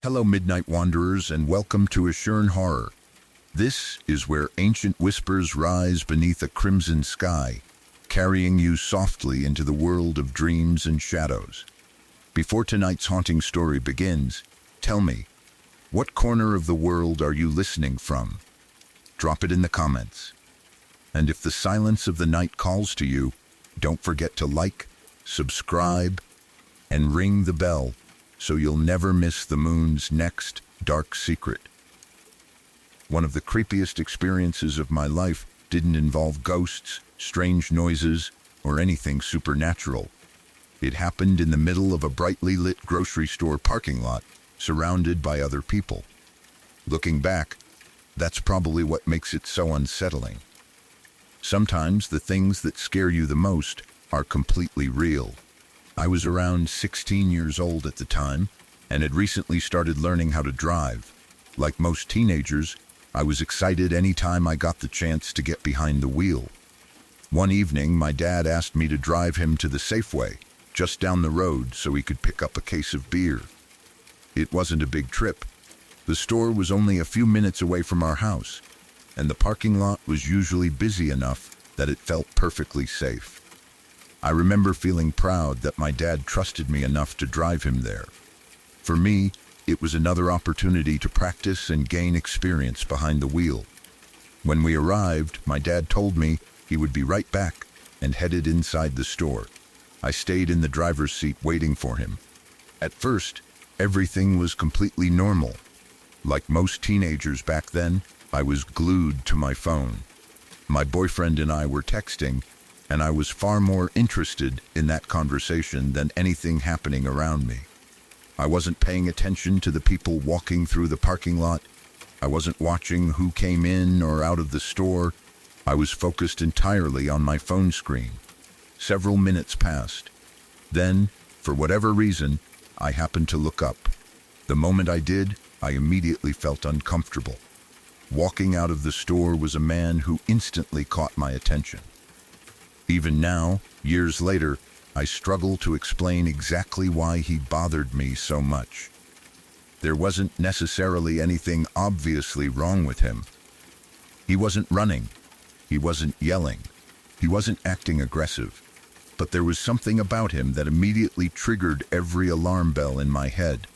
Hello, Midnight Wanderers, and welcome to Ashern Horror. This is where ancient whispers rise beneath a crimson sky, carrying you softly into the world of dreams and shadows. Before tonight's haunting story begins, tell me, what corner of the world are you listening from? Drop it in the comments. And if the silence of the night calls to you, don't forget to like, subscribe, and ring the bell so you'll never miss the moon's next dark secret. One of the creepiest experiences of my life didn't involve ghosts, strange noises, or anything supernatural. It happened in the middle of a brightly lit grocery store parking lot, surrounded by other people. Looking back, that's probably what makes it so unsettling. Sometimes the things that scare you the most are completely real. I was around 16 years old at the time, and had recently started learning how to drive. Like most teenagers, I was excited anytime I got the chance to get behind the wheel. One evening, my dad asked me to drive him to the Safeway, just down the road, so he could pick up a case of beer. It wasn't a big trip. The store was only a few minutes away from our house, and the parking lot was usually busy enough that it felt perfectly safe. I remember feeling proud that my dad trusted me enough to drive him there. For me, it was another opportunity to practice and gain experience behind the wheel. When we arrived, my dad told me he would be right back and headed inside the store. I stayed in the driver's seat waiting for him. At first, everything was completely normal. Like most teenagers back then, I was glued to my phone. My boyfriend and I were texting, and I was far more interested in that conversation than anything happening around me. I wasn't paying attention to the people walking through the parking lot. I wasn't watching who came in or out of the store. I was focused entirely on my phone screen. Several minutes passed. Then, for whatever reason, I happened to look up. The moment I did, I immediately felt uncomfortable. Walking out of the store was a man who instantly caught my attention. Even now, years later, I struggle to explain exactly why he bothered me so much. There wasn't necessarily anything obviously wrong with him. He wasn't running. He wasn't yelling. He wasn't acting aggressive. But there was something about him that immediately triggered every alarm bell in my head.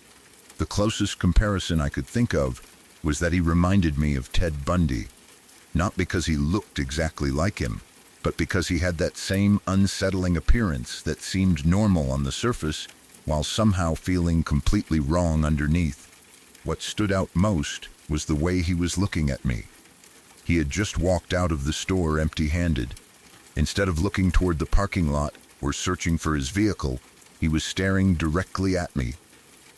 The closest comparison I could think of was that he reminded me of Ted Bundy. Not because he looked exactly like him, but because he had that same unsettling appearance that seemed normal on the surface, while somehow feeling completely wrong underneath. What stood out most was the way he was looking at me. He had just walked out of the store empty-handed. Instead of looking toward the parking lot or searching for his vehicle, he was staring directly at me.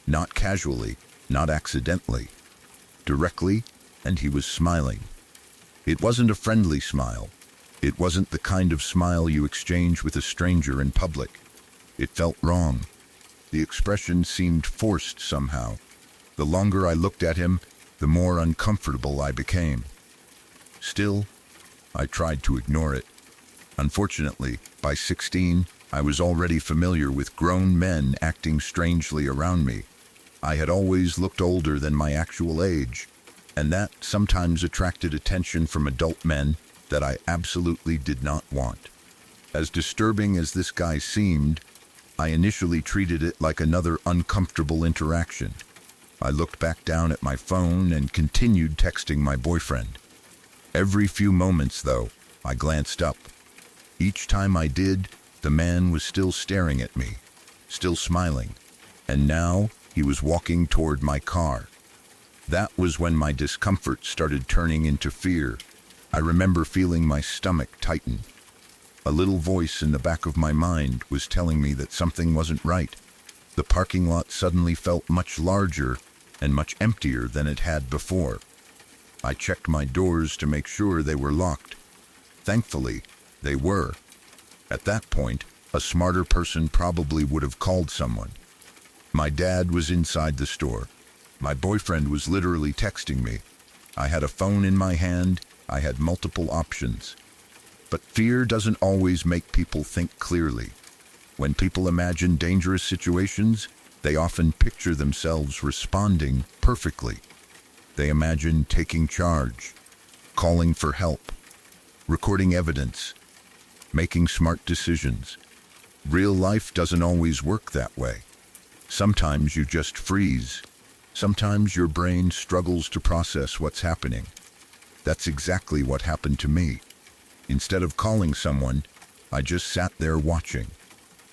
Not casually, not accidentally. Directly, and he was smiling. It wasn't a friendly smile. It wasn't the kind of smile you exchange with a stranger in public. It felt wrong. The expression seemed forced somehow. The longer I looked at him, the more uncomfortable I became. Still, I tried to ignore it. Unfortunately, by 16, I was already familiar with grown men acting strangely around me. I had always looked older than my actual age, and that sometimes attracted attention from adult men that I absolutely did not want. As disturbing as this guy seemed, I initially treated it like another uncomfortable interaction. I looked back down at my phone and continued texting my boyfriend. Every few moments, though, I glanced up. Each time I did, the man was still staring at me, still smiling, and now he was walking toward my car. That was when my discomfort started turning into fear. I remember feeling my stomach tighten. A little voice in the back of my mind was telling me that something wasn't right. The parking lot suddenly felt much larger and much emptier than it had before. I checked my doors to make sure they were locked. Thankfully, they were. At that point, a smarter person probably would have called someone. My dad was inside the store. My boyfriend was literally texting me. I had a phone in my hand. I had multiple options. But fear doesn't always make people think clearly. When people imagine dangerous situations, They often picture themselves responding perfectly. They imagine taking charge, calling for help, recording evidence, making smart decisions. Real life doesn't always work that way. Sometimes you just freeze. Sometimes your brain struggles to process what's happening. That's exactly what happened to me. Instead of calling someone, I just sat there watching.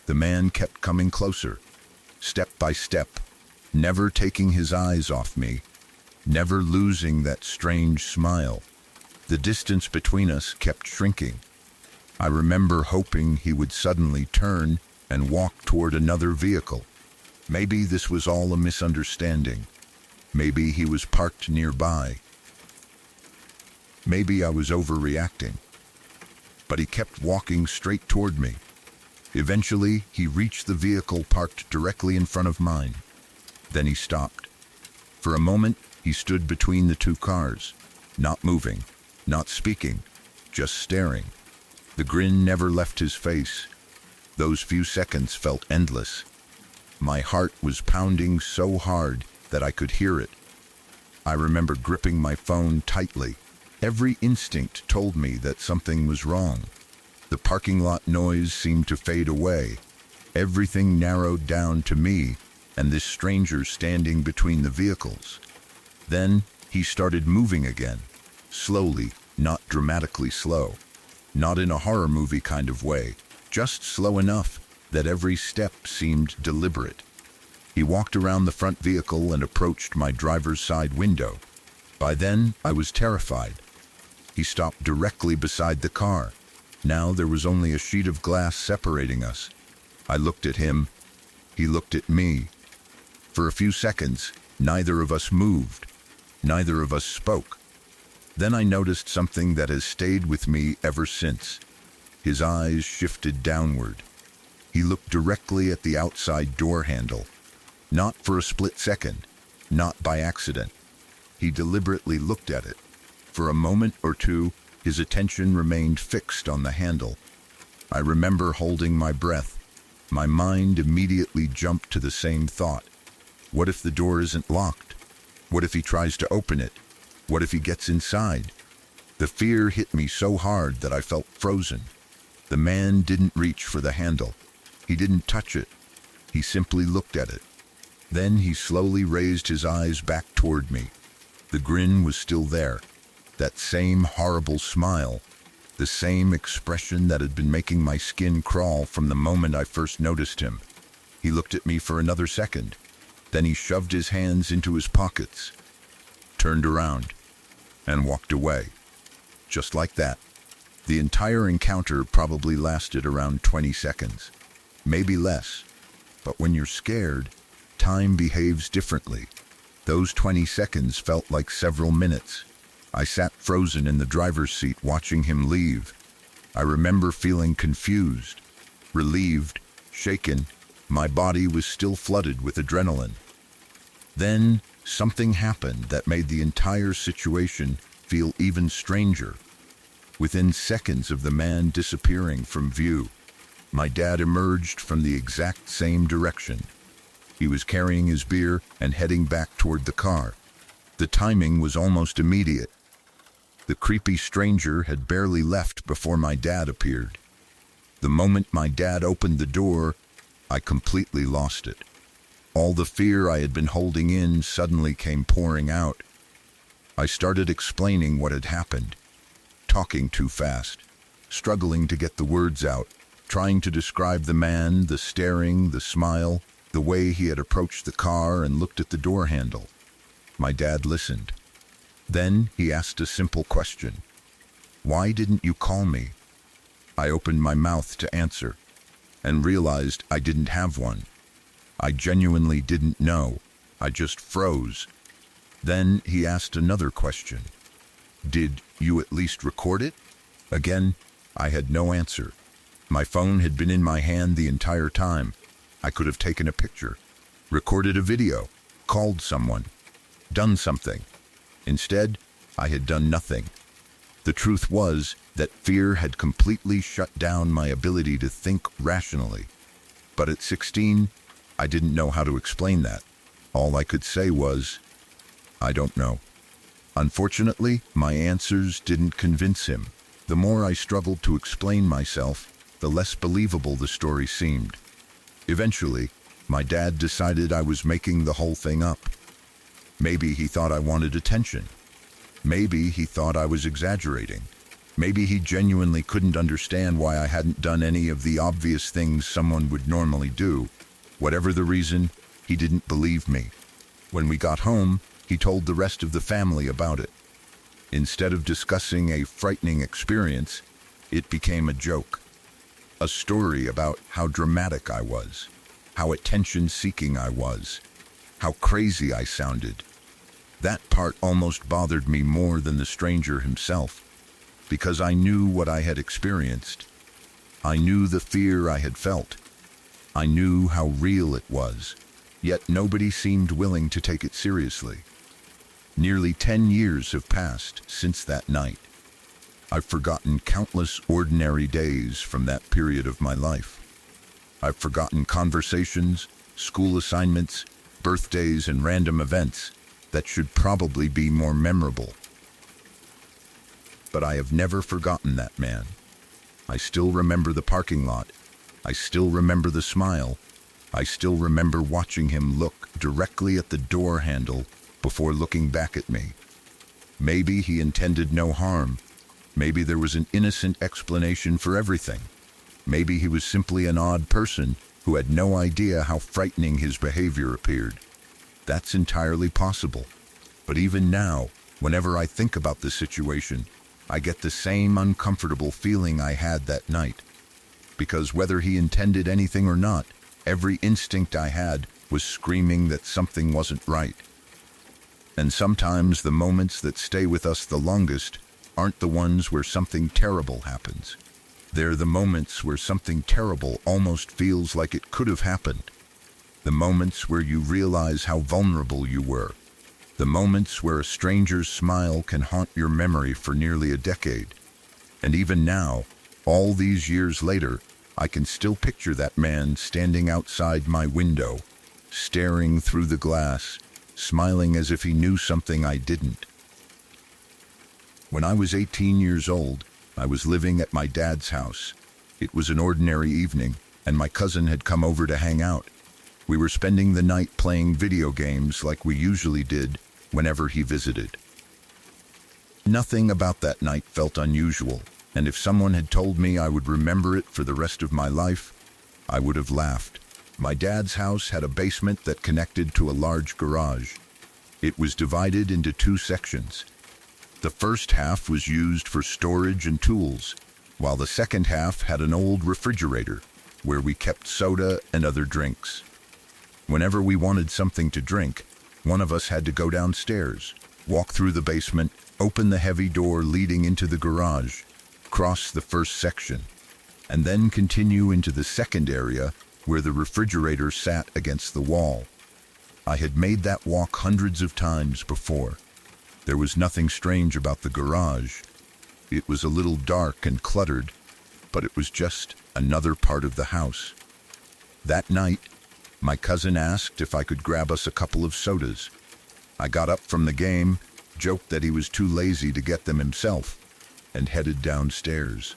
The man kept coming closer, step by step, never taking his eyes off me, never losing that strange smile. The distance between us kept shrinking. I remember hoping he would suddenly turn and walk toward another vehicle. Maybe this was all a misunderstanding. Maybe he was parked nearby. Maybe I was overreacting. But he kept walking straight toward me. Eventually, he reached the vehicle parked directly in front of mine. Then he stopped. For a moment, he stood between the two cars, not moving, not speaking, just staring. The grin never left his face. Those few seconds felt endless. My heart was pounding so hard that I could hear it. I remember gripping my phone tightly. Every instinct told me that something was wrong. The parking lot noise seemed to fade away. Everything narrowed down to me and this stranger standing between the vehicles. Then he started moving again, slowly, not dramatically slow. Not in a horror movie kind of way, just slow enough that every step seemed deliberate. He walked around the front vehicle and approached my driver's side window. By then, I was terrified. He stopped directly beside the car. Now there was only a sheet of glass separating us. I looked at him. He looked at me. For a few seconds, neither of us moved. Neither of us spoke. Then I noticed something that has stayed with me ever since. His eyes shifted downward. He looked directly at the outside door handle. Not for a split second, not by accident. He deliberately looked at it. For a moment or two, his attention remained fixed on the handle. I remember holding my breath. My mind immediately jumped to the same thought. What if the door isn't locked? What if he tries to open it? What if he gets inside? The fear hit me so hard that I felt frozen. The man didn't reach for the handle. He didn't touch it. He simply looked at it. Then he slowly raised his eyes back toward me. The grin was still there. That same horrible smile. The same expression that had been making my skin crawl from the moment I first noticed him. He looked at me for another second. Then he shoved his hands into his pockets, turned around, and walked away. Just like that. The entire encounter probably lasted around 20 seconds. Maybe less. But when you're scared, time behaves differently. Those 20 seconds felt like several minutes. I sat frozen in the driver's seat watching him leave. I remember feeling confused, relieved, shaken. My body was still flooded with adrenaline. Then something happened that made the entire situation feel even stranger. Within seconds of the man disappearing from view, my dad emerged from the exact same direction. He was carrying his beer and heading back toward the car. The timing was almost immediate. The creepy stranger had barely left before my dad appeared. The moment my dad opened the door, I completely lost it. All the fear I had been holding in suddenly came pouring out. I started explaining what had happened, talking too fast, struggling to get the words out, trying to describe the man, the staring, the smile, the way he had approached the car and looked at the door handle. My dad listened. Then he asked a simple question. "Why didn't you call me?" I opened my mouth to answer, and realized I didn't have one. I genuinely didn't know. I just froze. Then he asked another question. "Did you at least record it?" Again, I had no answer. My phone had been in my hand the entire time. I could have taken a picture, recorded a video, called someone, done something. Instead, I had done nothing. The truth was that fear had completely shut down my ability to think rationally. But at 16, I didn't know how to explain that. All I could say was, I don't know. Unfortunately, my answers didn't convince him. The more I struggled to explain myself, the less believable the story seemed. Eventually, my dad decided I was making the whole thing up. Maybe he thought I wanted attention. Maybe he thought I was exaggerating. Maybe he genuinely couldn't understand why I hadn't done any of the obvious things someone would normally do. Whatever the reason, he didn't believe me. When we got home, he told the rest of the family about it. Instead of discussing a frightening experience, it became a joke. A story about how dramatic I was, how attention-seeking I was, how crazy I sounded. That part almost bothered me more than the stranger himself, because I knew what I had experienced. I knew the fear I had felt. I knew how real it was, yet nobody seemed willing to take it seriously. Nearly 10 years have passed since that night. I've forgotten countless ordinary days from that period of my life. I've forgotten conversations, school assignments, birthdays, and random events that should probably be more memorable. But I have never forgotten that man. I still remember the parking lot. I still remember the smile. I still remember watching him look directly at the door handle before looking back at me. Maybe he intended no harm. Maybe there was an innocent explanation for everything. Maybe he was simply an odd person who had no idea how frightening his behavior appeared. That's entirely possible. But even now, whenever I think about the situation, I get the same uncomfortable feeling I had that night. Because whether he intended anything or not, every instinct I had was screaming that something wasn't right. And sometimes the moments that stay with us the longest aren't the ones where something terrible happens. They're the moments where something terrible almost feels like it could have happened. The moments where you realize how vulnerable you were. The moments where a stranger's smile can haunt your memory for nearly a decade. And even now, all these years later, I can still picture that man standing outside my window, staring through the glass, smiling as if he knew something I didn't. When I was 18 years old, I was living at my dad's house. It was an ordinary evening, and my cousin had come over to hang out. We were spending the night playing video games like we usually did whenever he visited. Nothing about that night felt unusual, and if someone had told me I would remember it for the rest of my life, I would have laughed. My dad's house had a basement that connected to a large garage. It was divided into two sections. The first half was used for storage and tools, while the second half had an old refrigerator where we kept soda and other drinks. Whenever we wanted something to drink, one of us had to go downstairs, walk through the basement, open the heavy door leading into the garage, cross the first section, and then continue into the second area where the refrigerator sat against the wall. I had made that walk hundreds of times before. There was nothing strange about the garage. It was a little dark and cluttered, but it was just another part of the house. That night, my cousin asked if I could grab us a couple of sodas. I got up from the game, joked that he was too lazy to get them himself, and headed downstairs.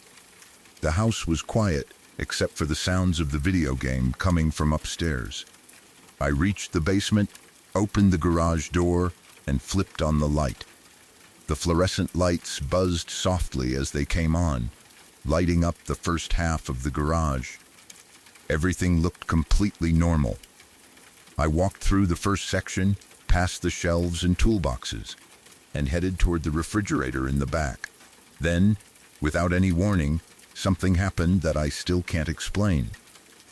The house was quiet, except for the sounds of the video game coming from upstairs. I reached the basement, opened the garage door, and flipped on the light. The fluorescent lights buzzed softly as they came on, lighting up the first half of the garage. Everything looked completely normal. I walked through the first section, past the shelves and toolboxes, and headed toward the refrigerator in the back. Then, without any warning, something happened that I still can't explain.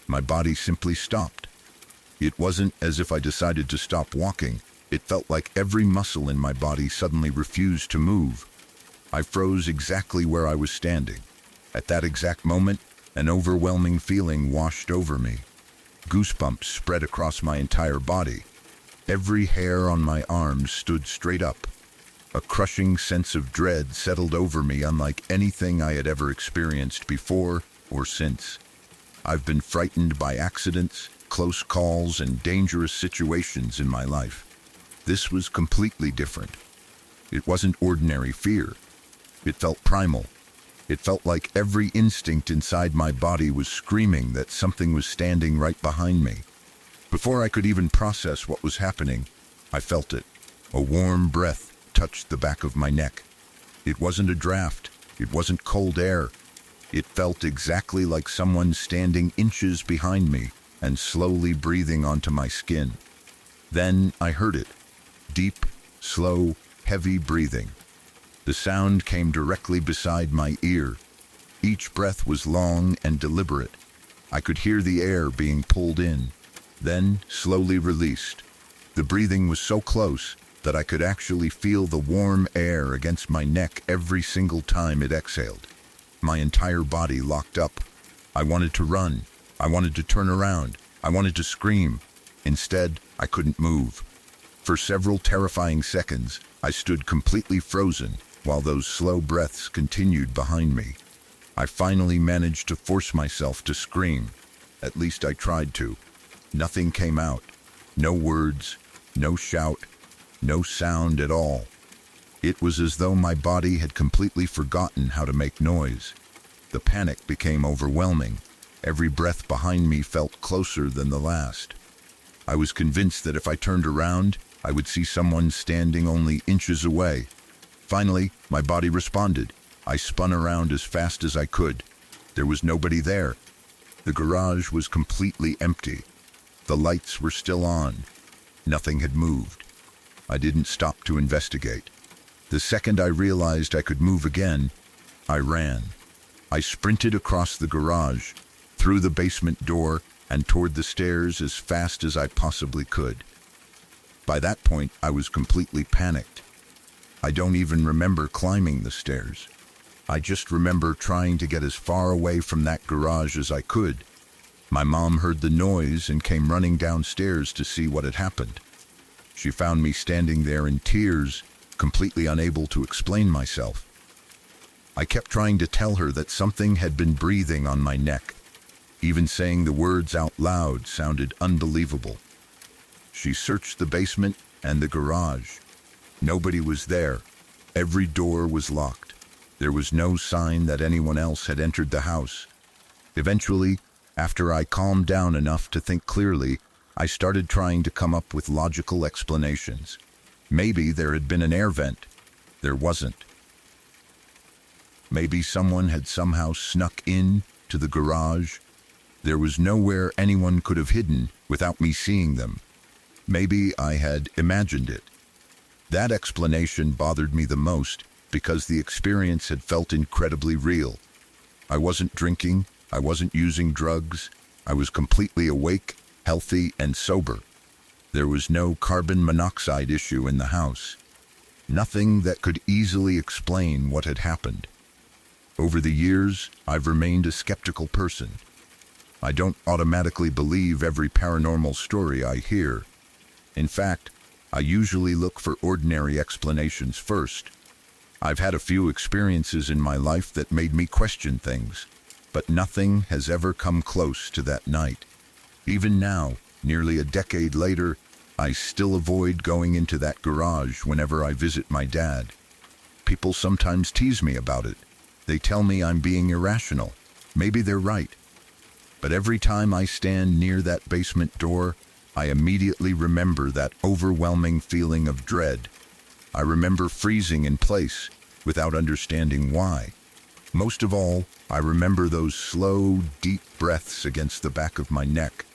My body simply stopped. It wasn't as if I decided to stop walking. It felt like every muscle in my body suddenly refused to move. I froze exactly where I was standing. At that exact moment, an overwhelming feeling washed over me. Goosebumps spread across my entire body. Every hair on my arms stood straight up. A crushing sense of dread settled over me unlike anything I had ever experienced before or since. I've been frightened by accidents, close calls and dangerous situations in my life. This was completely different. It wasn't ordinary fear. It felt primal. It felt like every instinct inside my body was screaming that something was standing right behind me. Before I could even process what was happening, I felt it. A warm breath touched the back of my neck. It wasn't a draft. It wasn't cold air. It felt exactly like someone standing inches behind me and slowly breathing onto my skin. Then I heard it. Deep, slow, heavy breathing. The sound came directly beside my ear. Each breath was long and deliberate. I could hear the air being pulled in, then slowly released. The breathing was so close that I could actually feel the warm air against my neck every single time it exhaled. My entire body locked up. I wanted to run. I wanted to turn around. I wanted to scream. Instead, I couldn't move. For several terrifying seconds, I stood completely frozen while those slow breaths continued behind me. I finally managed to force myself to scream. At least I tried to. Nothing came out. No words, no shout, no sound at all. It was as though my body had completely forgotten how to make noise. The panic became overwhelming. Every breath behind me felt closer than the last. I was convinced that if I turned around, I would see someone standing only inches away. Finally, my body responded. I spun around as fast as I could. There was nobody there. The garage was completely empty. The lights were still on. Nothing had moved. I didn't stop to investigate. The second I realized I could move again, I ran. I sprinted across the garage, through the basement door, and toward the stairs as fast as I possibly could. By that point, I was completely panicked. I don't even remember climbing the stairs. I just remember trying to get as far away from that garage as I could. My mom heard the noise and came running downstairs to see what had happened. She found me standing there in tears, completely unable to explain myself. I kept trying to tell her that something had been breathing on my neck. Even saying the words out loud sounded unbelievable. She searched the basement and the garage. Nobody was there. Every door was locked. There was no sign that anyone else had entered the house. Eventually, after I calmed down enough to think clearly, I started trying to come up with logical explanations. Maybe there had been an air vent. There wasn't. Maybe someone had somehow snuck in to the garage. There was nowhere anyone could have hidden without me seeing them. Maybe I had imagined it. That explanation bothered me the most because the experience had felt incredibly real. I wasn't drinking. I wasn't using drugs. I was completely awake, healthy, and sober. There was no carbon monoxide issue in the house. Nothing that could easily explain what had happened. Over the years, I've remained a skeptical person. I don't automatically believe every paranormal story I hear. In fact, I usually look for ordinary explanations first. I've had a few experiences in my life that made me question things, but nothing has ever come close to that night. Even now, nearly a decade later, I still avoid going into that garage whenever I visit my dad. People sometimes tease me about it. They tell me I'm being irrational. Maybe they're right. But every time I stand near that basement door, I immediately remember that overwhelming feeling of dread. I remember freezing in place without understanding why. Most of all, I remember those slow, deep breaths against the back of my neck.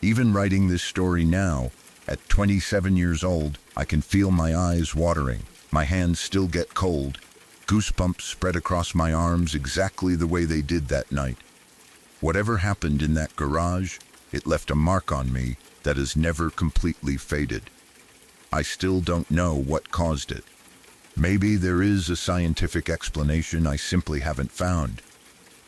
Even writing this story now, at 27 years old, I can feel my eyes watering. My hands still get cold. Goosebumps spread across my arms exactly the way they did that night. Whatever happened in that garage, it left a mark on me that has never completely faded. I still don't know what caused it. Maybe there is a scientific explanation I simply haven't found.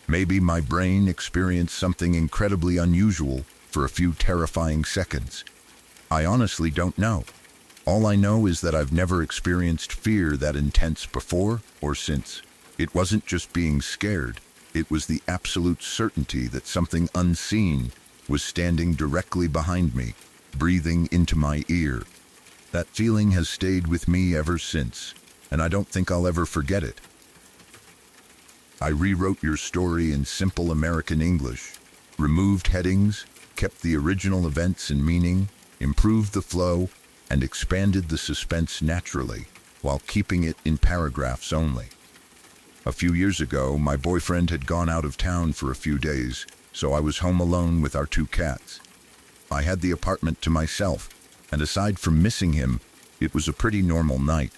Maybe my brain experienced something incredibly unusual for a few terrifying seconds. I honestly don't know. All I know is that I've never experienced fear that intense before or since. It wasn't just being scared. It was the absolute certainty that something unseen, was standing directly behind me, breathing into my ear. That feeling has stayed with me ever since, and I don't think I'll ever forget it. I rewrote your story in simple American English, removed headings, kept the original events and meaning, improved the flow, and expanded the suspense naturally, while keeping it in paragraphs only. A few years ago, my boyfriend had gone out of town for a few days, so I was home alone with our 2 cats. I had the apartment to myself, and aside from missing him, it was a pretty normal night.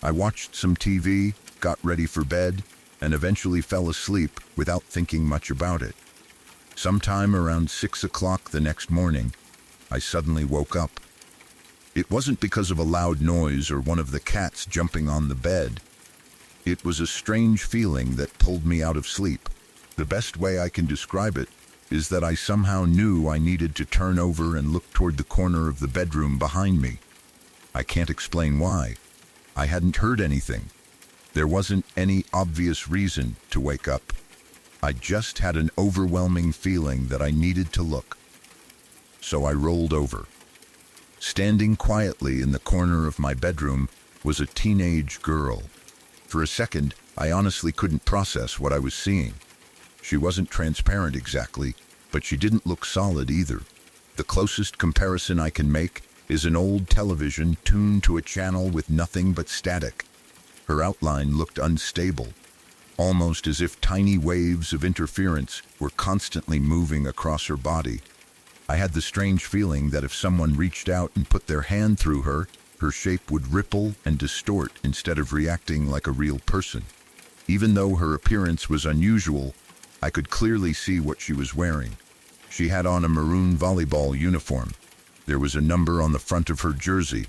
I watched some TV, got ready for bed, and eventually fell asleep without thinking much about it. Sometime around 6 o'clock the next morning, I suddenly woke up. It wasn't because of a loud noise or one of the cats jumping on the bed. It was a strange feeling that pulled me out of sleep. The best way I can describe it is that I somehow knew I needed to turn over and look toward the corner of the bedroom behind me. I can't explain why. I hadn't heard anything. There wasn't any obvious reason to wake up. I just had an overwhelming feeling that I needed to look. So I rolled over. Standing quietly in the corner of my bedroom was a teenage girl. For a second, I honestly couldn't process what I was seeing. She wasn't transparent exactly, but she didn't look solid either. The closest comparison I can make is an old television tuned to a channel with nothing but static. Her outline looked unstable, almost as if tiny waves of interference were constantly moving across her body. I had the strange feeling that if someone reached out and put their hand through her, her shape would ripple and distort instead of reacting like a real person. Even though her appearance was unusual, I could clearly see what she was wearing. She had on a maroon volleyball uniform. There was a number on the front of her jersey,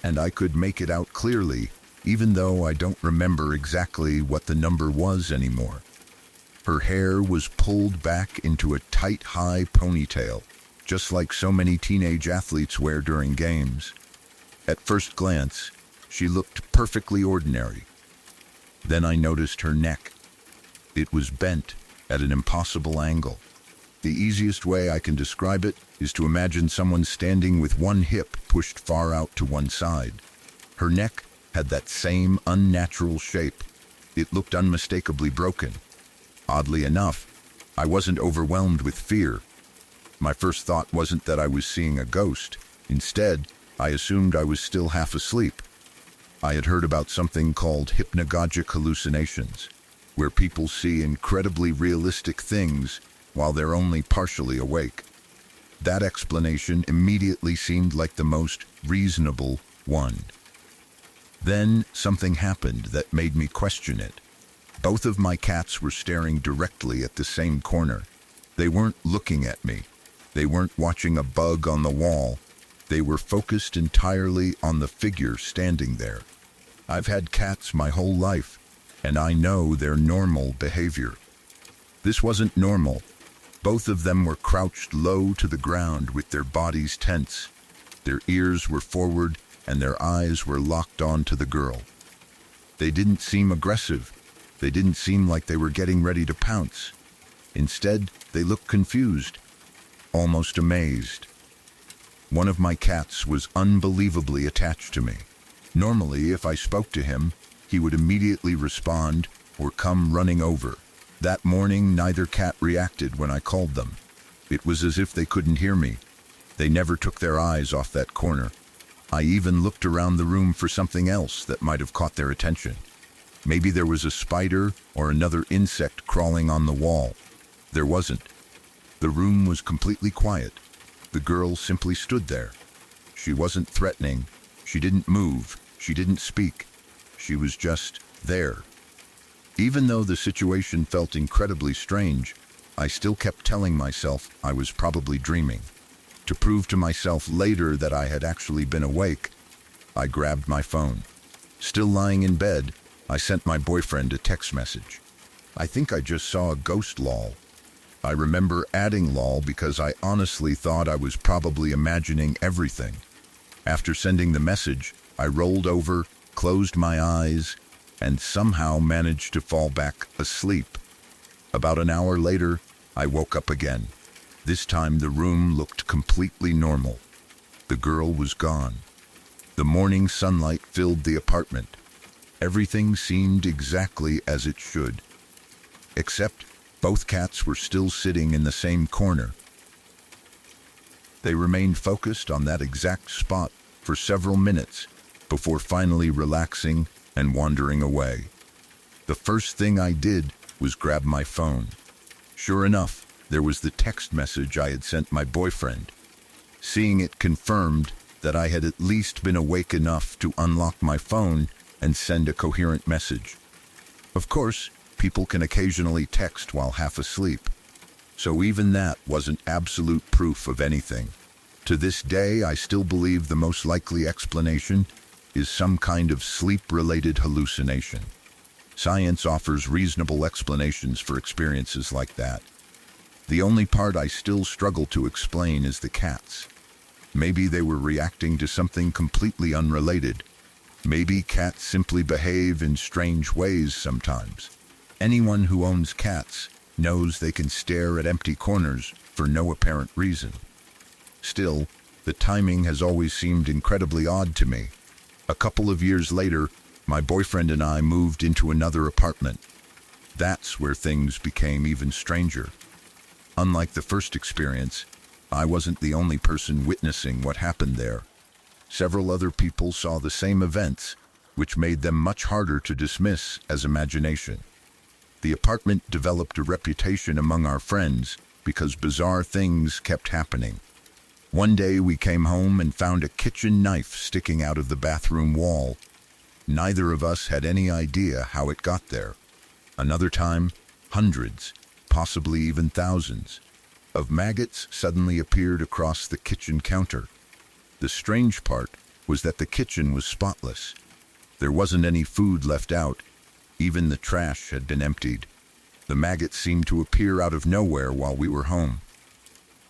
and I could make it out clearly, even though I don't remember exactly what the number was anymore. Her hair was pulled back into a tight, high ponytail, just like so many teenage athletes wear during games. At first glance, she looked perfectly ordinary. Then I noticed her neck. It was bent at an impossible angle. The easiest way I can describe it is to imagine someone standing with one hip pushed far out to one side. Her neck had that same unnatural shape. It looked unmistakably broken. Oddly enough, I wasn't overwhelmed with fear. My first thought wasn't that I was seeing a ghost. Instead, I assumed I was still half asleep. I had heard about something called hypnagogic hallucinations, where people see incredibly realistic things while they're only partially awake. That explanation immediately seemed like the most reasonable one. Then something happened that made me question it. Both of my cats were staring directly at the same corner. They weren't looking at me. They weren't watching a bug on the wall. They were focused entirely on the figure standing there. I've had cats my whole life, and I know their normal behavior. This wasn't normal. Both of them were crouched low to the ground with their bodies tense. Their ears were forward and their eyes were locked on to the girl. They didn't seem aggressive. They didn't seem like they were getting ready to pounce. Instead, they looked confused, almost amazed. One of my cats was unbelievably attached to me. Normally, if I spoke to him, he would immediately respond or come running over. That morning, neither cat reacted when I called them. It was as if they couldn't hear me. They never took their eyes off that corner. I even looked around the room for something else that might have caught their attention. Maybe there was a spider or another insect crawling on the wall. There wasn't. The room was completely quiet. The girl simply stood there. She wasn't threatening. She didn't move. She didn't speak. She was just there. Even though the situation felt incredibly strange, I still kept telling myself I was probably dreaming. To prove to myself later that I had actually been awake, I grabbed my phone. Still lying in bed, I sent my boyfriend a text message. "I think I just saw a ghost, lol." I remember adding lol because I honestly thought I was probably imagining everything. After sending the message, I rolled over, closed my eyes, and somehow managed to fall back asleep. About an hour later, I woke up again. This time the room looked completely normal. The girl was gone. The morning sunlight filled the apartment. Everything seemed exactly as it should. Except both cats were still sitting in the same corner. They remained focused on that exact spot for several minutes before finally relaxing and wandering away. The first thing I did was grab my phone. Sure enough, there was the text message I had sent my boyfriend. Seeing it confirmed that I had at least been awake enough to unlock my phone and send a coherent message. Of course, people can occasionally text while half asleep, so even that wasn't absolute proof of anything. To this day, I still believe the most likely explanation is some kind of sleep-related hallucination. Science offers reasonable explanations for experiences like that. The only part I still struggle to explain is the cats. Maybe they were reacting to something completely unrelated. Maybe cats simply behave in strange ways sometimes. Anyone who owns cats knows they can stare at empty corners for no apparent reason. Still, the timing has always seemed incredibly odd to me. A couple of years later, my boyfriend and I moved into another apartment. That's where things became even stranger. Unlike the first experience, I wasn't the only person witnessing what happened there. Several other people saw the same events, which made them much harder to dismiss as imagination. The apartment developed a reputation among our friends because bizarre things kept happening. One day we came home and found a kitchen knife sticking out of the bathroom wall. Neither of us had any idea how it got there. Another time, hundreds, possibly even thousands, of maggots suddenly appeared across the kitchen counter. The strange part was that the kitchen was spotless. There wasn't any food left out. Even the trash had been emptied. The maggots seemed to appear out of nowhere while we were home.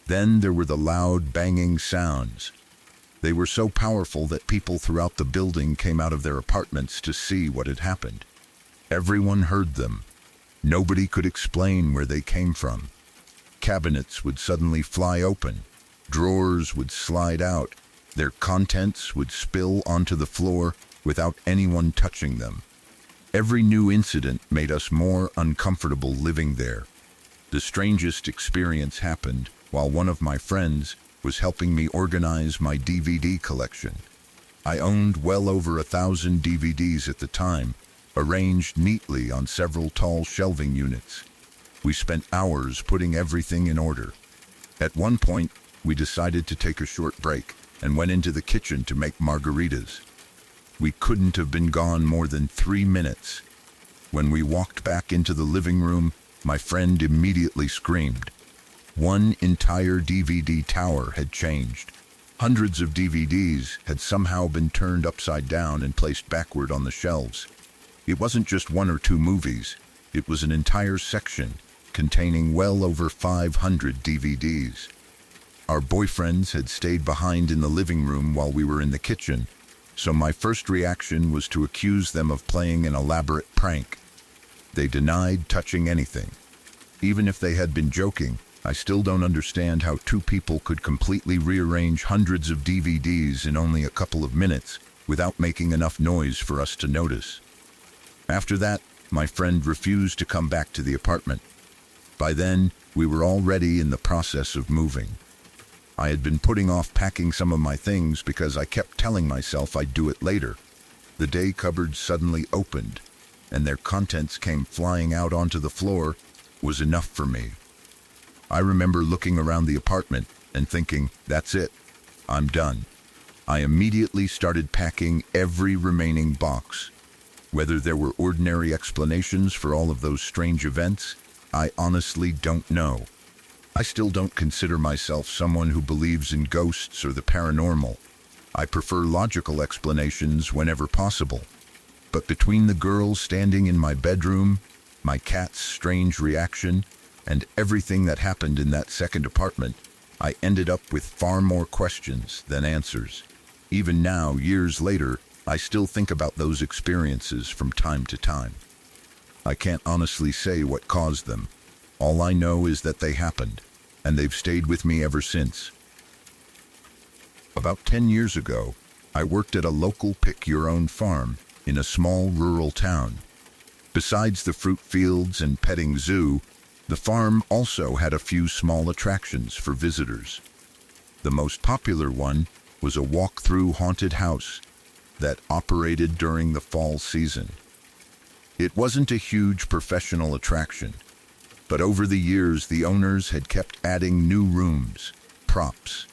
Then there were the loud banging sounds. They were so powerful that people throughout the building came out of their apartments to see what had happened. Everyone heard them. Nobody could explain where they came from. Cabinets would suddenly fly open. Drawers would slide out. Their contents would spill onto the floor without anyone touching them. Every new incident made us more uncomfortable living there. The strangest experience happened while one of my friends was helping me organize my DVD collection. I owned well over 1,000 DVDs at the time, arranged neatly on several tall shelving units. We spent hours putting everything in order. At one point, we decided to take a short break and went into the kitchen to make margaritas. We couldn't have been gone more than 3 minutes. When we walked back into the living room, my friend immediately screamed. One entire DVD tower had changed. Hundreds of DVDs had somehow been turned upside down and placed backward on the shelves. It wasn't just 1 or 2 movies. It was an entire section containing well over 500 DVDs. Our boyfriends had stayed behind in the living room while we were in the kitchen, so my first reaction was to accuse them of playing an elaborate prank. They denied touching anything. Even if they had been joking, I still don't understand how 2 people could completely rearrange hundreds of DVDs in only a couple of minutes without making enough noise for us to notice. After that, my friend refused to come back to the apartment. By then, we were already in the process of moving. I had been putting off packing some of my things because I kept telling myself I'd do it later. The day cupboards suddenly opened, and their contents came flying out onto the floor was enough for me. I remember looking around the apartment and thinking, that's it, I'm done. I immediately started packing every remaining box. Whether there were ordinary explanations for all of those strange events, I honestly don't know. I still don't consider myself someone who believes in ghosts or the paranormal. I prefer logical explanations whenever possible. But between the girl standing in my bedroom, my cat's strange reaction, and everything that happened in that second apartment, I ended up with far more questions than answers. Even now, years later, I still think about those experiences from time to time. I can't honestly say what caused them. All I know is that they happened. and they've stayed with me ever since. About 10 years ago, I worked at a local pick-your-own farm in a small rural town. Besides the fruit fields and petting zoo, the farm also had a few small attractions for visitors. The most popular one was a walk-through haunted house that operated during the fall season. It wasn't a huge professional attraction, but over the years the owners had kept adding new rooms, props,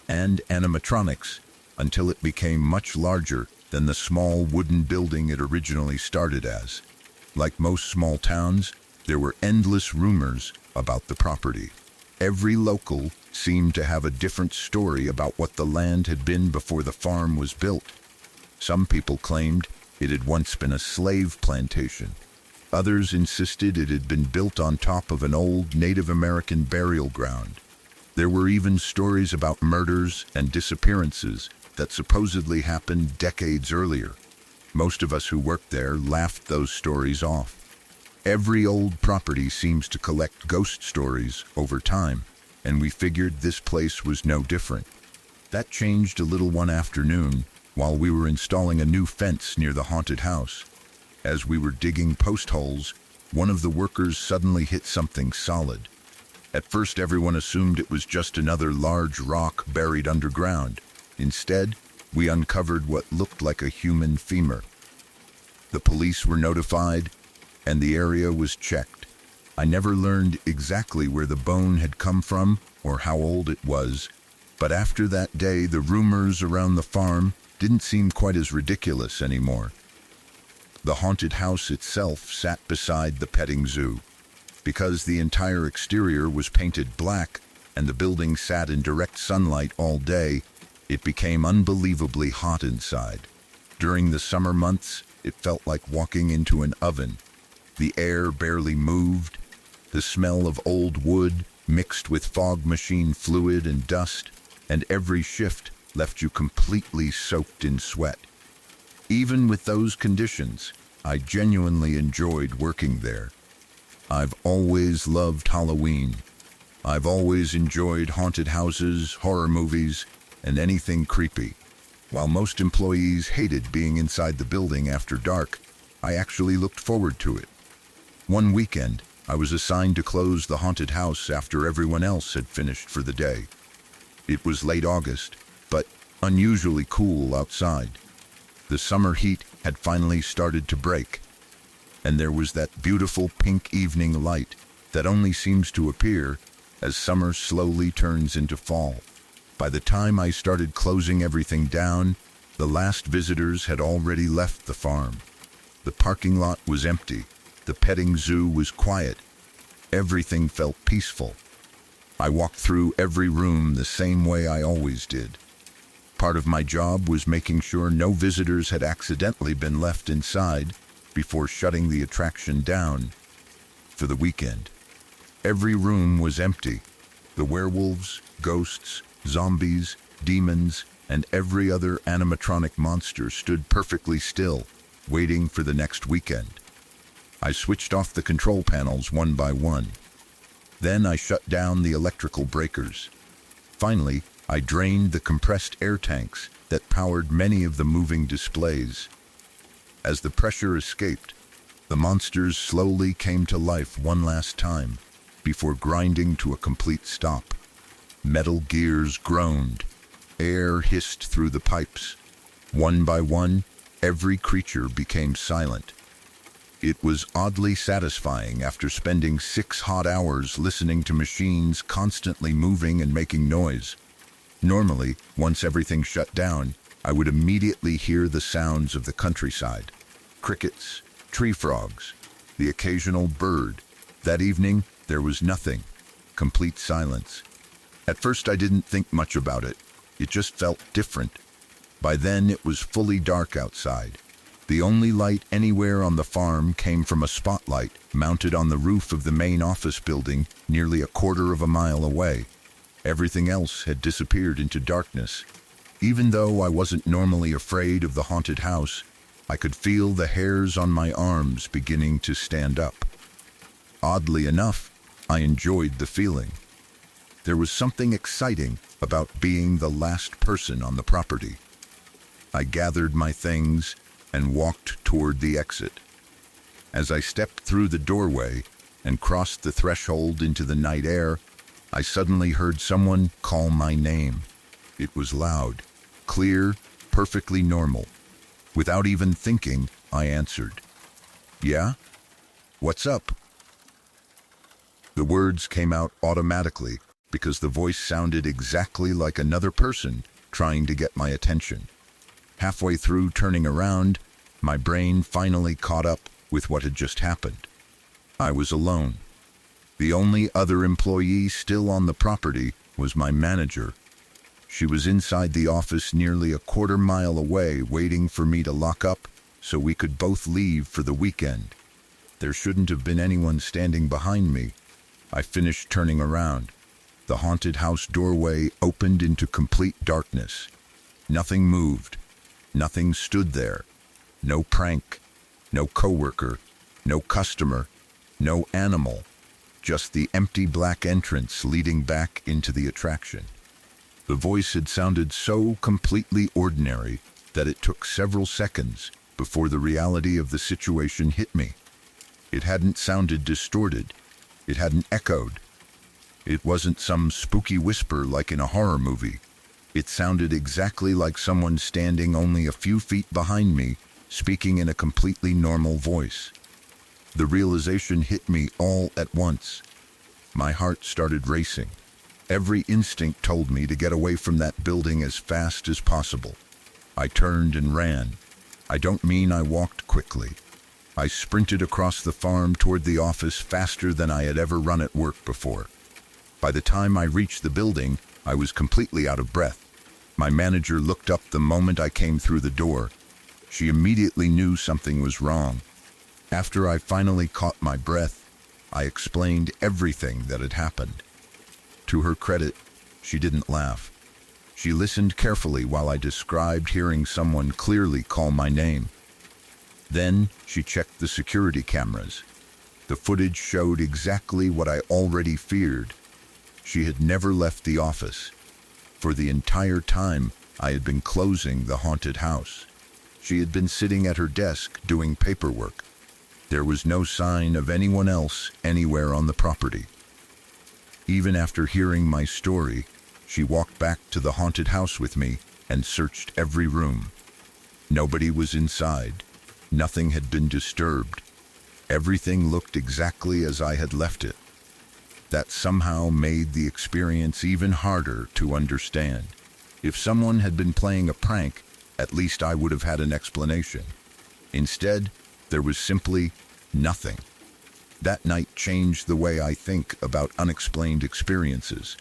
and animatronics until it became much larger than the small wooden building it originally started as. Like most small towns, there were endless rumors about the property. Every local seemed to have a different story about what the land had been before the farm was built. Some people claimed it had once been a slave plantation. Others insisted it had been built on top of an old Native American burial ground. There were even stories about murders and disappearances that supposedly happened decades earlier. Most of us who worked there laughed those stories off. Every old property seems to collect ghost stories over time, and we figured this place was no different. That changed a little one afternoon while we were installing a new fence near the haunted house. As we were digging post holes, one of the workers suddenly hit something solid. At first, everyone assumed it was just another large rock buried underground. Instead, we uncovered what looked like a human femur. The police were notified, and the area was checked. I never learned exactly where the bone had come from or how old it was, but after that day, the rumors around the farm didn't seem quite as ridiculous anymore. The haunted house itself sat beside the petting zoo. Because the entire exterior was painted black and the building sat in direct sunlight all day, it became unbelievably hot inside. During the summer months, it felt like walking into an oven. The air barely moved. The smell of old wood mixed with fog machine fluid and dust, and every shift left you completely soaked in sweat. Even with those conditions, I genuinely enjoyed working there. I've always loved Halloween. I've always enjoyed haunted houses, horror movies, and anything creepy. While most employees hated being inside the building after dark, I actually looked forward to it. One weekend, I was assigned to close the haunted house after everyone else had finished for the day. It was late August, but unusually cool outside. The summer heat had finally started to break, and there was that beautiful pink evening light that only seems to appear as summer slowly turns into fall. By the time I started closing everything down, the last visitors had already left the farm. The parking lot was empty. The petting zoo was quiet. Everything felt peaceful. I walked through every room the same way I always did. Part of my job was making sure no visitors had accidentally been left inside before shutting the attraction down for the weekend. Every room was empty. The werewolves, ghosts, zombies, demons, and every other animatronic monster stood perfectly still, waiting for the next weekend. I switched off the control panels one by one. Then I shut down the electrical breakers. Finally, I drained the compressed air tanks that powered many of the moving displays. As the pressure escaped, the monsters slowly came to life one last time before grinding to a complete stop. Metal gears groaned. Air hissed through the pipes. One by one, every creature became silent. It was oddly satisfying after spending 6 hot hours listening to machines constantly moving and making noise. Normally, once everything shut down, I would immediately hear the sounds of the countryside. Crickets, tree frogs, the occasional bird. That evening, there was nothing. Complete silence. At first, I didn't think much about it. It just felt different. By then, it was fully dark outside. The only light anywhere on the farm came from a spotlight mounted on the roof of the main office building nearly a quarter of a mile away. Everything else had disappeared into darkness. Even though I wasn't normally afraid of the haunted house, I could feel the hairs on my arms beginning to stand up. Oddly enough, I enjoyed the feeling. There was something exciting about being the last person on the property. I gathered my things and walked toward the exit. As I stepped through the doorway and crossed the threshold into the night air, I suddenly heard someone call my name. It was loud, clear, perfectly normal. Without even thinking, I answered. "Yeah? What's up?" The words came out automatically because the voice sounded exactly like another person trying to get my attention. Halfway through turning around, my brain finally caught up with what had just happened. I was alone. The only other employee still on the property was my manager. She was inside the office nearly a quarter-mile away waiting for me to lock up so we could both leave for the weekend. There shouldn't have been anyone standing behind me. I finished turning around. The haunted house doorway opened into complete darkness. Nothing moved. Nothing stood there. No prank. No coworker. No customer. No animal. Just the empty black entrance leading back into the attraction. The voice had sounded so completely ordinary that it took several seconds before the reality of the situation hit me. It hadn't sounded distorted. It hadn't echoed. It wasn't some spooky whisper like in a horror movie. It sounded exactly like someone standing only a few feet behind me, speaking in a completely normal voice. The realization hit me all at once. My heart started racing. Every instinct told me to get away from that building as fast as possible. I turned and ran. I don't mean I walked quickly. I sprinted across the farm toward the office faster than I had ever run at work before. By the time I reached the building, I was completely out of breath. My manager looked up the moment I came through the door. She immediately knew something was wrong. After I finally caught my breath, I explained everything that had happened. To her credit, she didn't laugh. She listened carefully while I described hearing someone clearly call my name. Then she checked the security cameras. The footage showed exactly what I already feared. She had never left the office. For the entire time, I had been closing the haunted house. She had been sitting at her desk doing paperwork. There was no sign of anyone else anywhere on the property. Even after hearing my story, she walked back to the haunted house with me and searched every room. Nobody was inside. Nothing had been disturbed. Everything looked exactly as I had left it. That somehow made the experience even harder to understand. If someone had been playing a prank, at least I would have had an explanation. Instead, there was simply nothing. That night changed the way I think about unexplained experiences.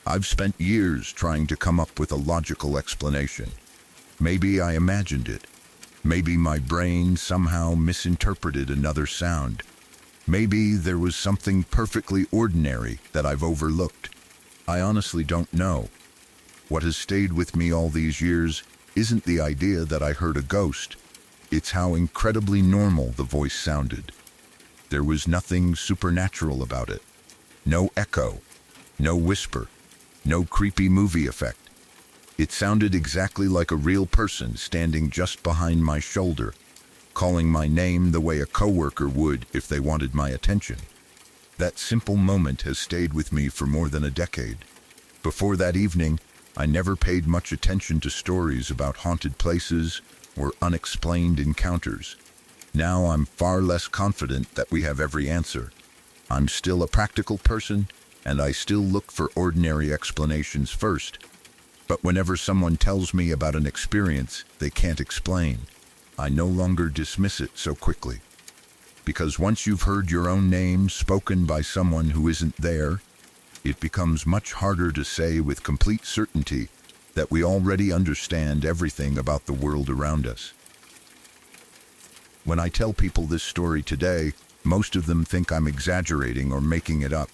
I've spent years trying to come up with a logical explanation. Maybe I imagined it. Maybe my brain somehow misinterpreted another sound. Maybe there was something perfectly ordinary that I've overlooked. I honestly don't know. What has stayed with me all these years isn't the idea that I heard a ghost. It's how incredibly normal the voice sounded. There was nothing supernatural about it. No echo, no whisper, no creepy movie effect. It sounded exactly like a real person standing just behind my shoulder, calling my name the way a coworker would if they wanted my attention. That simple moment has stayed with me for more than a decade. Before that evening, I never paid much attention to stories about haunted places or unexplained encounters. Now I'm far less confident that we have every answer. I'm still a practical person, and I still look for ordinary explanations first. But whenever someone tells me about an experience they can't explain, I no longer dismiss it so quickly. Because once you've heard your own name spoken by someone who isn't there, it becomes much harder to say with complete certainty that we already understand everything about the world around us. When I tell people this story today, most of them think I'm exaggerating or making it up.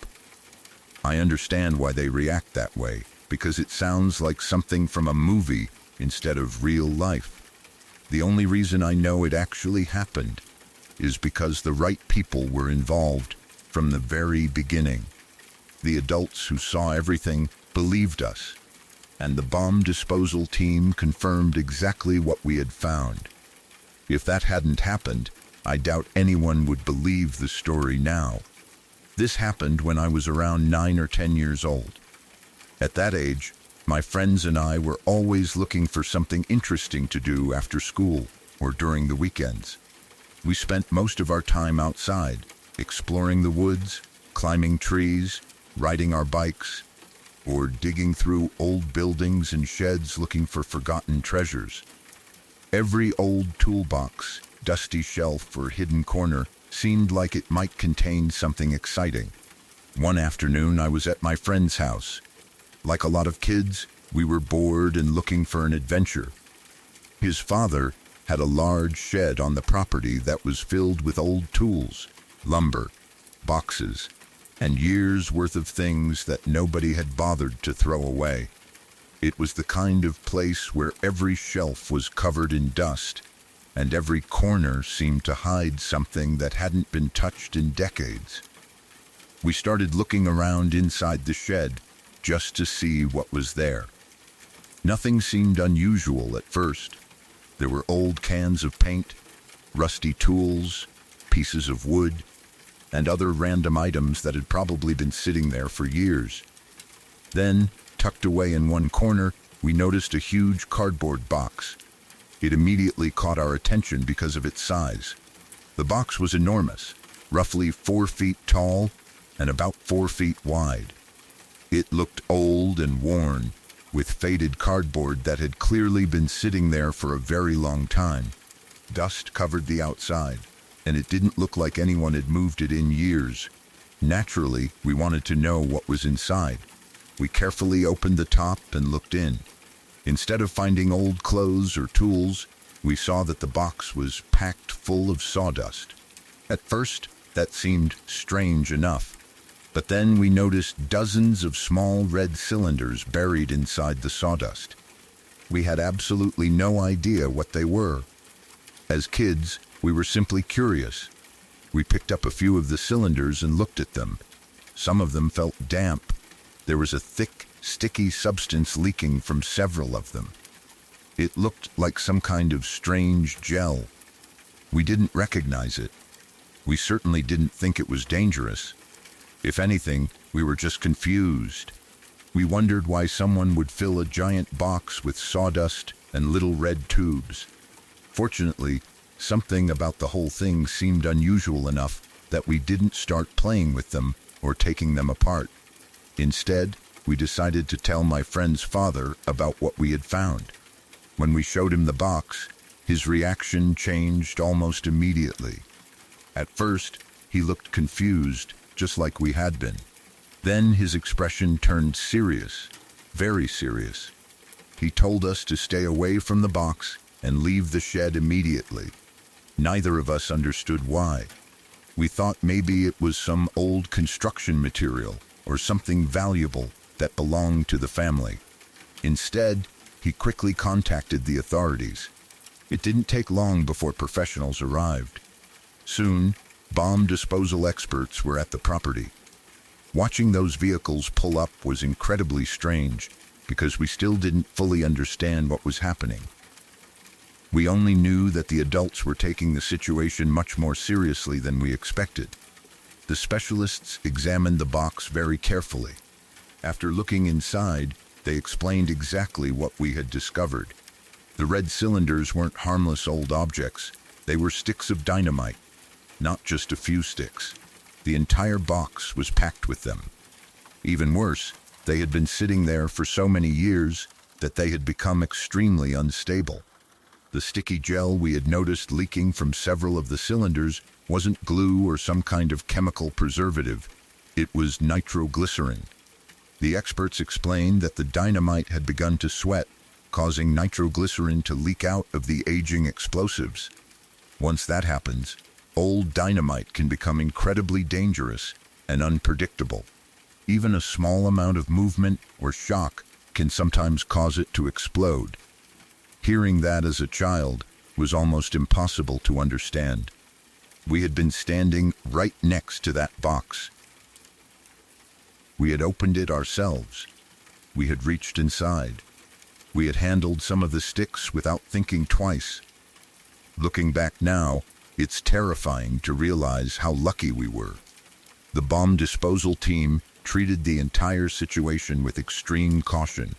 I understand why they react that way, because it sounds like something from a movie instead of real life. The only reason I know it actually happened is because the right people were involved from the very beginning. The adults who saw everything believed us, and the bomb disposal team confirmed exactly what we had found. If that hadn't happened, I doubt anyone would believe the story now. This happened when I was around 9 or 10 years old. At that age, my friends and I were always looking for something interesting to do after school or during the weekends. We spent most of our time outside, exploring the woods, climbing trees, riding our bikes, or digging through old buildings and sheds looking for forgotten treasures. Every old toolbox, dusty shelf, or hidden corner seemed like it might contain something exciting. One afternoon, I was at my friend's house. Like a lot of kids, we were bored and looking for an adventure. His father had a large shed on the property that was filled with old tools, lumber, boxes, and years' worth of things that nobody had bothered to throw away. It was the kind of place where every shelf was covered in dust, and every corner seemed to hide something that hadn't been touched in decades. We started looking around inside the shed just to see what was there. Nothing seemed unusual at first. There were old cans of paint, rusty tools, pieces of wood, and other random items that had probably been sitting there for years. Then, tucked away in one corner, we noticed a huge cardboard box. It immediately caught our attention because of its size. The box was enormous, roughly 4 feet tall and about 4 feet wide. It looked old and worn, with faded cardboard that had clearly been sitting there for a very long time. Dust covered the outside, and it didn't look like anyone had moved it in years. Naturally, we wanted to know what was inside. We carefully opened the top and looked in. Instead of finding old clothes or tools, we saw that the box was packed full of sawdust. At first, that seemed strange enough. But then we noticed dozens of small red cylinders buried inside the sawdust. We had absolutely no idea what they were. As kids, we were simply curious. We picked up a few of the cylinders and looked at them. Some of them felt damp. There was a thick, sticky substance leaking from several of them. It looked like some kind of strange gel. We didn't recognize it. We certainly didn't think it was dangerous. If anything, we were just confused. We wondered why someone would fill a giant box with sawdust and little red tubes. Fortunately, something about the whole thing seemed unusual enough that we didn't start playing with them or taking them apart. Instead, we decided to tell my friend's father about what we had found. When we showed him the box, his reaction changed almost immediately. At first, he looked confused, just like we had been. Then his expression turned serious, very serious. He told us to stay away from the box and leave the shed immediately. Neither of us understood why. We thought maybe it was some old construction material or something valuable that belonged to the family. Instead, he quickly contacted the authorities. It didn't take long before professionals arrived. Soon, bomb disposal experts were at the property. Watching those vehicles pull up was incredibly strange because we still didn't fully understand what was happening. We only knew that the adults were taking the situation much more seriously than we expected. The specialists examined the box very carefully. After looking inside, they explained exactly what we had discovered. The red cylinders weren't harmless old objects. They were sticks of dynamite. Not just a few sticks. The entire box was packed with them. Even worse, they had been sitting there for so many years that they had become extremely unstable. The sticky gel we had noticed leaking from several of the cylinders wasn't glue or some kind of chemical preservative. It was nitroglycerin. The experts explained that the dynamite had begun to sweat, causing nitroglycerin to leak out of the aging explosives. Once that happens, old dynamite can become incredibly dangerous and unpredictable. Even a small amount of movement or shock can sometimes cause it to explode. Hearing that as a child was almost impossible to understand. We had been standing right next to that box. We had opened it ourselves. We had reached inside. We had handled some of the sticks without thinking twice. Looking back now, it's terrifying to realize how lucky we were. The bomb disposal team treated the entire situation with extreme caution.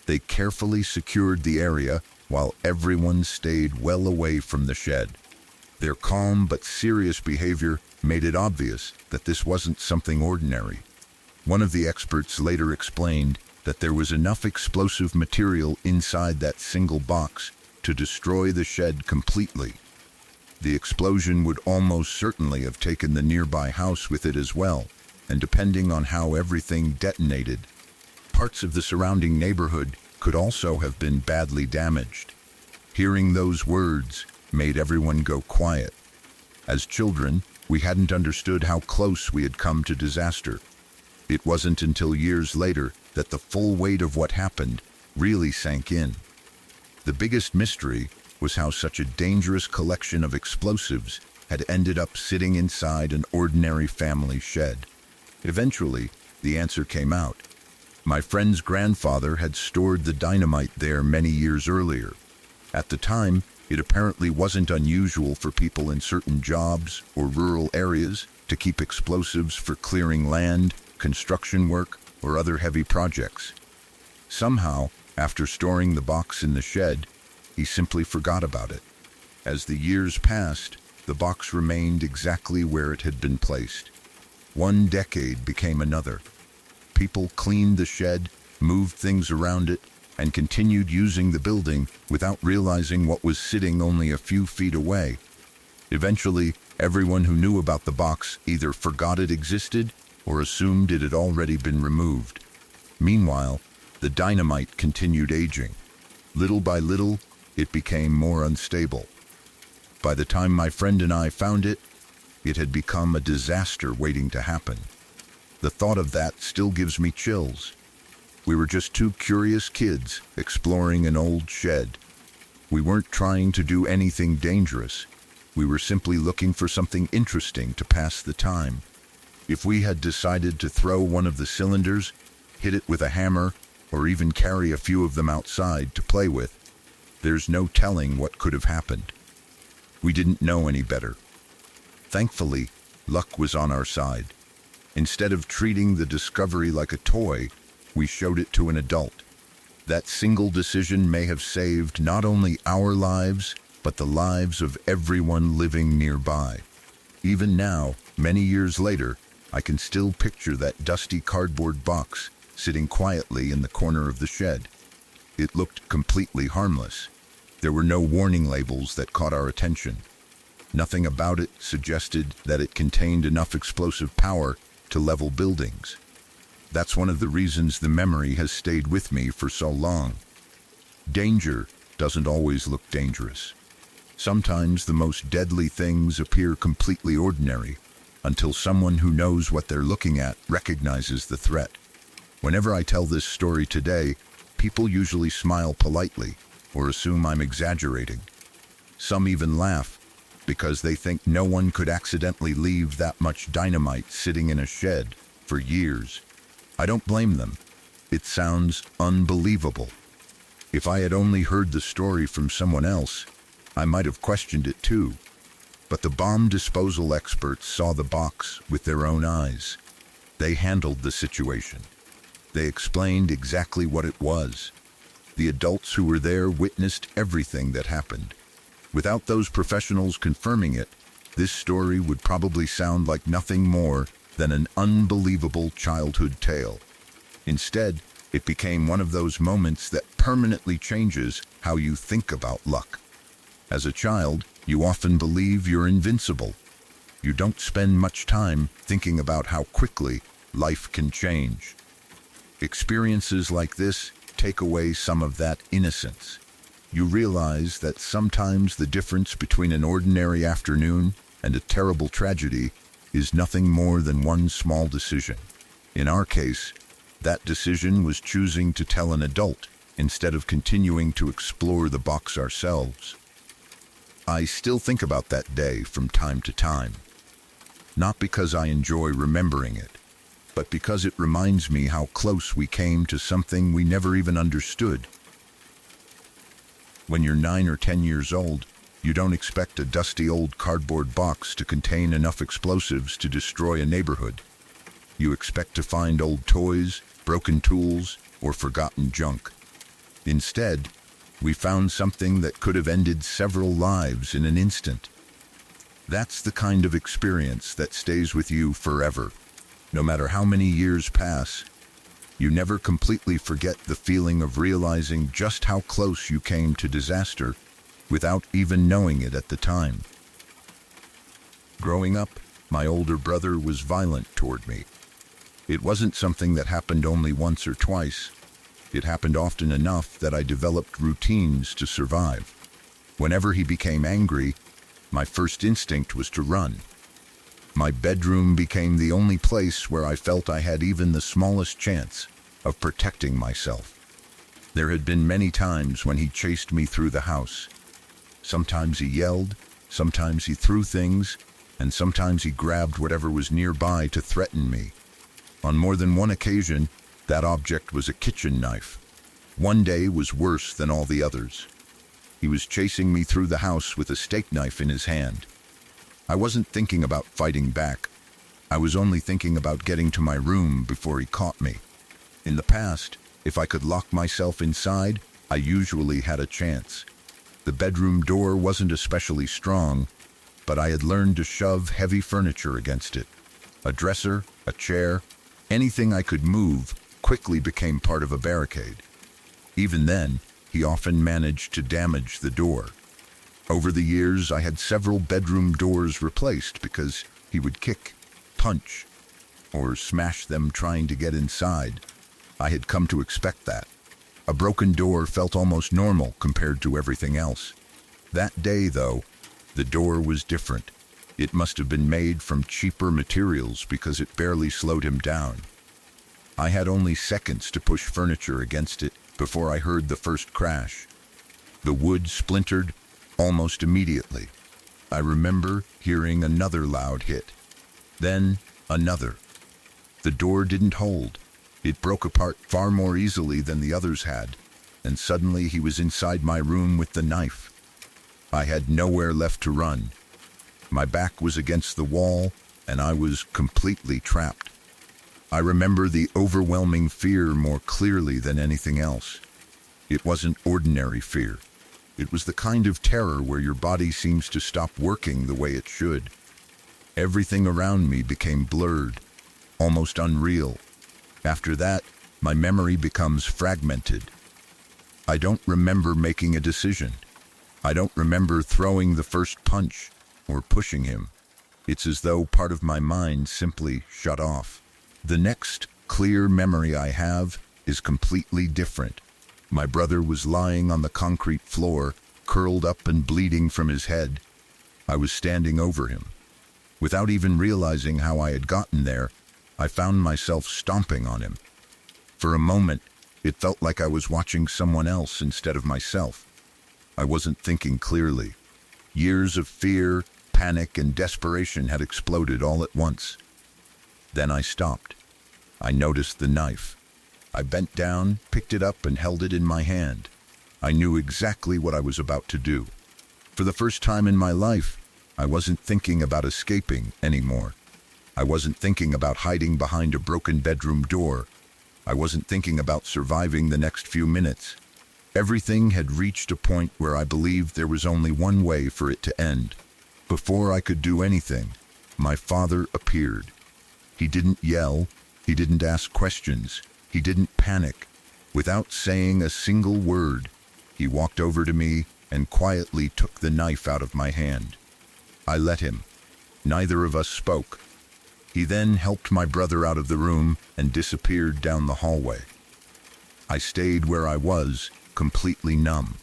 They carefully secured the area while everyone stayed well away from the shed. Their calm but serious behavior made it obvious that this wasn't something ordinary. One of the experts later explained that there was enough explosive material inside that single box to destroy the shed completely. The explosion would almost certainly have taken the nearby house with it as well, and depending on how everything detonated, parts of the surrounding neighborhood could also have been badly damaged. Hearing those words made everyone go quiet. As children, we hadn't understood how close we had come to disaster. It wasn't until years later that the full weight of what happened really sank in. The biggest mystery was how such a dangerous collection of explosives had ended up sitting inside an ordinary family shed. Eventually, the answer came out. My friend's grandfather had stored the dynamite there many years earlier. At the time, it apparently wasn't unusual for people in certain jobs or rural areas to keep explosives for clearing land, construction work, or other heavy projects. Somehow, after storing the box in the shed, he simply forgot about it. As the years passed, the box remained exactly where it had been placed. One decade became another. People cleaned the shed, moved things around it, and continued using the building without realizing what was sitting only a few feet away. Eventually, everyone who knew about the box either forgot it existed or assumed it had already been removed. Meanwhile, the dynamite continued aging. Little by little, it became more unstable. By the time my friend and I found it, it had become a disaster waiting to happen. The thought of that still gives me chills. We were just two curious kids exploring an old shed. We weren't trying to do anything dangerous. We were simply looking for something interesting to pass the time. If we had decided to throw one of the cylinders, hit it with a hammer, or even carry a few of them outside to play with, there's no telling what could have happened. We didn't know any better. Thankfully, luck was on our side. Instead of treating the discovery like a toy, we showed it to an adult. That single decision may have saved not only our lives, but the lives of everyone living nearby. Even now, many years later, I can still picture that dusty cardboard box sitting quietly in the corner of the shed. It looked completely harmless. There were no warning labels that caught our attention. Nothing about it suggested that it contained enough explosive power to level buildings. That's one of the reasons the memory has stayed with me for so long. Danger doesn't always look dangerous. Sometimes the most deadly things appear completely ordinary until someone who knows what they're looking at recognizes the threat. Whenever I tell this story today, people usually smile politely or assume I'm exaggerating. Some even laugh because they think no one could accidentally leave that much dynamite sitting in a shed for years. I don't blame them. It sounds unbelievable. If I had only heard the story from someone else, I might have questioned it too. But the bomb disposal experts saw the box with their own eyes. They handled the situation. They explained exactly what it was. The adults who were there witnessed everything that happened. Without those professionals confirming it, this story would probably sound like nothing more than an unbelievable childhood tale. Instead, it became one of those moments that permanently changes how you think about luck. As a child, you often believe you're invincible. You don't spend much time thinking about how quickly life can change. Experiences like this take away some of that innocence. You realize that sometimes the difference between an ordinary afternoon and a terrible tragedy is nothing more than one small decision. In our case, that decision was choosing to tell an adult instead of continuing to explore the box ourselves. I still think about that day from time to time. Not because I enjoy remembering it, but because it reminds me how close we came to something we never even understood. When you're 9 or 10 years old, you don't expect a dusty old cardboard box to contain enough explosives to destroy a neighborhood. You expect to find old toys, broken tools, or forgotten junk. Instead, we found something that could have ended several lives in an instant. That's the kind of experience that stays with you forever. No matter how many years pass, you never completely forget the feeling of realizing just how close you came to disaster without even knowing it at the time. Growing up, my older brother was violent toward me. It wasn't something that happened only once or twice. It happened often enough that I developed routines to survive. Whenever he became angry, my first instinct was to run. My bedroom became the only place where I felt I had even the smallest chance of protecting myself. There had been many times when he chased me through the house. Sometimes he yelled, sometimes he threw things, and sometimes he grabbed whatever was nearby to threaten me. On more than one occasion, that object was a kitchen knife. One day was worse than all the others. He was chasing me through the house with a steak knife in his hand. I wasn't thinking about fighting back. I was only thinking about getting to my room before he caught me. In the past, if I could lock myself inside, I usually had a chance. The bedroom door wasn't especially strong, but I had learned to shove heavy furniture against it. A dresser, a chair, anything I could move quickly became part of a barricade. Even then, he often managed to damage the door. Over the years, I had several bedroom doors replaced because he would kick, punch, or smash them trying to get inside. I had come to expect that. A broken door felt almost normal compared to everything else. That day, though, the door was different. It must have been made from cheaper materials because it barely slowed him down. I had only seconds to push furniture against it before I heard the first crash. The wood splintered almost immediately. I remember hearing another loud hit. Then another. The door didn't hold. It broke apart far more easily than the others had, and suddenly he was inside my room with the knife. I had nowhere left to run. My back was against the wall, and I was completely trapped. I remember the overwhelming fear more clearly than anything else. It wasn't ordinary fear. It was the kind of terror where your body seems to stop working the way it should. Everything around me became blurred, almost unreal. After that, my memory becomes fragmented. I don't remember making a decision. I don't remember throwing the first punch or pushing him. It's as though part of my mind simply shut off. The next clear memory I have is completely different. My brother was lying on the concrete floor, curled up and bleeding from his head. I was standing over him. Without even realizing how I had gotten there, I found myself stomping on him. For a moment, it felt like I was watching someone else instead of myself. I wasn't thinking clearly. Years of fear, panic, and desperation had exploded all at once. Then I stopped. I noticed the knife. I bent down, picked it up, and held it in my hand. I knew exactly what I was about to do. For the first time in my life, I wasn't thinking about escaping anymore. I wasn't thinking about hiding behind a broken bedroom door. I wasn't thinking about surviving the next few minutes. Everything had reached a point where I believed there was only one way for it to end. Before I could do anything, my father appeared. He didn't yell. He didn't ask questions. He didn't panic. Without saying a single word, he walked over to me and quietly took the knife out of my hand. I let him. Neither of us spoke. He then helped my brother out of the room and disappeared down the hallway. I stayed where I was, completely numb.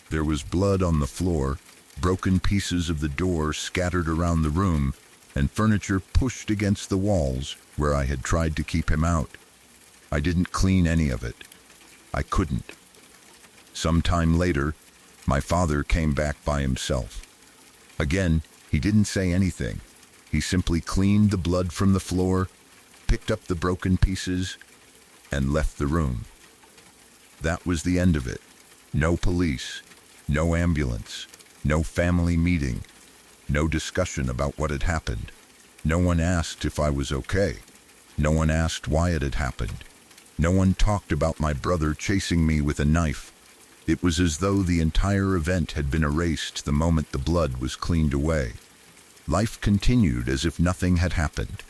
There was blood on the floor, broken pieces of the door scattered around the room, and furniture pushed against the walls where I had tried to keep him out. I didn't clean any of it. I couldn't. Some time later, my father came back by himself. Again, he didn't say anything. He simply cleaned the blood from the floor, picked up the broken pieces, and left the room. That was the end of it. No police, no ambulance, no family meeting, no discussion about what had happened. No one asked if I was okay. No one asked why it had happened. No one talked about my brother chasing me with a knife. It was as though the entire event had been erased the moment the blood was cleaned away. Life continued as if nothing had happened.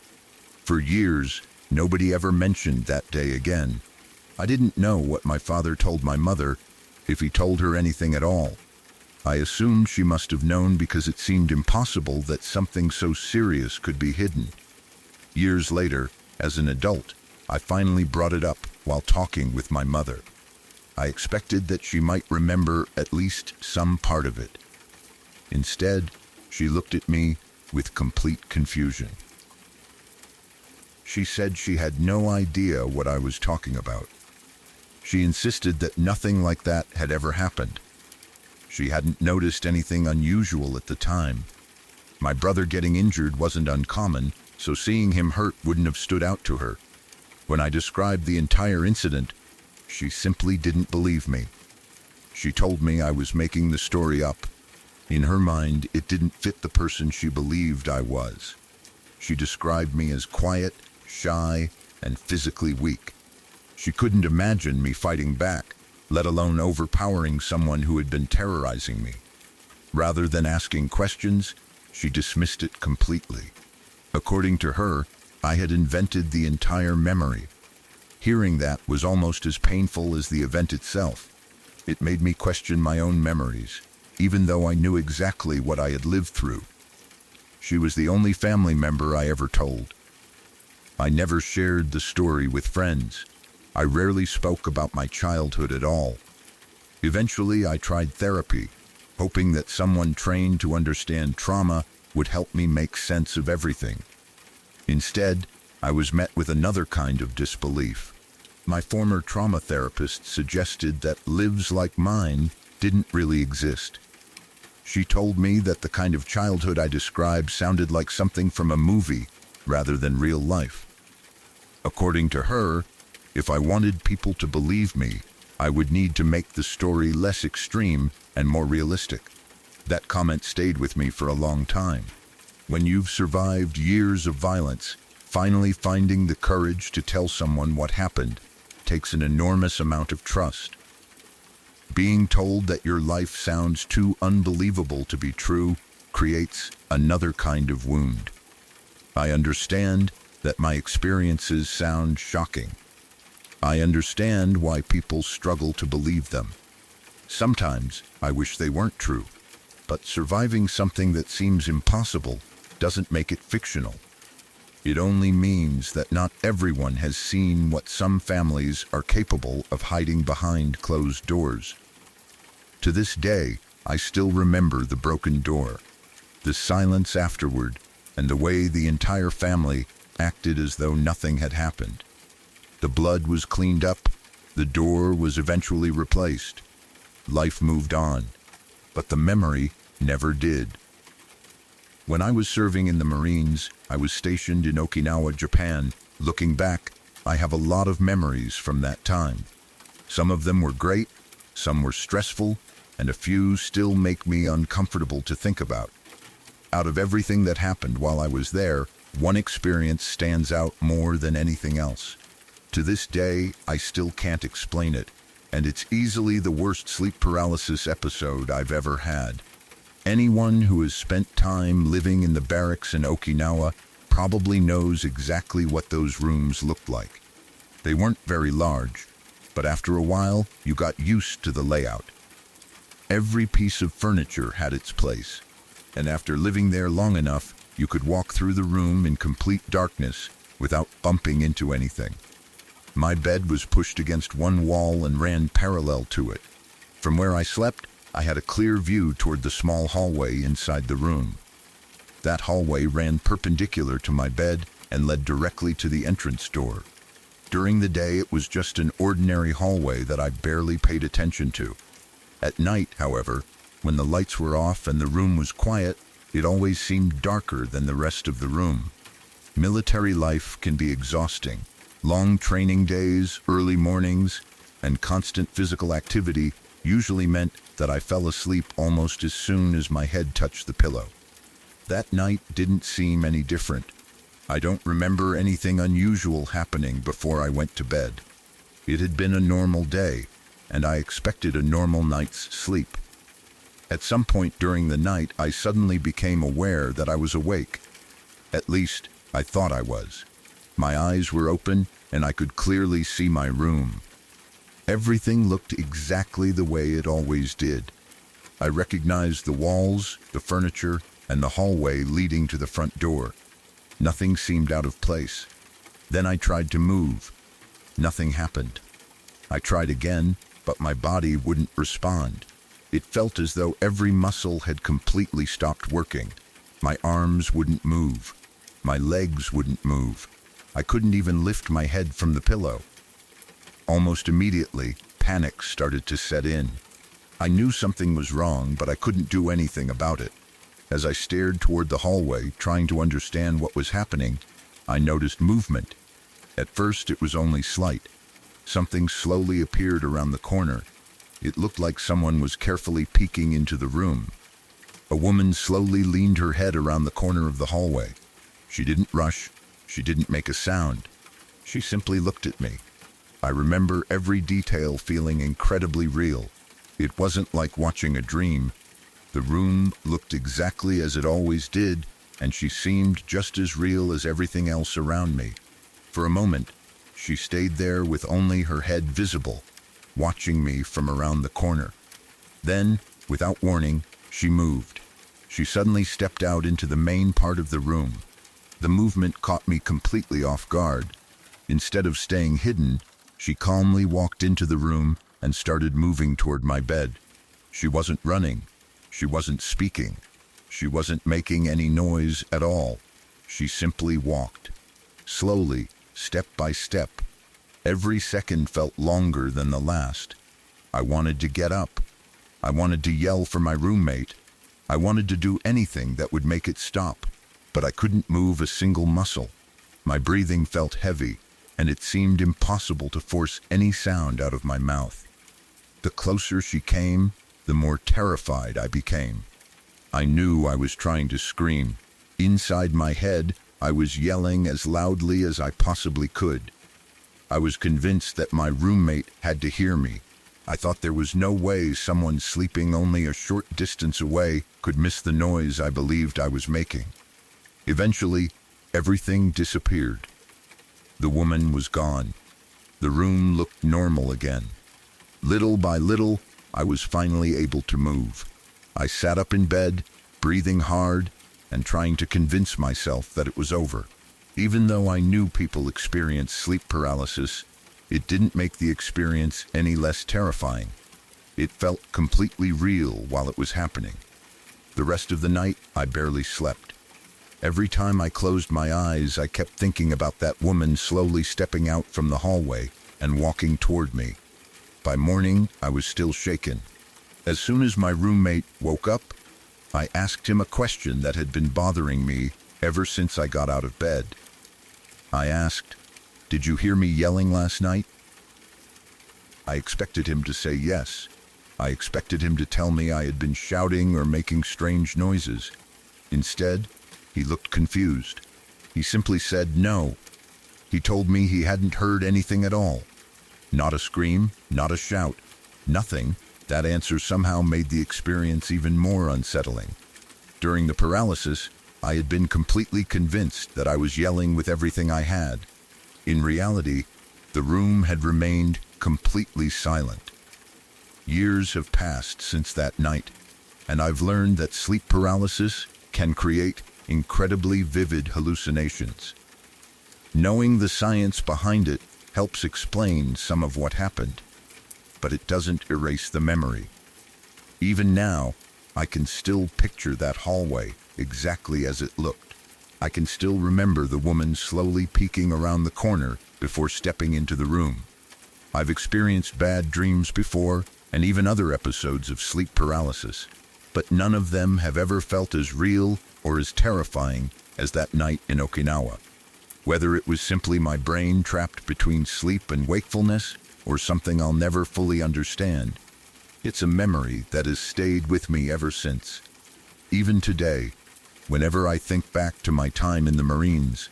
For years, nobody ever mentioned that day again. I didn't know what my father told my mother, if he told her anything at all. I assumed she must have known because it seemed impossible that something so serious could be hidden. Years later, as an adult, I finally brought it up while talking with my mother. I expected that she might remember at least some part of it. Instead, she looked at me with complete confusion. She said she had no idea what I was talking about. She insisted that nothing like that had ever happened. She hadn't noticed anything unusual at the time. My brother getting injured wasn't uncommon, so seeing him hurt wouldn't have stood out to her. When I described the entire incident, she simply didn't believe me. She told me I was making the story up. In her mind, it didn't fit the person she believed I was. She described me as quiet, shy, and physically weak. She couldn't imagine me fighting back, let alone overpowering someone who had been terrorizing me. Rather than asking questions, she dismissed it completely. According to her, I had invented the entire memory. Hearing that was almost as painful as the event itself. It made me question my own memories, even though I knew exactly what I had lived through. She was the only family member I ever told. I never shared the story with friends. I rarely spoke about my childhood at all. Eventually, I tried therapy, hoping that someone trained to understand trauma would help me make sense of everything. Instead, I was met with another kind of disbelief. My former trauma therapist suggested that lives like mine didn't really exist. She told me that the kind of childhood I described sounded like something from a movie rather than real life. According to her, if I wanted people to believe me, I would need to make the story less extreme and more realistic. That comment stayed with me for a long time. When you've survived years of violence, finally finding the courage to tell someone what happened takes an enormous amount of trust. Being told that your life sounds too unbelievable to be true creates another kind of wound. I understand that my experiences sound shocking. I understand why people struggle to believe them. Sometimes I wish they weren't true, but surviving something that seems impossible doesn't make it fictional. It only means that not everyone has seen what some families are capable of hiding behind closed doors. To this day, I still remember the broken door, the silence afterward, and the way the entire family acted as though nothing had happened. The blood was cleaned up, the door was eventually replaced. Life moved on, but the memory never did. When I was serving in the Marines, I was stationed in Okinawa, Japan. Looking back, I have a lot of memories from that time. Some of them were great, some were stressful, and a few still make me uncomfortable to think about. Out of everything that happened while I was there, one experience stands out more than anything else. To this day, I still can't explain it, and it's easily the worst sleep paralysis episode I've ever had. Anyone who has spent time living in the barracks in Okinawa probably knows exactly what those rooms looked like. They weren't very large, but after a while, you got used to the layout. Every piece of furniture had its place, and after living there long enough, you could walk through the room in complete darkness without bumping into anything. My bed was pushed against one wall and ran parallel to it. From where I slept, I had a clear view toward the small hallway inside the room. That hallway ran perpendicular to my bed and led directly to the entrance door. During the day, it was just an ordinary hallway that I barely paid attention to. At night, however, when the lights were off and the room was quiet, it always seemed darker than the rest of the room. Military life can be exhausting. Long training days, early mornings, and constant physical activity usually meant that I fell asleep almost as soon as my head touched the pillow. That night didn't seem any different. I don't remember anything unusual happening before I went to bed. It had been a normal day, and I expected a normal night's sleep. At some point during the night, I suddenly became aware that I was awake. At least, I thought I was. My eyes were open, and I could clearly see my room. Everything looked exactly the way it always did. I recognized the walls, the furniture, and the hallway leading to the front door. Nothing seemed out of place. Then I tried to move. Nothing happened. I tried again, but my body wouldn't respond. It felt as though every muscle had completely stopped working. My arms wouldn't move. My legs wouldn't move. I couldn't even lift my head from the pillow. Almost immediately, panic started to set in. I knew something was wrong, but I couldn't do anything about it. As I stared toward the hallway, trying to understand what was happening, I noticed movement. At first, it was only slight. Something slowly appeared around the corner. It looked like someone was carefully peeking into the room. A woman slowly leaned her head around the corner of the hallway. She didn't rush. She didn't make a sound. She simply looked at me. I remember every detail feeling incredibly real. It wasn't like watching a dream. The room looked exactly as it always did, and she seemed just as real as everything else around me. For a moment, she stayed there with only her head visible, watching me from around the corner. Then, without warning, she moved. She suddenly stepped out into the main part of the room. The movement caught me completely off guard. Instead of staying hidden, she calmly walked into the room and started moving toward my bed. She wasn't running. She wasn't speaking. She wasn't making any noise at all. She simply walked. Slowly, step by step. Every second felt longer than the last. I wanted to get up. I wanted to yell for my roommate. I wanted to do anything that would make it stop, but I couldn't move a single muscle. My breathing felt heavy, and it seemed impossible to force any sound out of my mouth. The closer she came, the more terrified I became. I knew I was trying to scream. Inside my head, I was yelling as loudly as I possibly could. I was convinced that my roommate had to hear me. I thought there was no way someone sleeping only a short distance away could miss the noise I believed I was making. Eventually, everything disappeared. The woman was gone. The room looked normal again. Little by little, I was finally able to move. I sat up in bed, breathing hard, and trying to convince myself that it was over. Even though I knew people experience sleep paralysis, it didn't make the experience any less terrifying. It felt completely real while it was happening. The rest of the night, I barely slept. Every time I closed my eyes, I kept thinking about that woman slowly stepping out from the hallway and walking toward me. By morning, I was still shaken. As soon as my roommate woke up, I asked him a question that had been bothering me ever since I got out of bed. I asked, "Did you hear me yelling last night?" I expected him to say yes. I expected him to tell me I had been shouting or making strange noises. Instead, he looked confused. He simply said no. He told me he hadn't heard anything at all. Not a scream, not a shout, nothing. That answer somehow made the experience even more unsettling. During the paralysis, I had been completely convinced that I was yelling with everything I had. In reality, the room had remained completely silent. Years have passed since that night, and I've learned that sleep paralysis can create incredibly vivid hallucinations. Knowing the science behind it helps explain some of what happened, but it doesn't erase the memory. Even now, I can still picture that hallway exactly as it looked. I can still remember the woman slowly peeking around the corner before stepping into the room. I've experienced bad dreams before, and even other episodes of sleep paralysis, but none of them have ever felt as real or as terrifying as that night in Okinawa. Whether it was simply my brain trapped between sleep and wakefulness, or something I'll never fully understand, it's a memory that has stayed with me ever since. Even today, whenever I think back to my time in the Marines,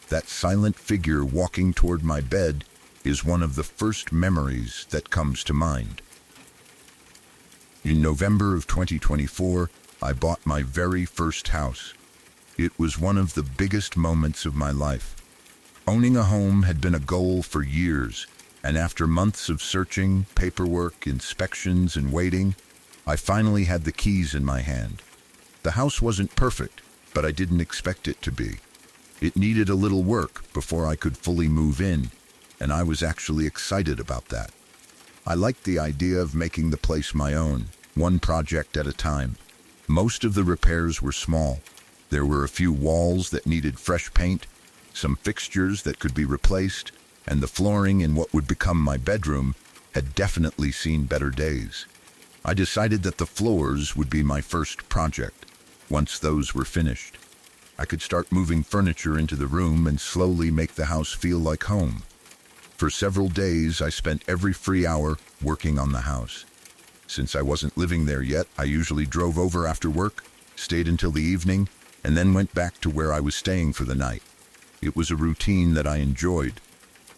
that silent figure walking toward my bed is one of the first memories that comes to mind. In November of 2024, I bought my very first house. It was one of the biggest moments of my life. Owning a home had been a goal for years, and after months of searching, paperwork, inspections, and waiting, I finally had the keys in my hand. The house wasn't perfect, but I didn't expect it to be. It needed a little work before I could fully move in, and I was actually excited about that. I liked the idea of making the place my own, one project at a time. Most of the repairs were small. There were a few walls that needed fresh paint, some fixtures that could be replaced, and the flooring in what would become my bedroom had definitely seen better days. I decided that the floors would be my first project. Once those were finished, I could start moving furniture into the room and slowly make the house feel like home. For several days, I spent every free hour working on the house. Since I wasn't living there yet, I usually drove over after work, stayed until the evening, and then went back to where I was staying for the night. It was a routine that I enjoyed.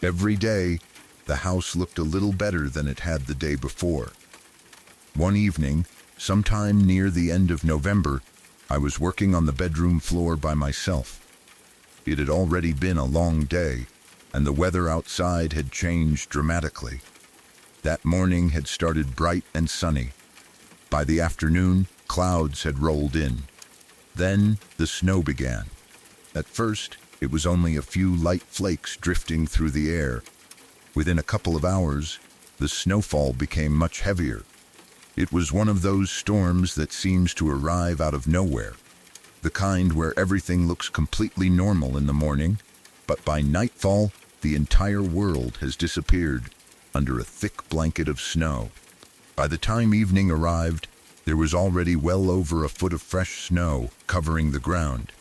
Every day, the house looked a little better than it had the day before. One evening, sometime near the end of November, I was working on the bedroom floor by myself. It had already been a long day, and the weather outside had changed dramatically. That morning had started bright and sunny. By the afternoon, clouds had rolled in. Then, the snow began. At first, it was only a few light flakes drifting through the air. Within a couple of hours, the snowfall became much heavier. It was one of those storms that seems to arrive out of nowhere. The kind where everything looks completely normal in the morning, but by nightfall, the entire world has disappeared under a thick blanket of snow. By the time evening arrived, there was already well over a foot of fresh snow covering the ground.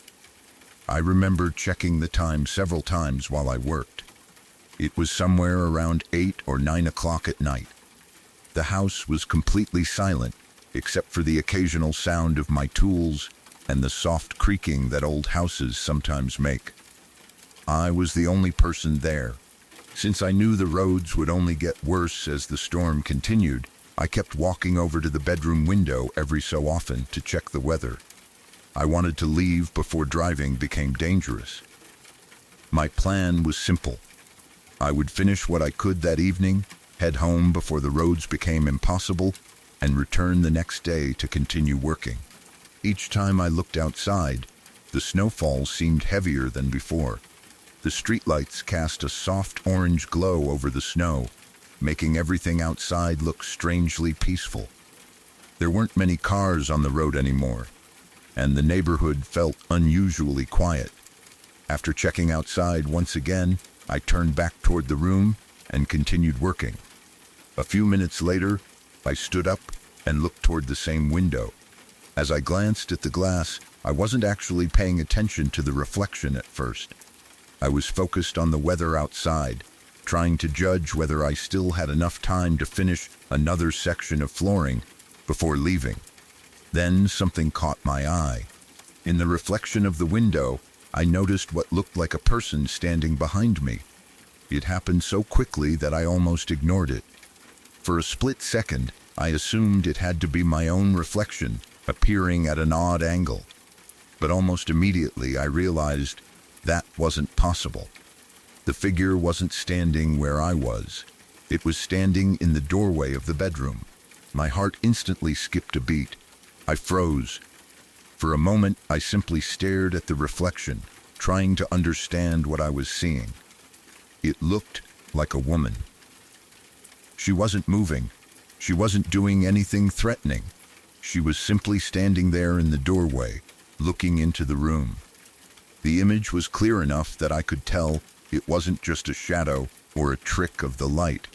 I remember checking the time several times while I worked. It was somewhere around 8 or 9 o'clock at night. The house was completely silent, except for the occasional sound of my tools and the soft creaking that old houses sometimes make. I was the only person there. Since I knew the roads would only get worse as the storm continued, I kept walking over to the bedroom window every so often to check the weather. I wanted to leave before driving became dangerous. My plan was simple. I would finish what I could that evening, head home before the roads became impossible, and return the next day to continue working. Each time I looked outside, the snowfall seemed heavier than before. The streetlights cast a soft orange glow over the snow, making everything outside look strangely peaceful. There weren't many cars on the road anymore, and the neighborhood felt unusually quiet. After checking outside once again, I turned back toward the room and continued working. A few minutes later, I stood up and looked toward the same window. As I glanced at the glass, I wasn't actually paying attention to the reflection at first. I was focused on the weather outside, trying to judge whether I still had enough time to finish another section of flooring before leaving. Then something caught my eye. In the reflection of the window, I noticed what looked like a person standing behind me. It happened so quickly that I almost ignored it. For a split second, I assumed it had to be my own reflection, appearing at an odd angle. But almost immediately I realized that wasn't possible. The figure wasn't standing where I was. It was standing in the doorway of the bedroom. My heart instantly skipped a beat. I froze. For a moment, I simply stared at the reflection, trying to understand what I was seeing. It looked like a woman. She wasn't moving. She wasn't doing anything threatening. She was simply standing there in the doorway, looking into the room. The image was clear enough that I could tell it wasn't just a shadow or a trick of the light.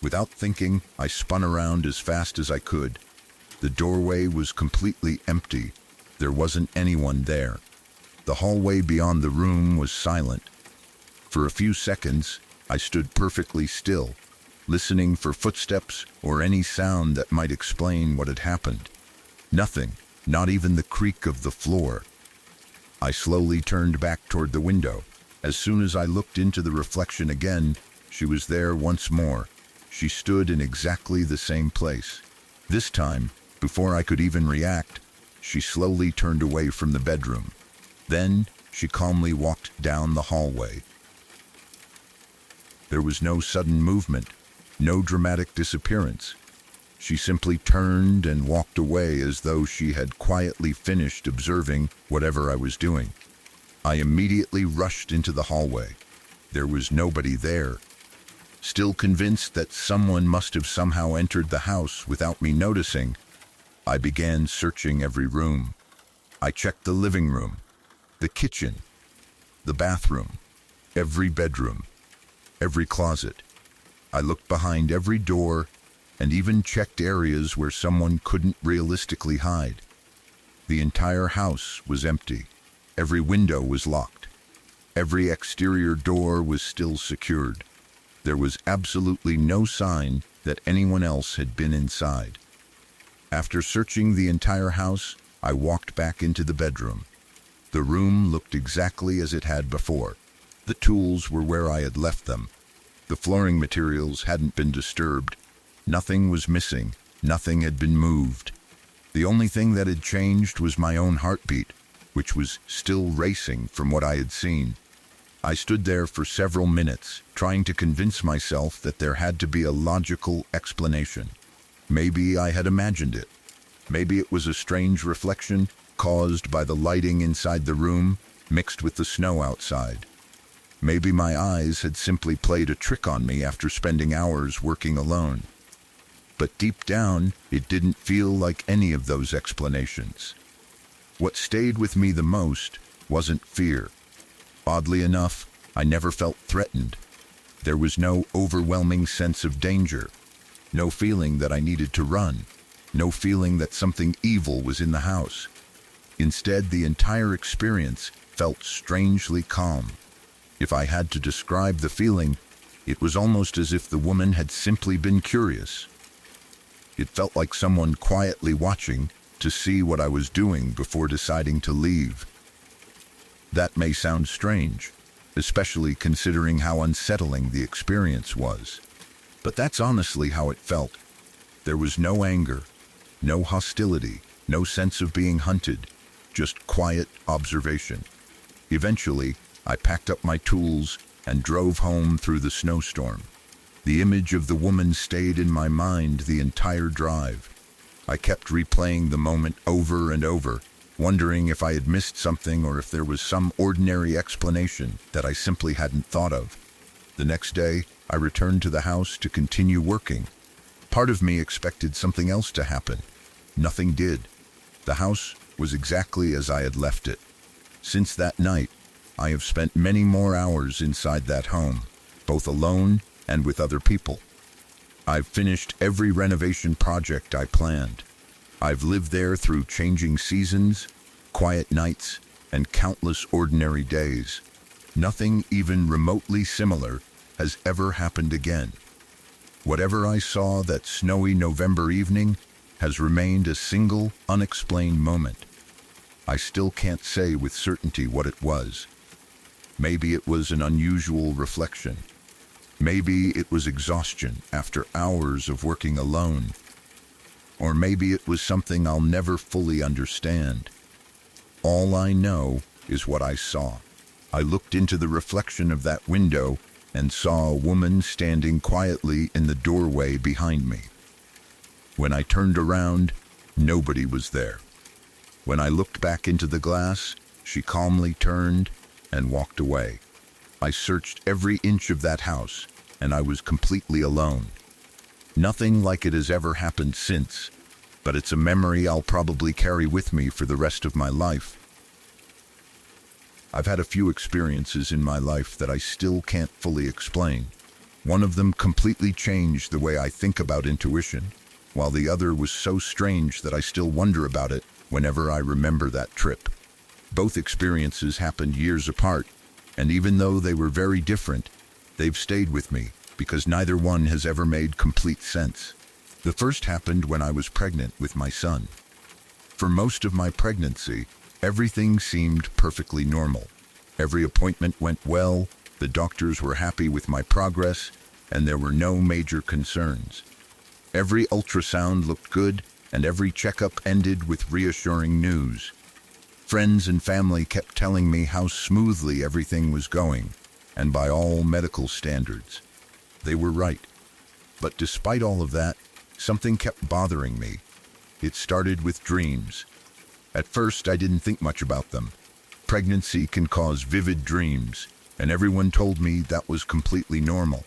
Without thinking, I spun around as fast as I could. The doorway was completely empty. There wasn't anyone there. The hallway beyond the room was silent. For a few seconds, I stood perfectly still, listening for footsteps or any sound that might explain what had happened. Nothing, not even the creak of the floor. I slowly turned back toward the window. As soon as I looked into the reflection again, she was there once more. She stood in exactly the same place. This time, before I could even react, she slowly turned away from the bedroom. Then, she calmly walked down the hallway. There was no sudden movement, no dramatic disappearance. She simply turned and walked away as though she had quietly finished observing whatever I was doing. I immediately rushed into the hallway. There was nobody there. Still convinced that someone must have somehow entered the house without me noticing, I began searching every room. I checked the living room, the kitchen, the bathroom, every bedroom, every closet. I looked behind every door and even checked areas where someone couldn't realistically hide. The entire house was empty. Every window was locked. Every exterior door was still secured. There was absolutely no sign that anyone else had been inside. After searching the entire house, I walked back into the bedroom. The room looked exactly as it had before. The tools were where I had left them. The flooring materials hadn't been disturbed. Nothing was missing. Nothing had been moved. The only thing that had changed was my own heartbeat, which was still racing from what I had seen. I stood there for several minutes, trying to convince myself that there had to be a logical explanation. Maybe I had imagined it. Maybe it was a strange reflection caused by the lighting inside the room, mixed with the snow outside. Maybe my eyes had simply played a trick on me after spending hours working alone. But deep down, it didn't feel like any of those explanations. What stayed with me the most wasn't fear. Oddly enough, I never felt threatened. There was no overwhelming sense of danger, no feeling that I needed to run, no feeling that something evil was in the house. Instead, the entire experience felt strangely calm. If I had to describe the feeling, it was almost as if the woman had simply been curious. It felt like someone quietly watching to see what I was doing before deciding to leave. That may sound strange, especially considering how unsettling the experience was. But that's honestly how it felt. There was no anger, no hostility, no sense of being hunted, just quiet observation. Eventually, I packed up my tools and drove home through the snowstorm. The image of the woman stayed in my mind the entire drive. I kept replaying the moment over and over, wondering if I had missed something or if there was some ordinary explanation that I simply hadn't thought of. The next day, I returned to the house to continue working. Part of me expected something else to happen. Nothing did. The house was exactly as I had left it. Since that night, I have spent many more hours inside that home, both alone and with other people. I've finished every renovation project I planned. I've lived there through changing seasons, quiet nights, and countless ordinary days. Nothing even remotely similar has ever happened again. Whatever I saw that snowy November evening has remained a single, unexplained moment. I still can't say with certainty what it was. Maybe it was an unusual reflection. Maybe it was exhaustion after hours of working alone. Or maybe it was something I'll never fully understand. All I know is what I saw. I looked into the reflection of that window and saw a woman standing quietly in the doorway behind me. When I turned around, nobody was there. When I looked back into the glass, she calmly turned and walked away. I searched every inch of that house, and I was completely alone. Nothing like it has ever happened since, but it's a memory I'll probably carry with me for the rest of my life. I've had a few experiences in my life that I still can't fully explain. One of them completely changed the way I think about intuition, while the other was so strange that I still wonder about it whenever I remember that trip. Both experiences happened years apart, And even though they were very different, they've stayed with me because neither one has ever made complete sense. The first happened when I was pregnant with my son. For most of my pregnancy, everything seemed perfectly normal. Every appointment went well, the doctors were happy with my progress, and there were no major concerns. Every ultrasound looked good, and every checkup ended with reassuring news. Friends and family kept telling me how smoothly everything was going, and by all medical standards. They were right. But despite all of that, something kept bothering me. It started with dreams. At first, I didn't think much about them. Pregnancy can cause vivid dreams, and everyone told me that was completely normal.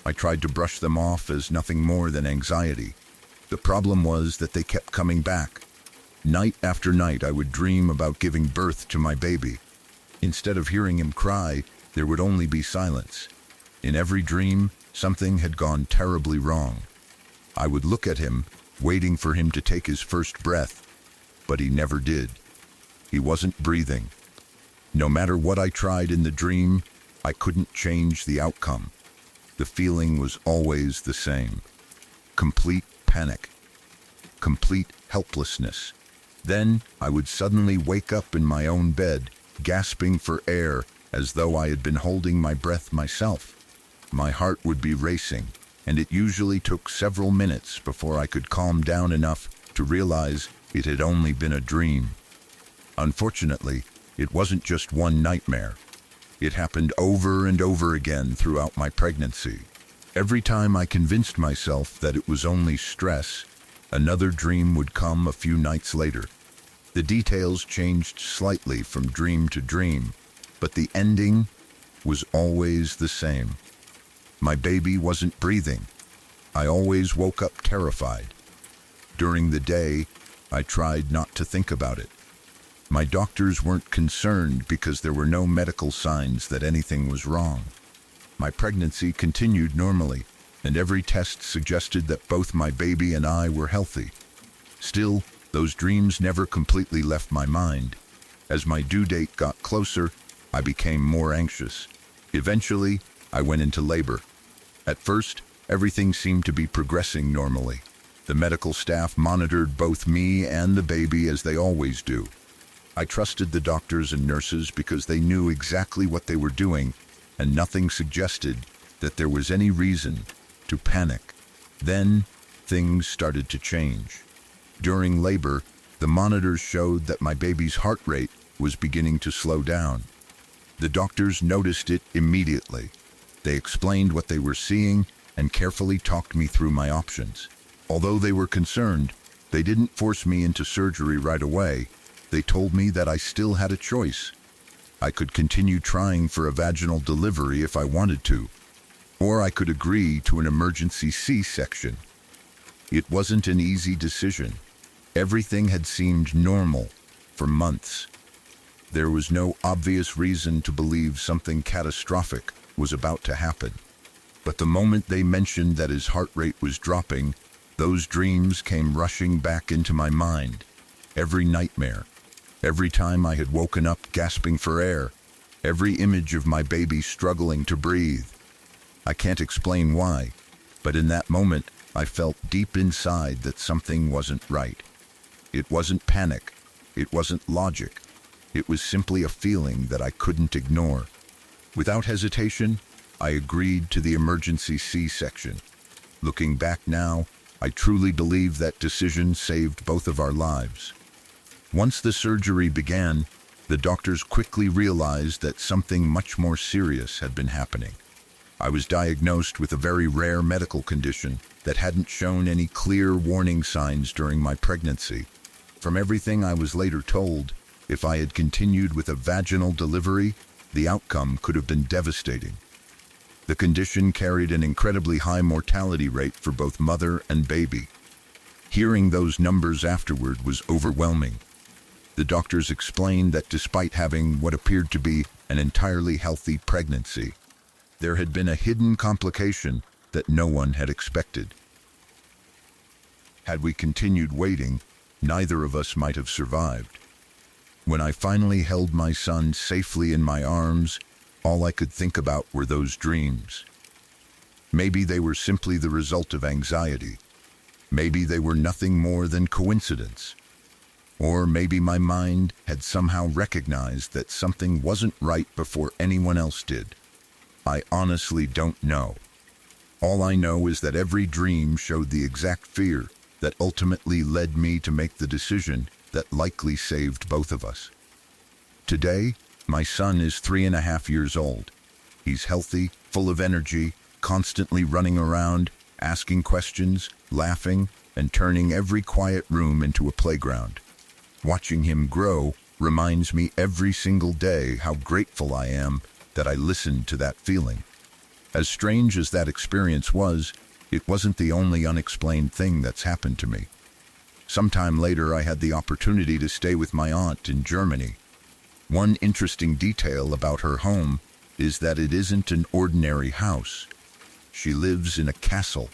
I tried to brush them off as nothing more than anxiety. The problem was that they kept coming back. Night after night, I would dream about giving birth to my baby. Instead of hearing him cry, there would only be silence. In every dream, something had gone terribly wrong. I would look at him, waiting for him to take his first breath, but he never did. He wasn't breathing. No matter what I tried in the dream, I couldn't change the outcome. The feeling was always the same. Complete panic. Complete helplessness. Then I would suddenly wake up in my own bed, gasping for air as though I had been holding my breath myself. My heart would be racing, and it usually took several minutes before I could calm down enough to realize it had only been a dream. Unfortunately, it wasn't just one nightmare. It happened over and over again throughout my pregnancy. Every time I convinced myself that it was only stress, another dream would come a few nights later. The details changed slightly from dream to dream, but the ending was always the same. My baby wasn't breathing. I always woke up terrified. During the day, I tried not to think about it. My doctors weren't concerned because there were no medical signs that anything was wrong. My pregnancy continued normally, and every test suggested that both my baby and I were healthy. Still, those dreams never completely left my mind. As my due date got closer, I became more anxious. Eventually, I went into labor. At first, everything seemed to be progressing normally. The medical staff monitored both me and the baby as they always do. I trusted the doctors and nurses because they knew exactly what they were doing, and nothing suggested that there was any reason to panic. Then, things started to change. During labor, the monitors showed that my baby's heart rate was beginning to slow down. The doctors noticed it immediately. They explained what they were seeing and carefully talked me through my options. Although they were concerned, they didn't force me into surgery right away. They told me that I still had a choice. I could continue trying for a vaginal delivery if I wanted to, or I could agree to an emergency C-section. It wasn't an easy decision. Everything had seemed normal for months. There was no obvious reason to believe something catastrophic was about to happen. But the moment they mentioned that his heart rate was dropping, those dreams came rushing back into my mind. Every nightmare, every time I had woken up gasping for air, every image of my baby struggling to breathe. I can't explain why, but in that moment, I felt deep inside that something wasn't right. It wasn't panic. It wasn't logic. It was simply a feeling that I couldn't ignore. Without hesitation, I agreed to the emergency C-section. Looking back now, I truly believe that decision saved both of our lives. Once the surgery began, the doctors quickly realized that something much more serious had been happening. I was diagnosed with a very rare medical condition that hadn't shown any clear warning signs during my pregnancy. From everything I was later told, if I had continued with a vaginal delivery, the outcome could have been devastating. The condition carried an incredibly high mortality rate for both mother and baby. Hearing those numbers afterward was overwhelming. The doctors explained that despite having what appeared to be an entirely healthy pregnancy, there had been a hidden complication that no one had expected. Had we continued waiting, neither of us might have survived. When I finally held my son safely in my arms, All I could think about were those dreams. Maybe they were simply the result of anxiety. Maybe they were nothing more than coincidence. Or maybe my mind had somehow recognized that something wasn't right before anyone else did. I honestly don't know. All I know is that every dream showed the exact fear that ultimately led me to make the decision that likely saved both of us. Today, my son is 3.5 years old. He's healthy, full of energy, constantly running around, asking questions, laughing, and turning every quiet room into a playground. Watching him grow reminds me every single day how grateful I am that I listened to that feeling. As strange as that experience was, it wasn't the only unexplained thing that's happened to me. Sometime later, I had the opportunity to stay with my aunt in Germany. One interesting detail about her home is that it isn't an ordinary house. She lives in a castle.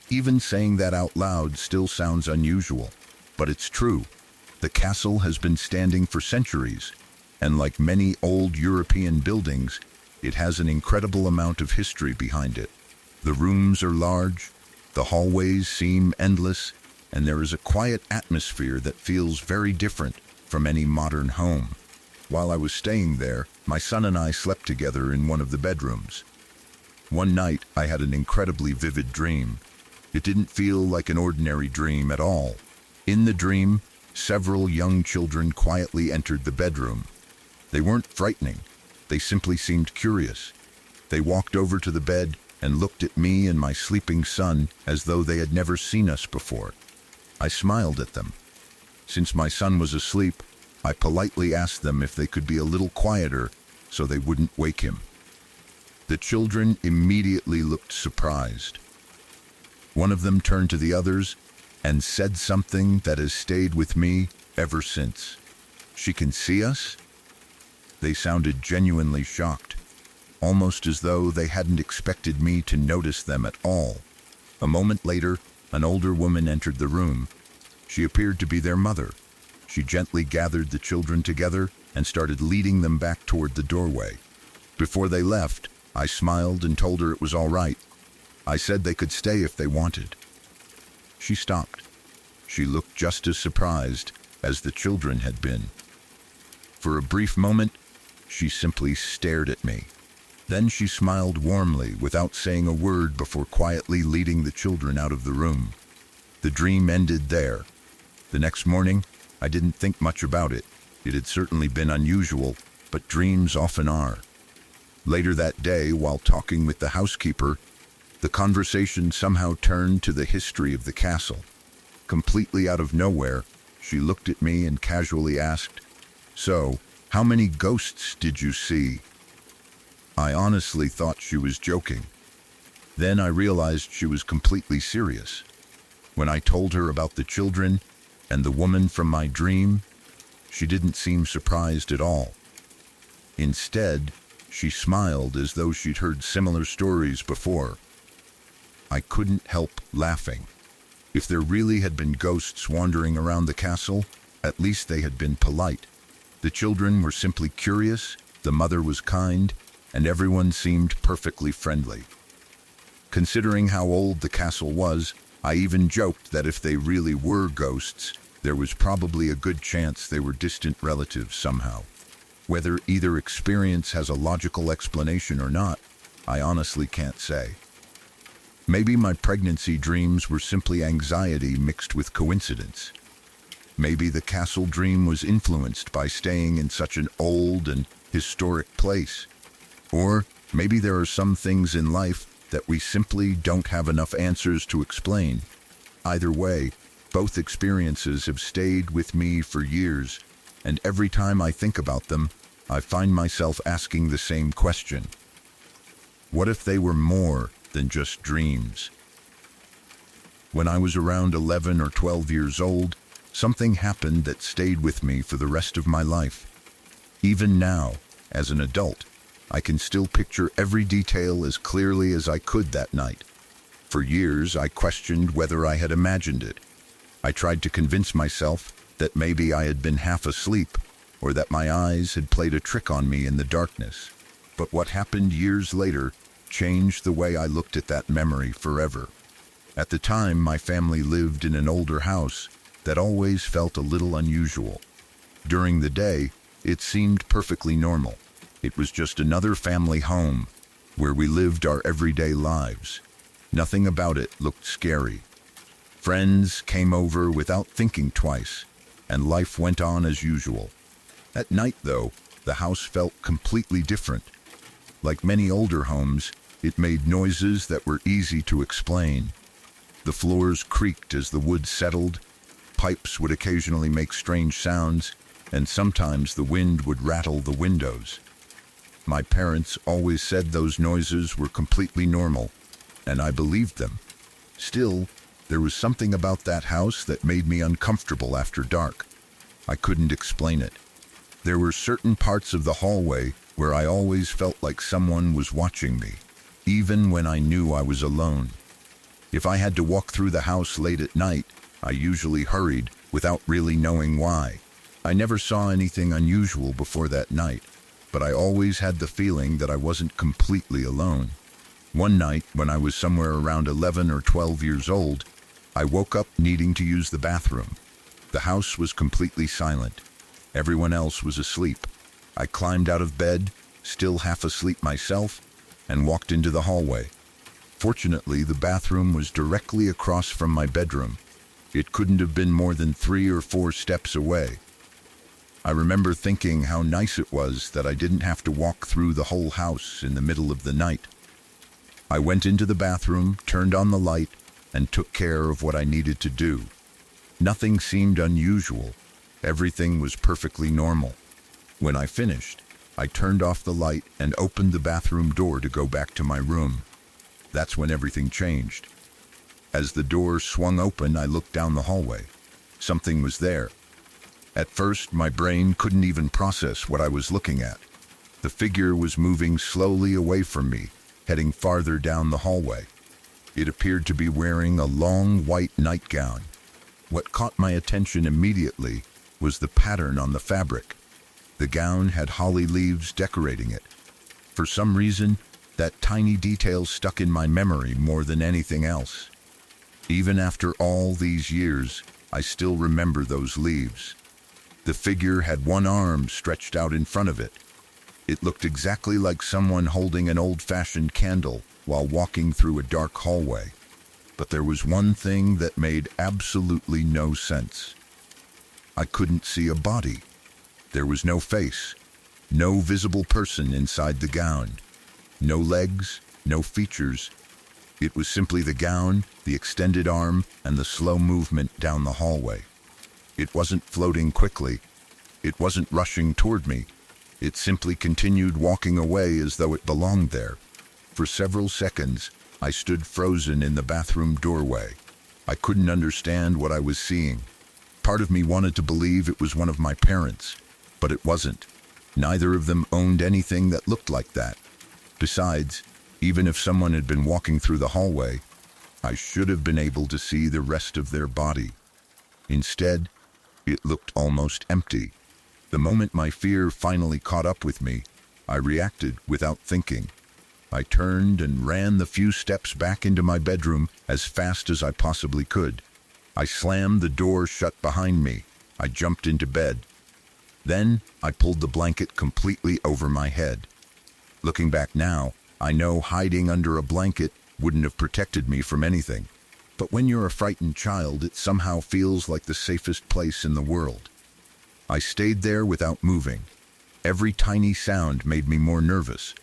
Even saying that out loud still sounds unusual, but it's true. The castle has been standing for centuries, and like many old European buildings, it has an incredible amount of history behind it. The rooms are large, the hallways seem endless, and there is a quiet atmosphere that feels very different from any modern home. While I was staying there, my son and I slept together in one of the bedrooms. One night, I had an incredibly vivid dream. It didn't feel like an ordinary dream at all. In the dream, several young children quietly entered the bedroom. They weren't frightening. They simply seemed curious. They walked over to the bed and looked at me and my sleeping son as though they had never seen us before. I smiled at them. Since my son was asleep, I politely asked them if they could be a little quieter so they wouldn't wake him. The children immediately looked surprised. One of them turned to the others and said something that has stayed with me ever since. "She can see us?" They sounded genuinely shocked, almost as though they hadn't expected me to notice them at all. A moment later, an older woman entered the room. She appeared to be their mother. She gently gathered the children together and started leading them back toward the doorway. Before they left, I smiled and told her it was all right. I said they could stay if they wanted. She stopped. She looked just as surprised as the children had been. For a brief moment, she simply stared at me. Then she smiled warmly without saying a word before quietly leading the children out of the room. The dream ended there. The next morning, I didn't think much about it. It had certainly been unusual, but dreams often are. Later that day, while talking with the housekeeper, the conversation somehow turned to the history of the castle. Completely out of nowhere, she looked at me and casually asked, "So, how many ghosts did you see?" I honestly thought she was joking. Then I realized she was completely serious. When I told her about the children and the woman from my dream, she didn't seem surprised at all. Instead, she smiled as though she'd heard similar stories before. I couldn't help laughing. If there really had been ghosts wandering around the castle, at least they had been polite. The children were simply curious, the mother was kind, and everyone seemed perfectly friendly. Considering how old the castle was, I even joked that if they really were ghosts, there was probably a good chance they were distant relatives somehow. Whether either experience has a logical explanation or not, I honestly can't say. Maybe my pregnancy dreams were simply anxiety mixed with coincidence. Maybe the castle dream was influenced by staying in such an old and historic place. Or maybe there are some things in life that we simply don't have enough answers to explain. Either way, both experiences have stayed with me for years, and every time I think about them, I find myself asking the same question. What if they were more than just dreams? When I was around 11 or 12 years old, something happened that stayed with me for the rest of my life. Even now, as an adult, I can still picture every detail as clearly as I could that night. For years, I questioned whether I had imagined it. I tried to convince myself that maybe I had been half asleep, or that my eyes had played a trick on me in the darkness. But what happened years later changed the way I looked at that memory forever. At the time, my family lived in an older house that always felt a little unusual. During the day, it seemed perfectly normal. It was just another family home where we lived our everyday lives. Nothing about it looked scary. Friends came over without thinking twice, and life went on as usual. At night, though, the house felt completely different. Like many older homes, it made noises that were easy to explain. The floors creaked as the wood settled, pipes would occasionally make strange sounds, and sometimes the wind would rattle the windows. My parents always said those noises were completely normal, and I believed them. Still, there was something about that house that made me uncomfortable after dark. I couldn't explain it. There were certain parts of the hallway where I always felt like someone was watching me, even when I knew I was alone. If I had to walk through the house late at night, I usually hurried without really knowing why. I never saw anything unusual before that night, but I always had the feeling that I wasn't completely alone. One night, when I was somewhere around 11 or 12 years old, I woke up needing to use the bathroom. The house was completely silent. Everyone else was asleep. I climbed out of bed, still half asleep myself, and walked into the hallway. Fortunately, the bathroom was directly across from my bedroom. It couldn't have been more than 3 or 4 steps away. I remember thinking how nice it was that I didn't have to walk through the whole house in the middle of the night. I went into the bathroom, turned on the light, and took care of what I needed to do. Nothing seemed unusual. Everything was perfectly normal. When I finished, I turned off the light and opened the bathroom door to go back to my room. That's when everything changed. As the door swung open, I looked down the hallway. Something was there. At first, my brain couldn't even process what I was looking at. The figure was moving slowly away from me, heading farther down the hallway. It appeared to be wearing a long white nightgown. What caught my attention immediately was the pattern on the fabric. The gown had holly leaves decorating it. For some reason, that tiny detail stuck in my memory more than anything else. Even after all these years, I still remember those leaves. The figure had one arm stretched out in front of it. It looked exactly like someone holding an old-fashioned candle while walking through a dark hallway. But there was one thing that made absolutely no sense. I couldn't see a body. There was no face, no visible person inside the gown. No legs, no features. It was simply the gown, the extended arm, and the slow movement down the hallway. It wasn't floating quickly. It wasn't rushing toward me. It simply continued walking away as though it belonged there. For several seconds, I stood frozen in the bathroom doorway. I couldn't understand what I was seeing. Part of me wanted to believe it was one of my parents, but it wasn't. Neither of them owned anything that looked like that. Besides, even if someone had been walking through the hallway, I should have been able to see the rest of their body. Instead, it looked almost empty. The moment my fear finally caught up with me, I reacted without thinking. I turned and ran the few steps back into my bedroom as fast as I possibly could. I slammed the door shut behind me. I jumped into bed. Then I pulled the blanket completely over my head. Looking back now, I know hiding under a blanket wouldn't have protected me from anything. But when you're a frightened child, it somehow feels like the safest place in the world. I stayed there without moving. Every tiny sound made me more nervous.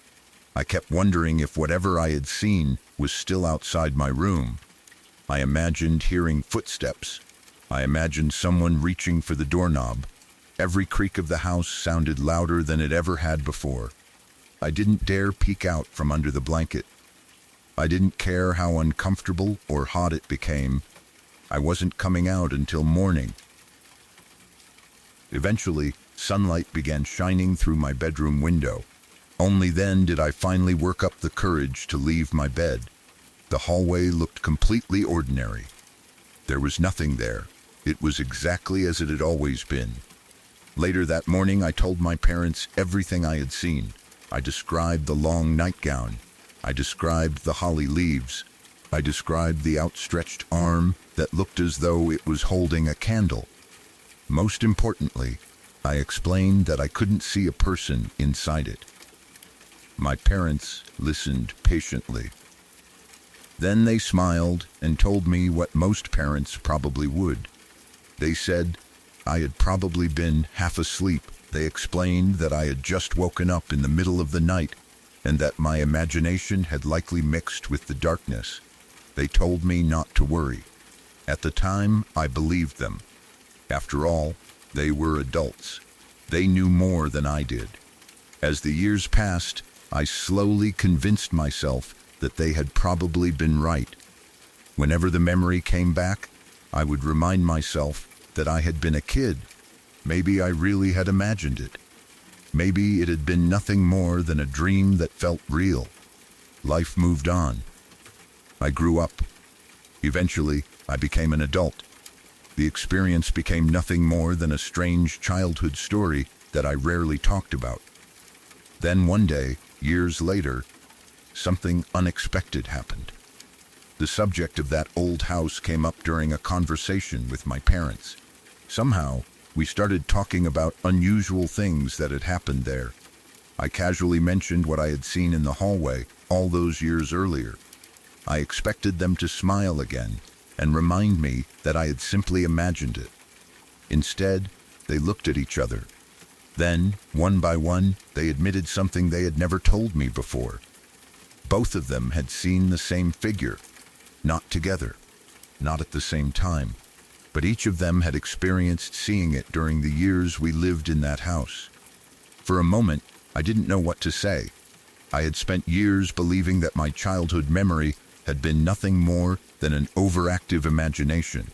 I kept wondering if whatever I had seen was still outside my room. I imagined hearing footsteps. I imagined someone reaching for the doorknob. Every creak of the house sounded louder than it ever had before. I didn't dare peek out from under the blanket. I didn't care how uncomfortable or hot it became. I wasn't coming out until morning. Eventually, sunlight began shining through my bedroom window. Only then did I finally work up the courage to leave my bed. The hallway looked completely ordinary. There was nothing there. It was exactly as it had always been. Later that morning, I told my parents everything I had seen. I described the long nightgown. I described the holly leaves. I described the outstretched arm that looked as though it was holding a candle. Most importantly, I explained that I couldn't see a person inside it. My parents listened patiently. Then they smiled and told me what most parents probably would. They said I had probably been half asleep. They explained that I had just woken up in the middle of the night and that my imagination had likely mixed with the darkness. They told me not to worry. At the time, I believed them. After all, they were adults. They knew more than I did. As the years passed, I slowly convinced myself that they had probably been right. Whenever the memory came back, I would remind myself that I had been a kid. Maybe I really had imagined it. Maybe it had been nothing more than a dream that felt real. Life moved on. I grew up. Eventually, I became an adult. The experience became nothing more than a strange childhood story that I rarely talked about. Then one day, years later, something unexpected happened. The subject of that old house came up during a conversation with my parents. Somehow, we started talking about unusual things that had happened there. I casually mentioned what I had seen in the hallway all those years earlier. I expected them to smile again and remind me that I had simply imagined it. Instead, they looked at each other. Then, one by one, they admitted something they had never told me before. Both of them had seen the same figure, not together, not at the same time, but each of them had experienced seeing it during the years we lived in that house. For a moment, I didn't know what to say. I had spent years believing that my childhood memory had been nothing more than an overactive imagination.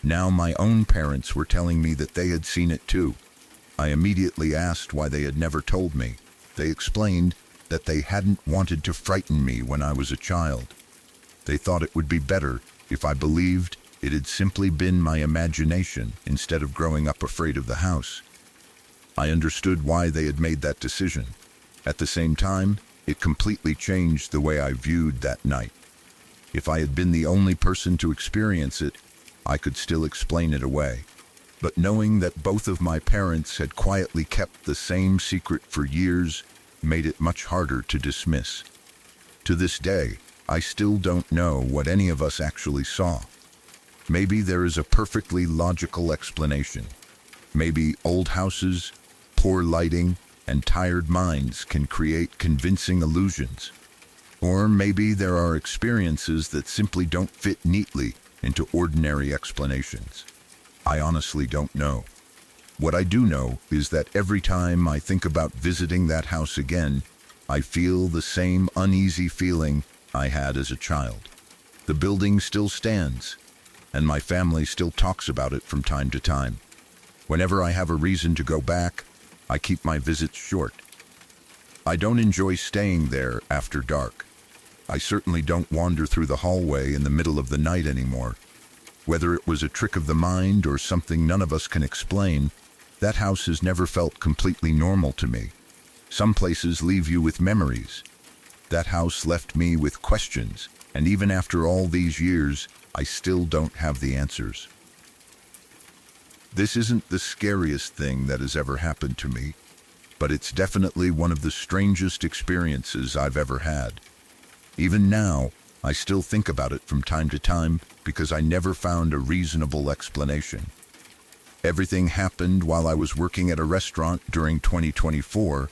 Now my own parents were telling me that they had seen it too. I immediately asked why they had never told me. They explained that they hadn't wanted to frighten me when I was a child. They thought it would be better if I believed it had simply been my imagination instead of growing up afraid of the house. I understood why they had made that decision. At the same time, it completely changed the way I viewed that night. If I had been the only person to experience it, I could still explain it away. But knowing that both of my parents had quietly kept the same secret for years made it much harder to dismiss. To this day, I still don't know what any of us actually saw. Maybe there is a perfectly logical explanation. Maybe old houses, poor lighting, and tired minds can create convincing illusions. Or maybe there are experiences that simply don't fit neatly into ordinary explanations. I honestly don't know. What I do know is that every time I think about visiting that house again, I feel the same uneasy feeling I had as a child. The building still stands, and my family still talks about it from time to time. Whenever I have a reason to go back, I keep my visits short. I don't enjoy staying there after dark. I certainly don't wander through the hallway in the middle of the night anymore. Whether it was a trick of the mind or something none of us can explain, that house has never felt completely normal to me. Some places leave you with memories. That house left me with questions, and even after all these years, I still don't have the answers. This isn't the scariest thing that has ever happened to me, but it's definitely one of the strangest experiences I've ever had. Even now, I still think about it from time to time because I never found a reasonable explanation. Everything happened while I was working at a restaurant during 2024,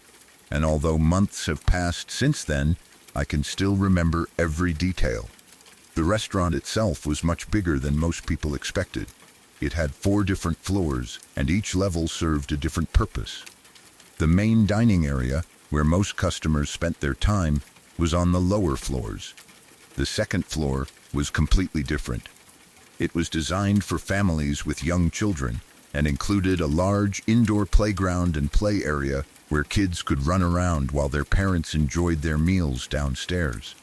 and although months have passed since then, I can still remember every detail. The restaurant itself was much bigger than most people expected. It had 4 different floors, and each level served a different purpose. The main dining area, where most customers spent their time, was on the lower floors. The second floor was completely different. It was designed for families with young children and included a large indoor playground and play area where kids could run around while their parents enjoyed their meals downstairs.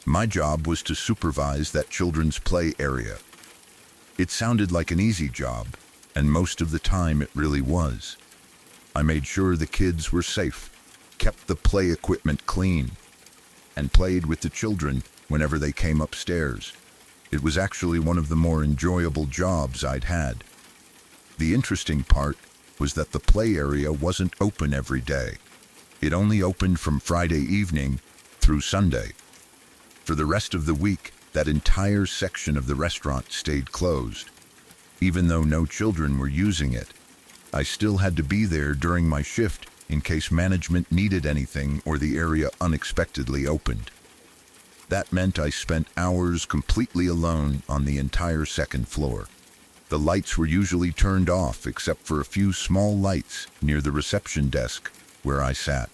My job was to supervise that children's play area. It sounded like an easy job, and most of the time it really was. I made sure the kids were safe, kept the play equipment clean, and played with the children whenever they came upstairs. It was actually one of the more enjoyable jobs I'd had. The interesting part was that the play area wasn't open every day. It only opened from Friday evening through Sunday. For the rest of the week, that entire section of the restaurant stayed closed. Even though no children were using it, I still had to be there during my shift in case management needed anything or the area unexpectedly opened. That meant I spent hours completely alone on the entire second floor. The lights were usually turned off except for a few small lights near the reception desk where I sat.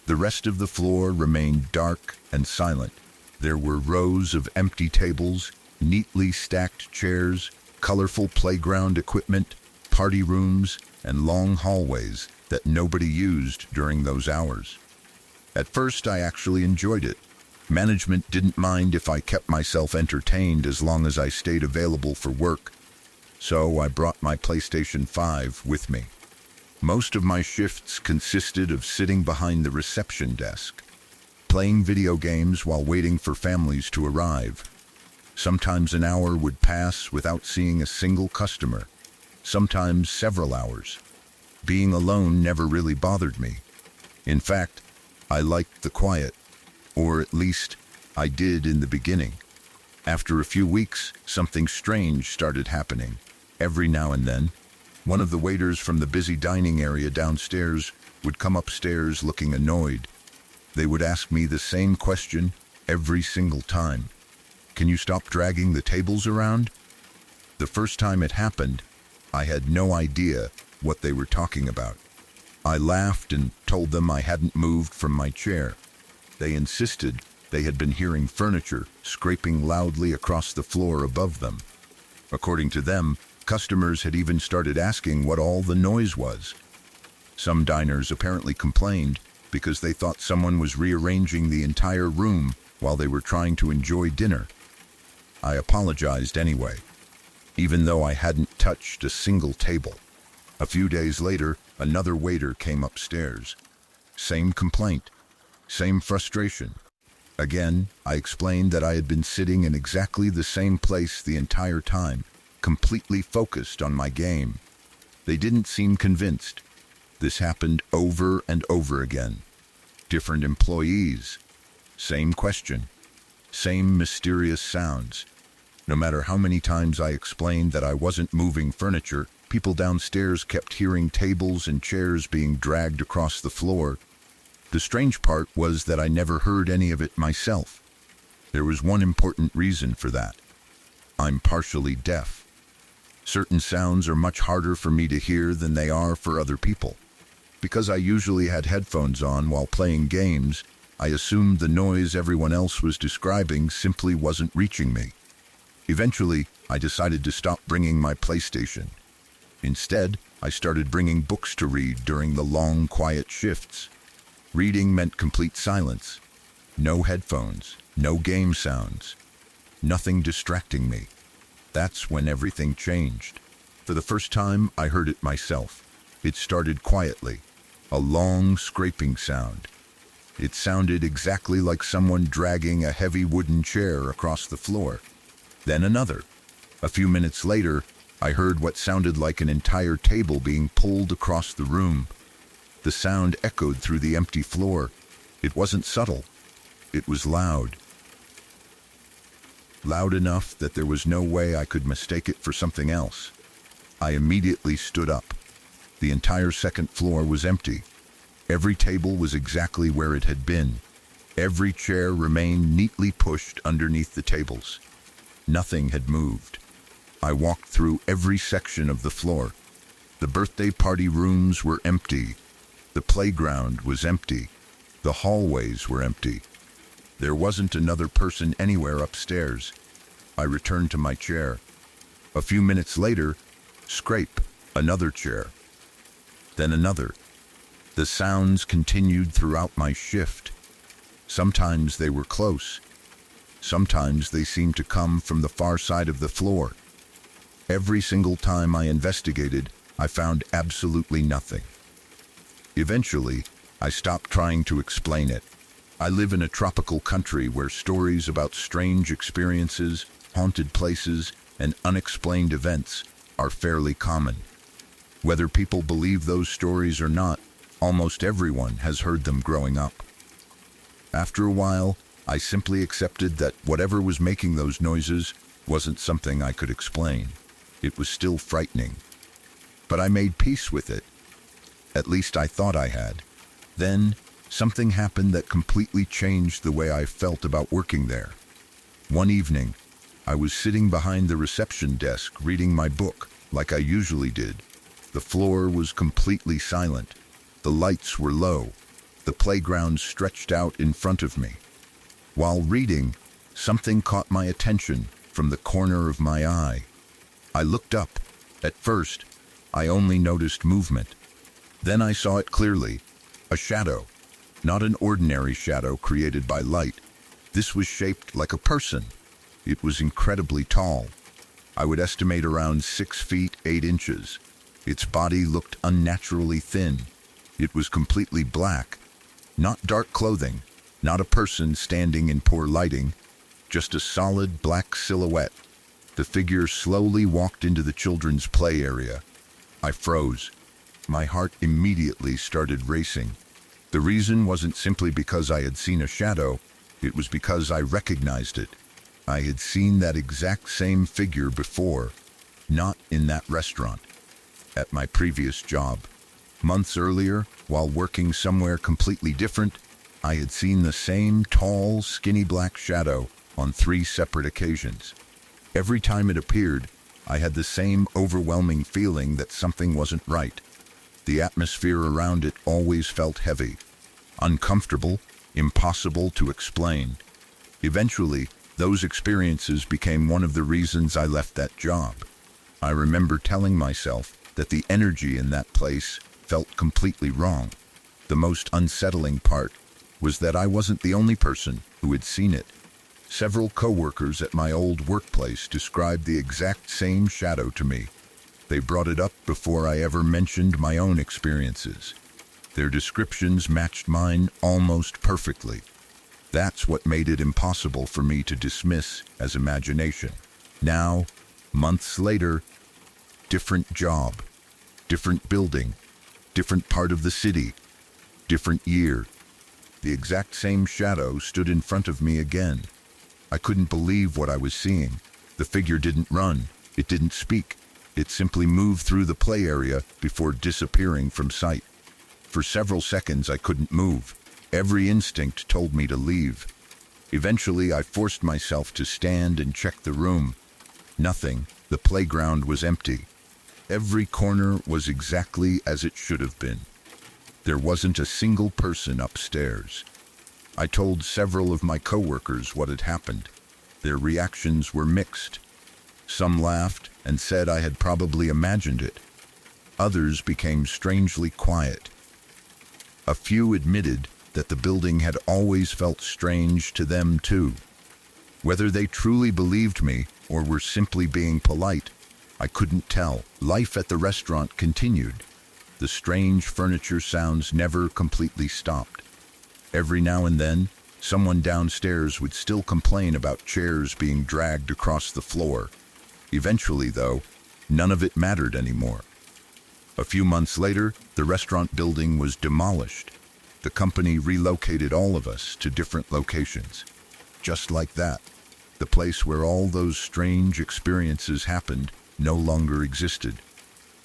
The rest of the floor remained dark and silent. There were rows of empty tables, neatly stacked chairs, colorful playground equipment, party rooms, and long hallways that nobody used during those hours. At first, I actually enjoyed it. Management didn't mind if I kept myself entertained as long as I stayed available for work, so I brought my PlayStation 5 with me. Most of my shifts consisted of sitting behind the reception desk, playing video games while waiting for families to arrive. Sometimes an hour would pass without seeing a single customer, sometimes several hours. Being alone never really bothered me. In fact, I liked the quiet, or at least I did in the beginning. After a few weeks, something strange started happening. Every now and then, one of the waiters from the busy dining area downstairs would come upstairs looking annoyed. They would ask me the same question every single time. "Can you stop dragging the tables around?" The first time it happened, I had no idea what they were talking about. I laughed and told them I hadn't moved from my chair. They insisted they had been hearing furniture scraping loudly across the floor above them. According to them, customers had even started asking what all the noise was. Some diners apparently complained because they thought someone was rearranging the entire room while they were trying to enjoy dinner. I apologized anyway, even though I hadn't touched a single table. A few days later, another waiter came upstairs. Same complaint, same frustration. Again, I explained that I had been sitting in exactly the same place the entire time, completely focused on my game. They didn't seem convinced. This happened over and over again. Different employees, same question, same mysterious sounds. No matter how many times I explained that I wasn't moving furniture, people downstairs kept hearing tables and chairs being dragged across the floor. The strange part was that I never heard any of it myself. There was one important reason for that. I'm partially deaf. Certain sounds are much harder for me to hear than they are for other people. Because I usually had headphones on while playing games, I assumed the noise everyone else was describing simply wasn't reaching me. Eventually, I decided to stop bringing my PlayStation. Instead, I started bringing books to read during the long, quiet shifts. Reading meant complete silence. No headphones, no game sounds, nothing distracting me. That's when everything changed. For the first time, I heard it myself. It started quietly, a long scraping sound. It sounded exactly like someone dragging a heavy wooden chair across the floor. Then another. A few minutes later, I heard what sounded like an entire table being pulled across the room. The sound echoed through the empty floor. It wasn't subtle. It was loud. Loud enough that there was no way I could mistake it for something else. I immediately stood up. The entire second floor was empty. Every table was exactly where it had been. Every chair remained neatly pushed underneath the tables. Nothing had moved. I walked through every section of the floor. The birthday party rooms were empty. The playground was empty. The hallways were empty. There wasn't another person anywhere upstairs. I returned to my chair. A few minutes later, scrape, another chair. Then another. The sounds continued throughout my shift. Sometimes they were close. Sometimes they seemed to come from the far side of the floor. Every single time I investigated, I found absolutely nothing. Eventually, I stopped trying to explain it. I live in a tropical country where stories about strange experiences, haunted places, and unexplained events are fairly common. Whether people believe those stories or not, almost everyone has heard them growing up. After a while, I simply accepted that whatever was making those noises wasn't something I could explain. It was still frightening. But I made peace with it. At least I thought I had. Then, something happened that completely changed the way I felt about working there. One evening, I was sitting behind the reception desk reading my book, like I usually did. The floor was completely silent. The lights were low. The playground stretched out in front of me. While reading, something caught my attention from the corner of my eye. I looked up. At first, I only noticed movement. Then I saw it clearly. A shadow. Not an ordinary shadow created by light. This was shaped like a person. It was incredibly tall. I would estimate around 6 feet 8 inches. Its body looked unnaturally thin. It was completely black. Not dark clothing. Not a person standing in poor lighting. Just a solid black silhouette. The figure slowly walked into the children's play area. I froze. My heart immediately started racing. The reason wasn't simply because I had seen a shadow, it was because I recognized it. I had seen that exact same figure before, not in that restaurant, at my previous job. Months earlier, while working somewhere completely different, I had seen the same tall, skinny black shadow on 3 separate occasions. Every time it appeared, I had the same overwhelming feeling that something wasn't right. The atmosphere around it always felt heavy, uncomfortable, impossible to explain. Eventually, those experiences became one of the reasons I left that job. I remember telling myself that the energy in that place felt completely wrong. The most unsettling part was that I wasn't the only person who had seen it. Several coworkers at my old workplace described the exact same shadow to me. They brought it up before I ever mentioned my own experiences. Their descriptions matched mine almost perfectly. That's what made it impossible for me to dismiss as imagination. Now, months later, different job, different building, different part of the city, different year. The exact same shadow stood in front of me again. I couldn't believe what I was seeing. The figure didn't run. It didn't speak. It simply moved through the play area before disappearing from sight. For several seconds I couldn't move. Every instinct told me to leave. Eventually I forced myself to stand and check the room. Nothing. The playground was empty. Every corner was exactly as it should have been. There wasn't a single person upstairs. I told several of my coworkers what had happened. Their reactions were mixed. Some laughed and said I had probably imagined it. Others became strangely quiet. A few admitted that the building had always felt strange to them too. Whether they truly believed me or were simply being polite, I couldn't tell. Life at the restaurant continued. The strange furniture sounds never completely stopped. Every now and then, someone downstairs would still complain about chairs being dragged across the floor. Eventually, though, none of it mattered anymore. A few months later, the restaurant building was demolished. The company relocated all of us to different locations. Just like that, the place where all those strange experiences happened no longer existed.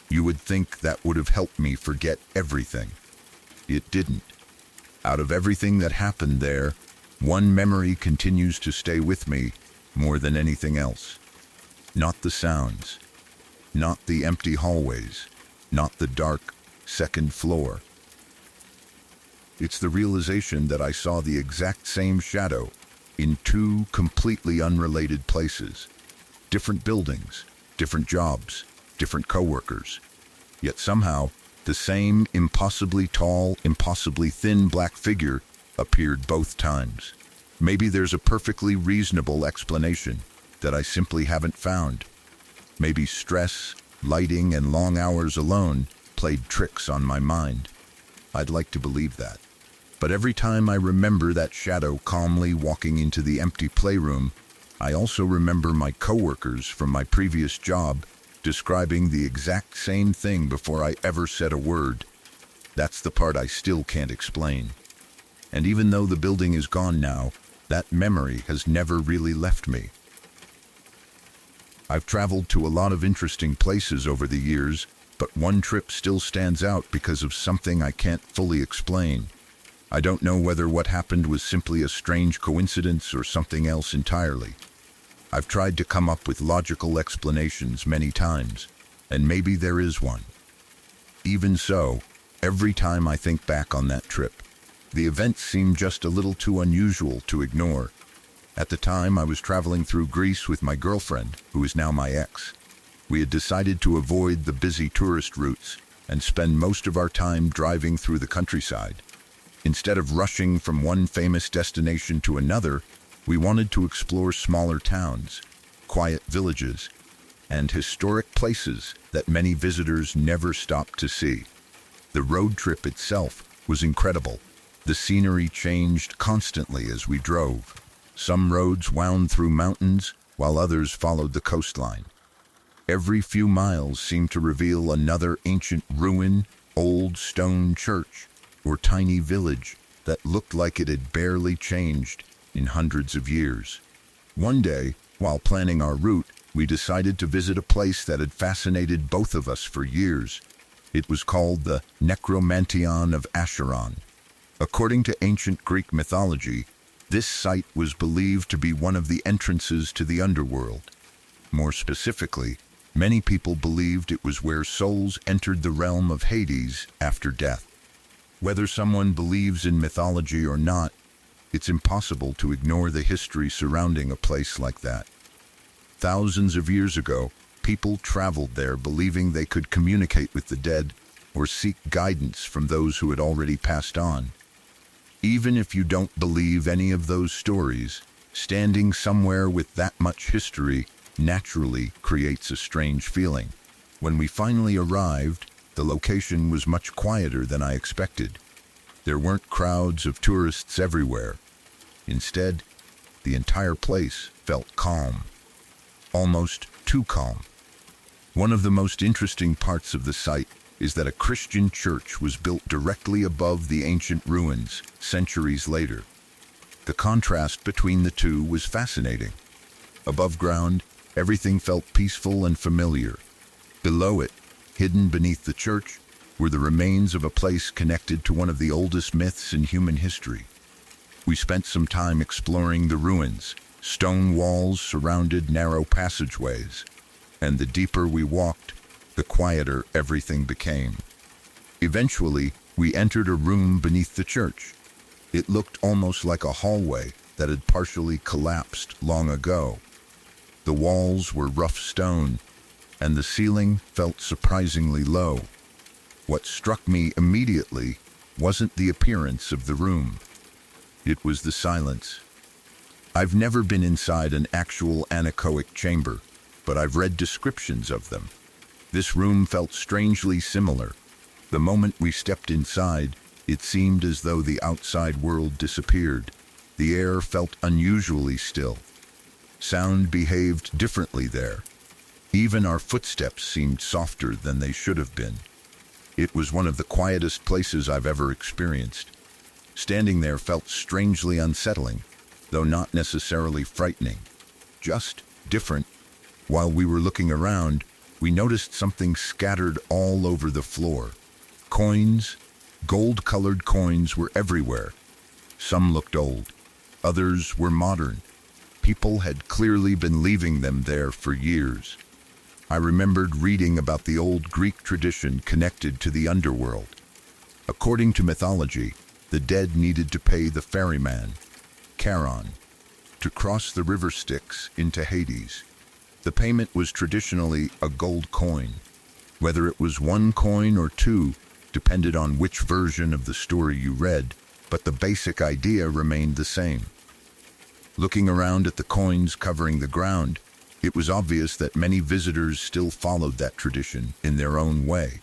You would think that would have helped me forget everything. It didn't. Out of everything that happened there, one memory continues to stay with me more than anything else. Not the sounds, not the empty hallways, not the dark second floor. It's the realization that I saw the exact same shadow in 2 completely unrelated places. Different buildings, different jobs, different coworkers. Yet somehow, the same impossibly tall, impossibly thin black figure appeared both times. Maybe there's a perfectly reasonable explanation that I simply haven't found. Maybe stress, lighting, and long hours alone played tricks on my mind. I'd like to believe that. But every time I remember that shadow calmly walking into the empty playroom, I also remember my coworkers from my previous job describing the exact same thing before I ever said a word. That's the part I still can't explain. And even though the building is gone now, that memory has never really left me. I've traveled to a lot of interesting places over the years, but one trip still stands out because of something I can't fully explain. I don't know whether what happened was simply a strange coincidence or something else entirely. I've tried to come up with logical explanations many times, and maybe there is one. Even so, every time I think back on that trip, the events seem just a little too unusual to ignore. At the time, I was traveling through Greece with my girlfriend, who is now my ex. We had decided to avoid the busy tourist routes and spend most of our time driving through the countryside. Instead of rushing from one famous destination to another, we wanted to explore smaller towns, quiet villages, and historic places that many visitors never stop to see. The road trip itself was incredible. The scenery changed constantly as we drove. Some roads wound through mountains, while others followed the coastline. Every few miles seemed to reveal another ancient ruin, old stone church, or tiny village that looked like it had barely changed in hundreds of years. One day, while planning our route, we decided to visit a place that had fascinated both of us for years. It was called the Necromantion of Acheron. According to ancient Greek mythology, this site was believed to be one of the entrances to the underworld. More specifically, many people believed it was where souls entered the realm of Hades after death. Whether someone believes in mythology or not, it's impossible to ignore the history surrounding a place like that. Thousands of years ago, people traveled there believing they could communicate with the dead or seek guidance from those who had already passed on. Even if you don't believe any of those stories, standing somewhere with that much history naturally creates a strange feeling. When we finally arrived, the location was much quieter than I expected. There weren't crowds of tourists everywhere. Instead, the entire place felt calm. Almost too calm. One of the most interesting parts of the site is that a Christian church was built directly above the ancient ruins centuries later. The contrast between the two was fascinating. Above ground, everything felt peaceful and familiar. Below it, hidden beneath the church, were the remains of a place connected to one of the oldest myths in human history. We spent some time exploring the ruins. Stone walls surrounded narrow passageways, and the deeper we walked, the quieter everything became. Eventually, we entered a room beneath the church. It looked almost like a hallway that had partially collapsed long ago. The walls were rough stone, and the ceiling felt surprisingly low. What struck me immediately wasn't the appearance of the room. It was the silence. I've never been inside an actual anechoic chamber, but I've read descriptions of them. This room felt strangely similar. The moment we stepped inside, it seemed as though the outside world disappeared. The air felt unusually still. Sound behaved differently there. Even our footsteps seemed softer than they should have been. It was one of the quietest places I've ever experienced. Standing there felt strangely unsettling, though not necessarily frightening. Just different. While we were looking around, we noticed something scattered all over the floor. Coins, gold-colored coins were everywhere. Some looked old. Others were modern. People had clearly been leaving them there for years. I remembered reading about the old Greek tradition connected to the underworld. According to mythology, the dead needed to pay the ferryman, Charon, to cross the river Styx into Hades. The payment was traditionally a gold coin. Whether it was 1 coin or 2 depended on which version of the story you read, but the basic idea remained the same. Looking around at the coins covering the ground, it was obvious that many visitors still followed that tradition in their own way.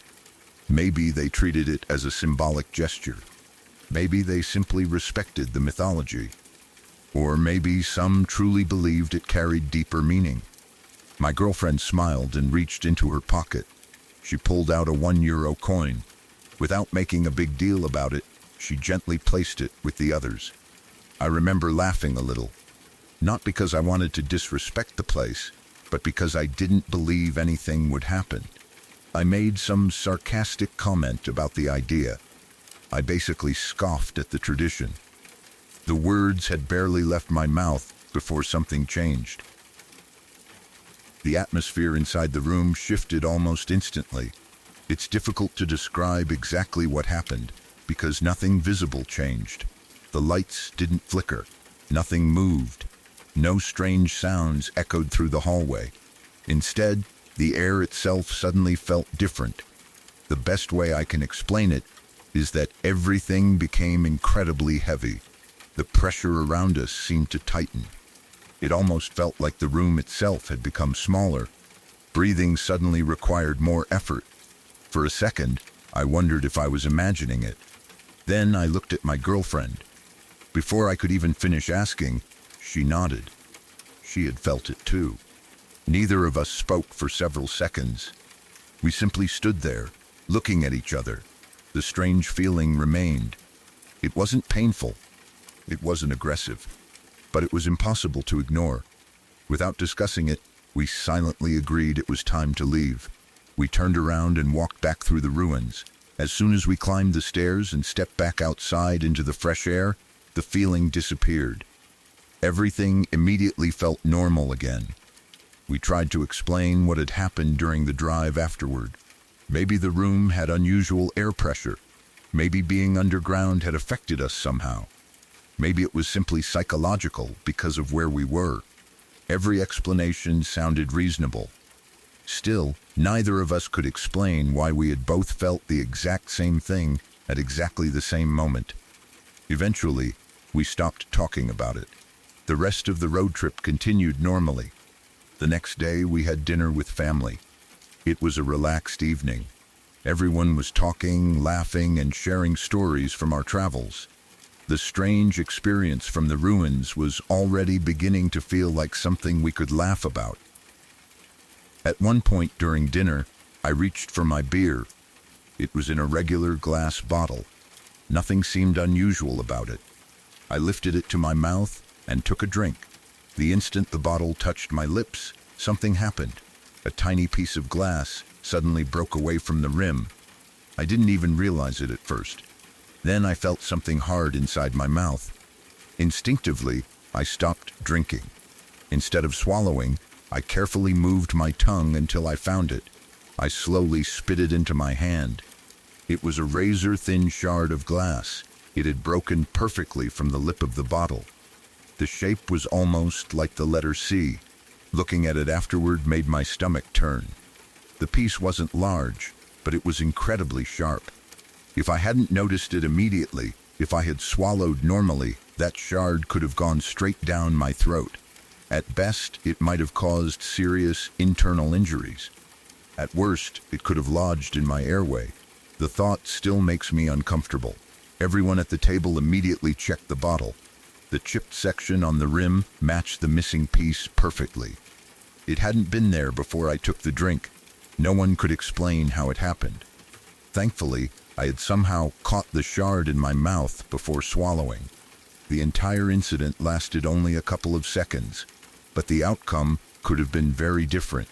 Maybe they treated it as a symbolic gesture. Maybe they simply respected the mythology. Or maybe some truly believed it carried deeper meaning. My girlfriend smiled and reached into her pocket. She pulled out a €1 coin. Without making a big deal about it, she gently placed it with the others. I remember laughing a little. Not because I wanted to disrespect the place, but because I didn't believe anything would happen. I made some sarcastic comment about the idea. I basically scoffed at the tradition. The words had barely left my mouth before something changed. The atmosphere inside the room shifted almost instantly. It's difficult to describe exactly what happened, because nothing visible changed. The lights didn't flicker. Nothing moved. No strange sounds echoed through the hallway. Instead, the air itself suddenly felt different. The best way I can explain it is that everything became incredibly heavy. The pressure around us seemed to tighten. It almost felt like the room itself had become smaller. Breathing suddenly required more effort. For a second, I wondered if I was imagining it. Then I looked at my girlfriend. Before I could even finish asking, she nodded. She had felt it too. Neither of us spoke for several seconds. We simply stood there, looking at each other. The strange feeling remained. It wasn't painful. It wasn't aggressive. But it was impossible to ignore. Without discussing it, we silently agreed it was time to leave. We turned around and walked back through the ruins. As soon as we climbed the stairs and stepped back outside into the fresh air, the feeling disappeared. Everything immediately felt normal again. We tried to explain what had happened during the drive afterward. Maybe the room had unusual air pressure. Maybe being underground had affected us somehow. Maybe it was simply psychological because of where we were. Every explanation sounded reasonable. Still, neither of us could explain why we had both felt the exact same thing at exactly the same moment. Eventually, we stopped talking about it. The rest of the road trip continued normally. The next day, we had dinner with family. It was a relaxed evening. Everyone was talking, laughing, and sharing stories from our travels. The strange experience from the ruins was already beginning to feel like something we could laugh about. At one point during dinner, I reached for my beer. It was in a regular glass bottle. Nothing seemed unusual about it. I lifted it to my mouth and took a drink. The instant the bottle touched my lips, something happened. A tiny piece of glass suddenly broke away from the rim. I didn't even realize it at first. Then I felt something hard inside my mouth. Instinctively, I stopped drinking. Instead of swallowing, I carefully moved my tongue until I found it. I slowly spit it into my hand. It was a razor-thin shard of glass. It had broken perfectly from the lip of the bottle. The shape was almost like the letter C. Looking at it afterward made my stomach turn. The piece wasn't large, but it was incredibly sharp. If I hadn't noticed it immediately, if I had swallowed normally, that shard could have gone straight down my throat. At best, it might have caused serious internal injuries. At worst, it could have lodged in my airway. The thought still makes me uncomfortable. Everyone at the table immediately checked the bottle. The chipped section on the rim matched the missing piece perfectly. It hadn't been there before I took the drink. No one could explain how it happened. Thankfully, I had somehow caught the shard in my mouth before swallowing. The entire incident lasted only a couple of seconds, but the outcome could have been very different.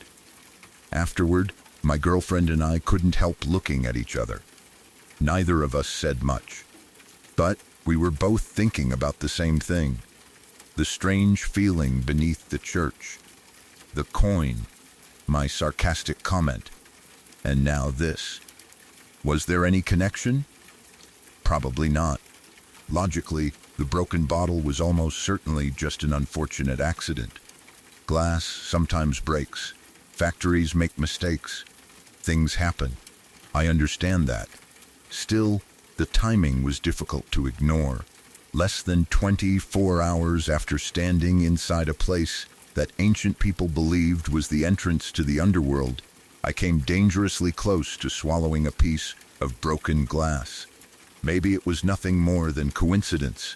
Afterward, my girlfriend and I couldn't help looking at each other. Neither of us said much, but we were both thinking about the same thing. The strange feeling beneath the church. The coin. My sarcastic comment. And now this. Was there any connection? Probably not. Logically, the broken bottle was almost certainly just an unfortunate accident. Glass sometimes breaks. Factories make mistakes. Things happen. I understand that. Still, the timing was difficult to ignore. Less than 24 hours after standing inside a place that ancient people believed was the entrance to the underworld, I came dangerously close to swallowing a piece of broken glass. Maybe it was nothing more than coincidence.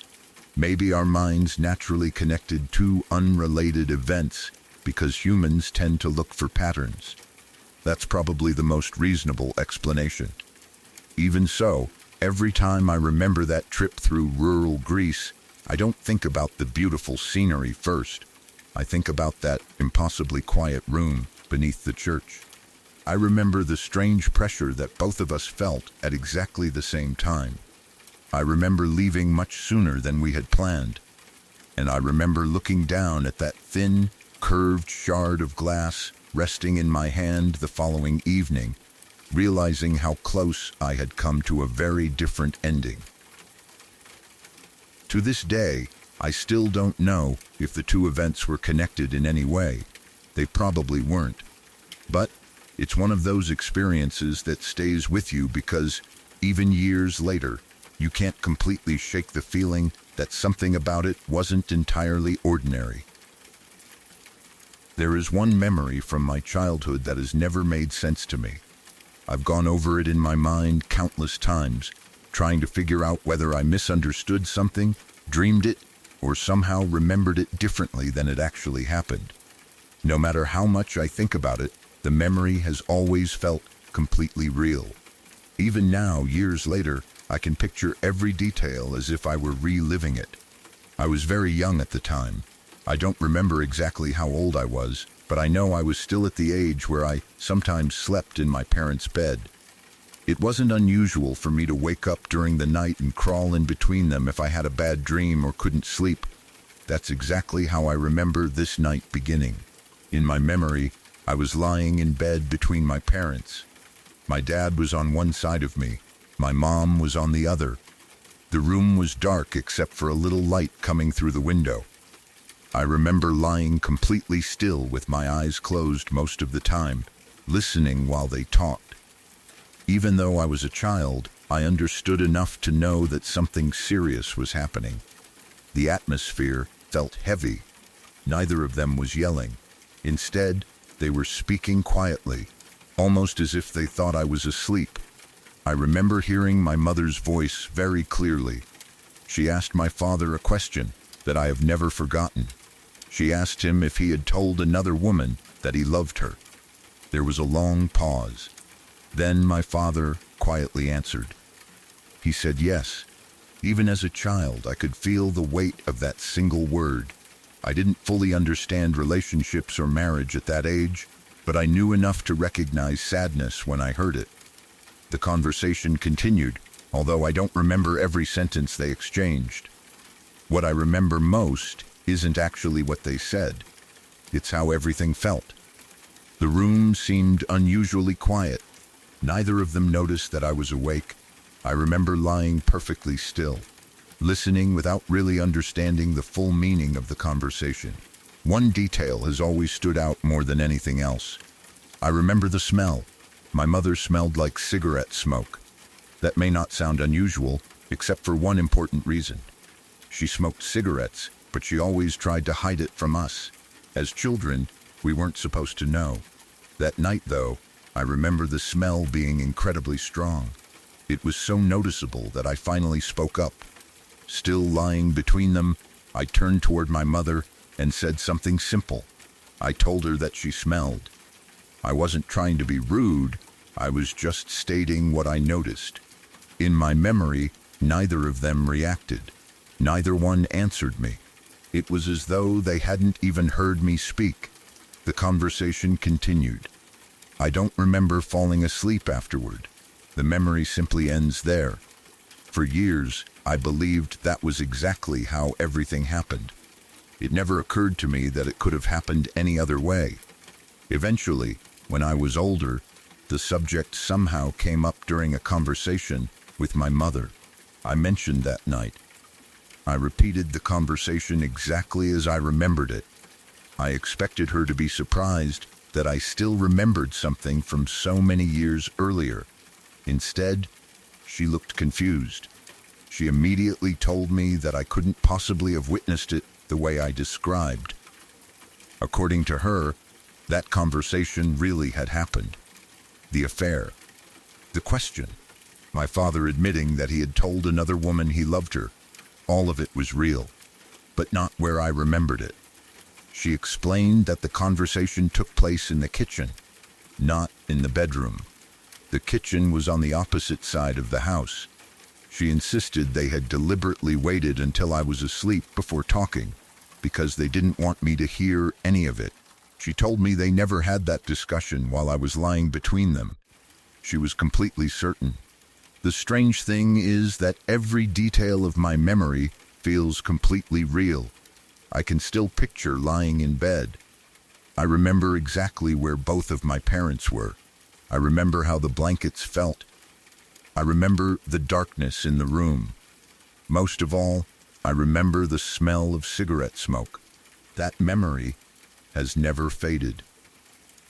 Maybe our minds naturally connected two unrelated events because humans tend to look for patterns. That's probably the most reasonable explanation. Even so, every time I remember that trip through rural Greece, I don't think about the beautiful scenery first. I think about that impossibly quiet room beneath the church. I remember the strange pressure that both of us felt at exactly the same time. I remember leaving much sooner than we had planned, and I remember looking down at that thin, curved shard of glass resting in my hand the following evening, realizing how close I had come to a very different ending. To this day, I still don't know if the two events were connected in any way. They probably weren't. But it's one of those experiences that stays with you because, even years later, you can't completely shake the feeling that something about it wasn't entirely ordinary. There is one memory from my childhood that has never made sense to me. I've gone over it in my mind countless times, trying to figure out whether I misunderstood something, dreamed it, or somehow remembered it differently than it actually happened. No matter how much I think about it, the memory has always felt completely real. Even now, years later, I can picture every detail as if I were reliving it. I was very young at the time. I don't remember exactly how old I was, but I know I was still at the age where I sometimes slept in my parents' bed. It wasn't unusual for me to wake up during the night and crawl in between them if I had a bad dream or couldn't sleep. That's exactly how I remember this night beginning. In my memory, I was lying in bed between my parents. My dad was on one side of me. My mom was on the other. The room was dark except for a little light coming through the window. I remember lying completely still with my eyes closed most of the time, listening while they talked. Even though I was a child, I understood enough to know that something serious was happening. The atmosphere felt heavy. Neither of them was yelling. Instead, they were speaking quietly, almost as if they thought I was asleep. I remember hearing my mother's voice very clearly. She asked my father a question that I have never forgotten. She asked him if he had told another woman that he loved her. There was a long pause. Then my father quietly answered. He said yes. Even as a child, I could feel the weight of that single word. I didn't fully understand relationships or marriage at that age, but I knew enough to recognize sadness when I heard it. The conversation continued, although I don't remember every sentence they exchanged. What I remember most isn't actually what they said. It's how everything felt. The room seemed unusually quiet. Neither of them noticed that I was awake. I remember lying perfectly still, listening without really understanding the full meaning of the conversation. One detail has always stood out more than anything else. I remember the smell. My mother smelled like cigarette smoke. That may not sound unusual, except for one important reason. She smoked cigarettes, but she always tried to hide it from us. As children, we weren't supposed to know. That night, though, I remember the smell being incredibly strong. It was so noticeable that I finally spoke up. Still lying between them, I turned toward my mother and said something simple. I told her that she smelled. I wasn't trying to be rude, I was just stating what I noticed. In my memory, neither of them reacted. Neither one answered me. It was as though they hadn't even heard me speak. The conversation continued. I don't remember falling asleep afterward. The memory simply ends there. For years, I believed that was exactly how everything happened. It never occurred to me that it could have happened any other way. Eventually, when I was older, the subject somehow came up during a conversation with my mother. I mentioned that night. I repeated the conversation exactly as I remembered it. I expected her to be surprised that I still remembered something from so many years earlier. Instead, she looked confused. She immediately told me that I couldn't possibly have witnessed it the way I described. According to her, that conversation really had happened. The affair. The question. My father admitting that he had told another woman he loved her. All of it was real, but not where I remembered it. She explained that the conversation took place in the kitchen, not in the bedroom. The kitchen was on the opposite side of the house. She insisted they had deliberately waited until I was asleep before talking, because they didn't want me to hear any of it. She told me they never had that discussion while I was lying between them. She was completely certain. The strange thing is that every detail of my memory feels completely real. I can still picture lying in bed. I remember exactly where both of my parents were. I remember how the blankets felt. I remember the darkness in the room. Most of all, I remember the smell of cigarette smoke. That memory has never faded.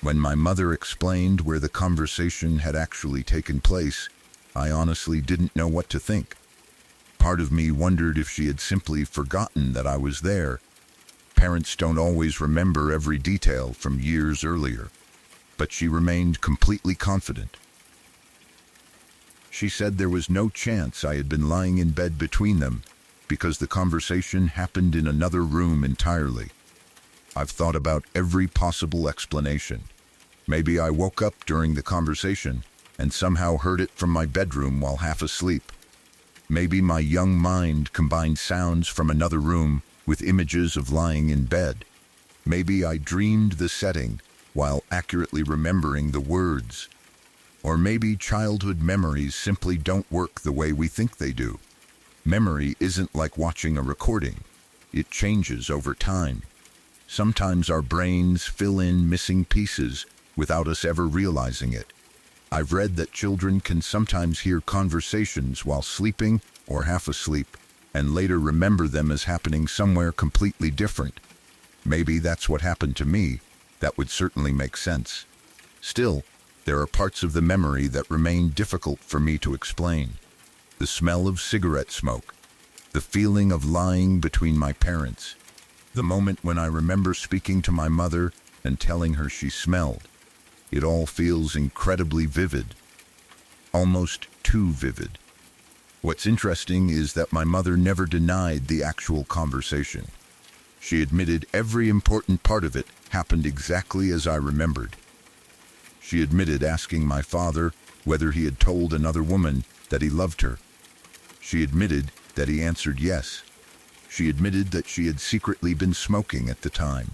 When my mother explained where the conversation had actually taken place, I honestly didn't know what to think. Part of me wondered if she had simply forgotten that I was there. Parents don't always remember every detail from years earlier, but she remained completely confident. She said there was no chance I had been lying in bed between them because the conversation happened in another room entirely. I've thought about every possible explanation. Maybe I woke up during the conversation and somehow heard it from my bedroom while half asleep. Maybe my young mind combined sounds from another room with images of lying in bed. Maybe I dreamed the setting while accurately remembering the words. Or maybe childhood memories simply don't work the way we think they do. Memory isn't like watching a recording. It changes over time. Sometimes our brains fill in missing pieces without us ever realizing it. I've read that children can sometimes hear conversations while sleeping or half asleep, and later remember them as happening somewhere completely different. Maybe that's what happened to me. That would certainly make sense. Still, there are parts of the memory that remain difficult for me to explain. The smell of cigarette smoke, the feeling of lying between my parents, the moment when I remember speaking to my mother and telling her she smelled. It all feels incredibly vivid, almost too vivid. What's interesting is that my mother never denied the actual conversation. She admitted every important part of it happened exactly as I remembered. She admitted asking my father whether he had told another woman that he loved her. She admitted that he answered yes. She admitted that she had secretly been smoking at the time.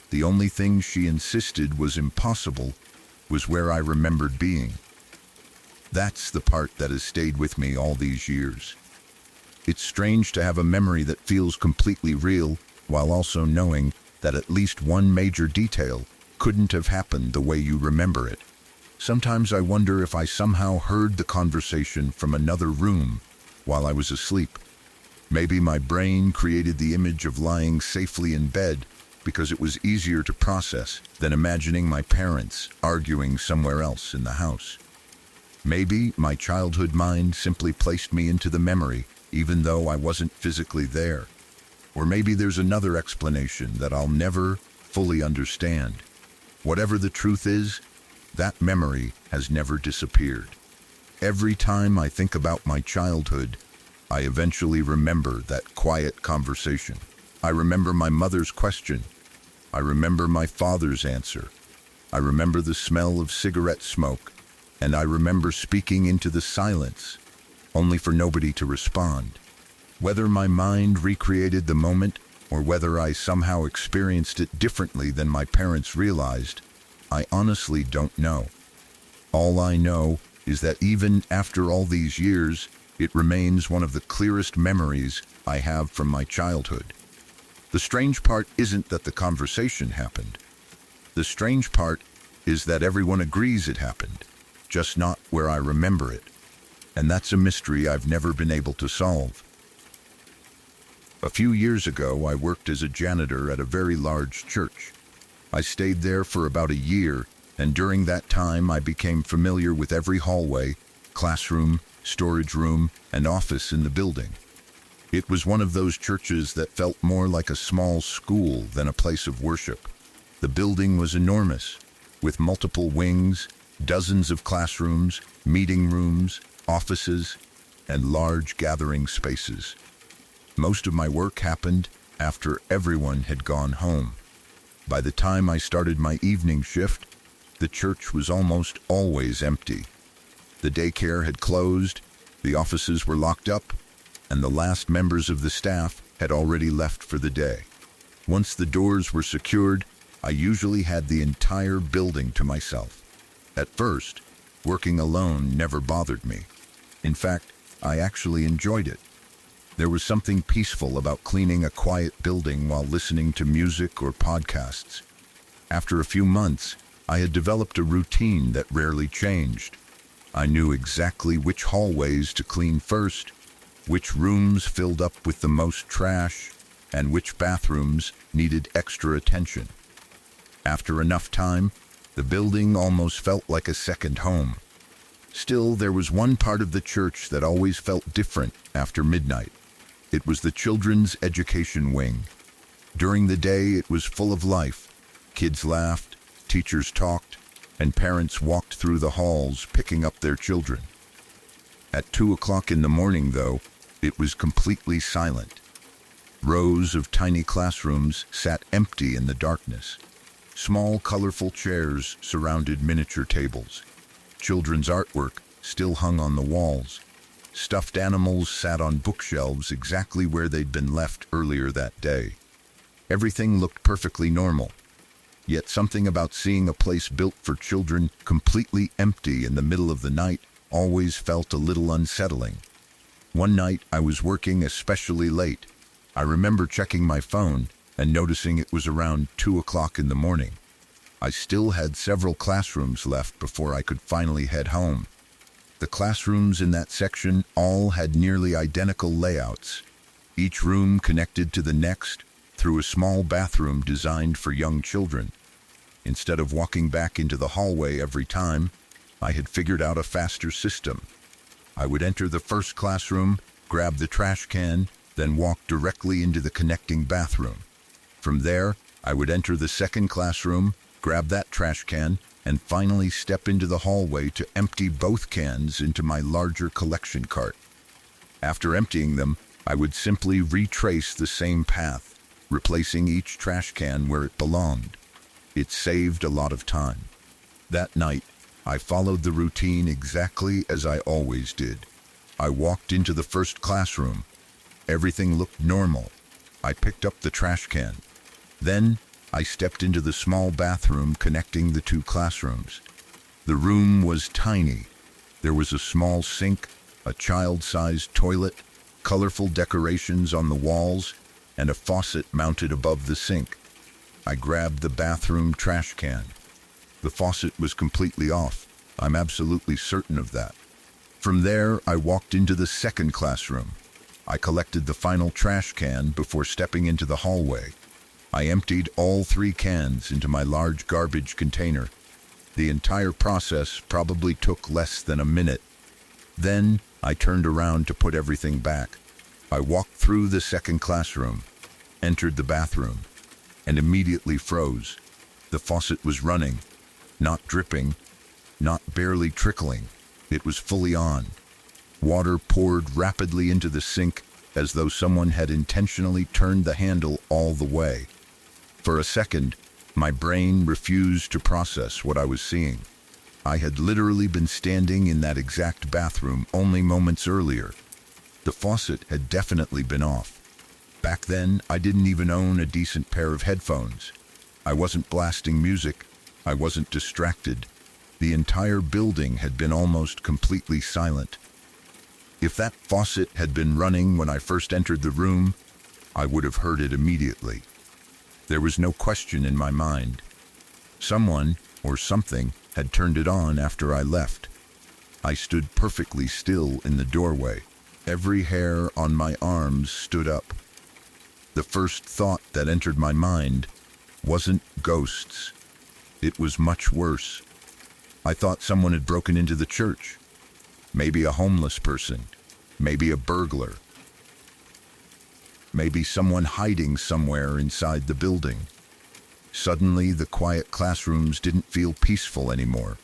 The only thing she insisted was impossible was where I remembered being. That's the part that has stayed with me all these years. It's strange to have a memory that feels completely real while also knowing that at least one major detail couldn't have happened the way you remember it. Sometimes I wonder if I somehow heard the conversation from another room while I was asleep. Maybe my brain created the image of lying safely in bed because it was easier to process than imagining my parents arguing somewhere else in the house. Maybe my childhood mind simply placed me into the memory even though I wasn't physically there. Or maybe there's another explanation that I'll never fully understand. Whatever the truth is, that memory has never disappeared. Every time I think about my childhood, I eventually remember that quiet conversation. I remember my mother's question. I remember my father's answer. I remember the smell of cigarette smoke, and I remember speaking into the silence, only for nobody to respond. Whether my mind recreated the moment or whether I somehow experienced it differently than my parents realized, I honestly don't know. All I know is that even after all these years, it remains one of the clearest memories I have from my childhood. The strange part isn't that the conversation happened. The strange part is that everyone agrees it happened, just not where I remember it. And that's a mystery I've never been able to solve. A few years ago, I worked as a janitor at a very large church. I stayed there for about a year, and during that time I became familiar with every hallway, classroom, storage room, and office in the building. It was one of those churches that felt more like a small school than a place of worship. The building was enormous, with multiple wings, dozens of classrooms, meeting rooms, offices, and large gathering spaces. Most of my work happened after everyone had gone home. By the time I started my evening shift, the church was almost always empty. The daycare had closed, the offices were locked up, and the last members of the staff had already left for the day. Once the doors were secured, I usually had the entire building to myself. At first, working alone never bothered me. In fact, I actually enjoyed it. There was something peaceful about cleaning a quiet building while listening to music or podcasts. After a few months, I had developed a routine that rarely changed. I knew exactly which hallways to clean first, which rooms filled up with the most trash, and which bathrooms needed extra attention. After enough time, the building almost felt like a second home. Still, there was one part of the church that always felt different after midnight. It was the children's education wing. During the day, it was full of life. Kids laughed, teachers talked, and parents walked through the halls picking up their children. At 2 o'clock in the morning, though, it was completely silent. Rows of tiny classrooms sat empty in the darkness. Small, colorful chairs surrounded miniature tables. Children's artwork still hung on the walls. Stuffed animals sat on bookshelves exactly where they'd been left earlier that day. Everything looked perfectly normal. Yet something about seeing a place built for children completely empty in the middle of the night always felt a little unsettling. One night I was working especially late. I remember checking my phone and noticing it was around 2 o'clock in the morning. I still had several classrooms left before I could finally head home. The classrooms in that section all had nearly identical layouts, each room connected to the next through a small bathroom designed for young children. Instead of walking back into the hallway every time, I had figured out a faster system. I would enter the first classroom, grab the trash can, then walk directly into the connecting bathroom. From there, I would enter the second classroom, grab that trash can, and finally step into the hallway to empty both cans into my larger collection cart. After emptying them, I would simply retrace the same path, replacing each trash can where it belonged. It saved a lot of time. That night, I followed the routine exactly as I always did. I walked into the first classroom. Everything looked normal. I picked up the trash can. Then, I stepped into the small bathroom connecting the two classrooms. The room was tiny. There was a small sink, a child-sized toilet, colorful decorations on the walls, and a faucet mounted above the sink. I grabbed the bathroom trash can. The faucet was completely off. I'm absolutely certain of that. From there, I walked into the second classroom. I collected the final trash can before stepping into the hallway. I emptied all 3 cans into my large garbage container. The entire process probably took less than a minute. Then, I turned around to put everything back. I walked through the second classroom, entered the bathroom, and immediately froze. The faucet was running, not dripping, not barely trickling. It was fully on. Water poured rapidly into the sink as though someone had intentionally turned the handle all the way. For a second, my brain refused to process what I was seeing. I had literally been standing in that exact bathroom only moments earlier. The faucet had definitely been off. Back then, I didn't even own a decent pair of headphones. I wasn't blasting music. I wasn't distracted. The entire building had been almost completely silent. If that faucet had been running when I first entered the room, I would have heard it immediately. There was no question in my mind. Someone, or something, had turned it on after I left. I stood perfectly still in the doorway. Every hair on my arms stood up. The first thought that entered my mind wasn't ghosts. It was much worse. I thought someone had broken into the church. Maybe a homeless person. Maybe a burglar. Maybe someone hiding somewhere inside the building. Suddenly, the quiet classrooms didn't feel peaceful anymore.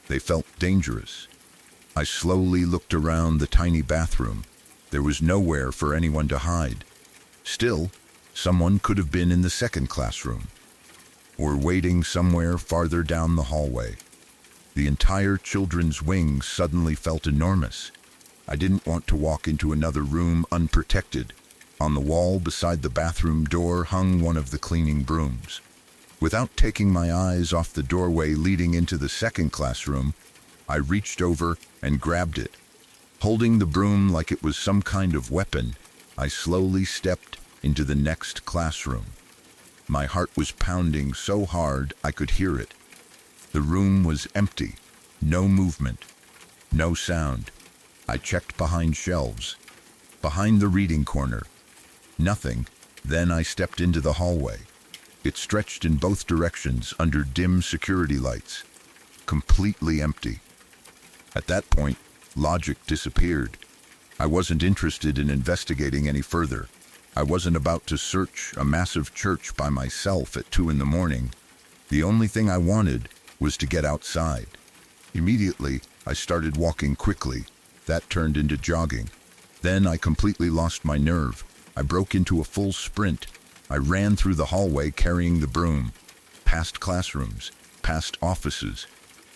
They felt dangerous. I slowly looked around the tiny bathroom. There was nowhere for anyone to hide. Still, someone could have been in the second classroom, or waiting somewhere farther down the hallway. The entire children's wing suddenly felt enormous. I didn't want to walk into another room unprotected. On the wall beside the bathroom door hung one of the cleaning brooms. Without taking my eyes off the doorway leading into the second classroom, I reached over and grabbed it. Holding the broom like it was some kind of weapon, I slowly stepped into the next classroom. My heart was pounding so hard I could hear it. The room was empty, no movement, no sound. I checked behind shelves, behind the reading corner. Nothing. Then I stepped into the hallway. It stretched in both directions under dim security lights, completely empty. At that point, logic disappeared. I wasn't interested in investigating any further. I wasn't about to search a massive church by myself at 2 a.m. The only thing I wanted was to get outside. Immediately, I started walking quickly. That turned into jogging. Then I completely lost my nerve. I broke into a full sprint. I ran through the hallway carrying the broom, past classrooms, past offices,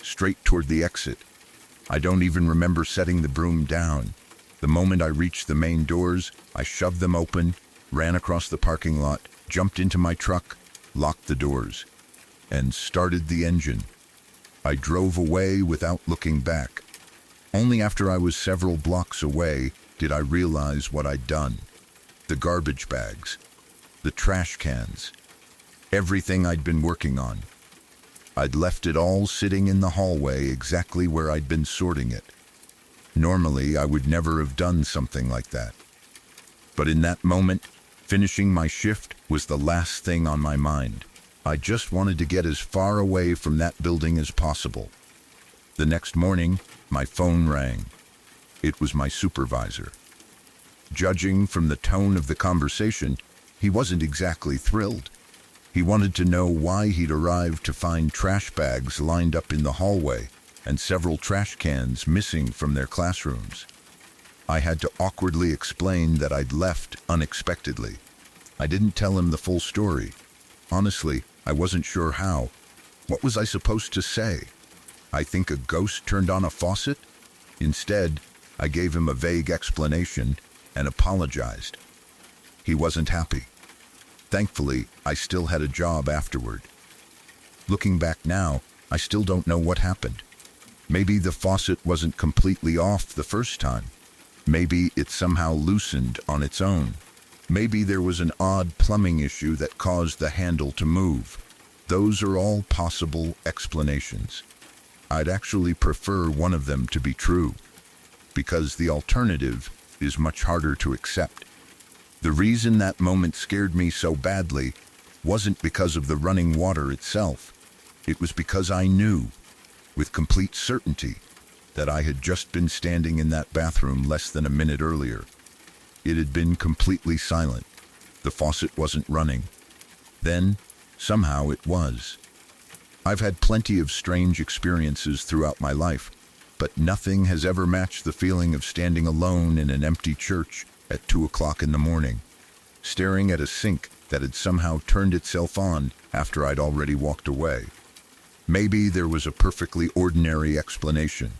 straight toward the exit. I don't even remember setting the broom down. The moment I reached the main doors, I shoved them open, ran across the parking lot, jumped into my truck, locked the doors, and started the engine. I drove away without looking back. Only after I was several blocks away did I realize what I'd done. The garbage bags, the trash cans, everything I'd been working on. I'd left it all sitting in the hallway exactly where I'd been sorting it. Normally, I would never have done something like that. But in that moment, finishing my shift was the last thing on my mind. I just wanted to get as far away from that building as possible. The next morning, my phone rang. It was my supervisor. Judging from the tone of the conversation, he wasn't exactly thrilled. He wanted to know why he'd arrived to find trash bags lined up in the hallway and several trash cans missing from their classrooms. I had to awkwardly explain that I'd left unexpectedly. I didn't tell him the full story. Honestly, I wasn't sure how. What was I supposed to say? I think a ghost turned on a faucet? Instead, I gave him a vague explanation and apologized. He wasn't happy. Thankfully, I still had a job afterward. Looking back now, I still don't know what happened. Maybe the faucet wasn't completely off the first time. Maybe it somehow loosened on its own. Maybe there was an odd plumbing issue that caused the handle to move. Those are all possible explanations. I'd actually prefer one of them to be true, because the alternative is much harder to accept. The reason that moment scared me so badly wasn't because of the running water itself. It was because I knew, with complete certainty, that I had just been standing in that bathroom less than a minute earlier. It had been completely silent. The faucet wasn't running. Then, somehow it was. I've had plenty of strange experiences throughout my life, but nothing has ever matched the feeling of standing alone in an empty church at 2 o'clock in the morning, staring at a sink that had somehow turned itself on after I'd already walked away. Maybe there was a perfectly ordinary explanation.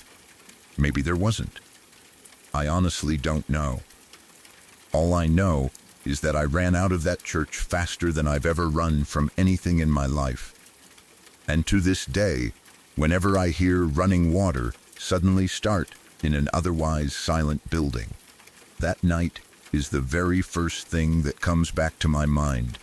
Maybe there wasn't. I honestly don't know. All I know is that I ran out of that church faster than I've ever run from anything in my life. And to this day, whenever I hear running water suddenly start in an otherwise silent building, that night is the very first thing that comes back to my mind.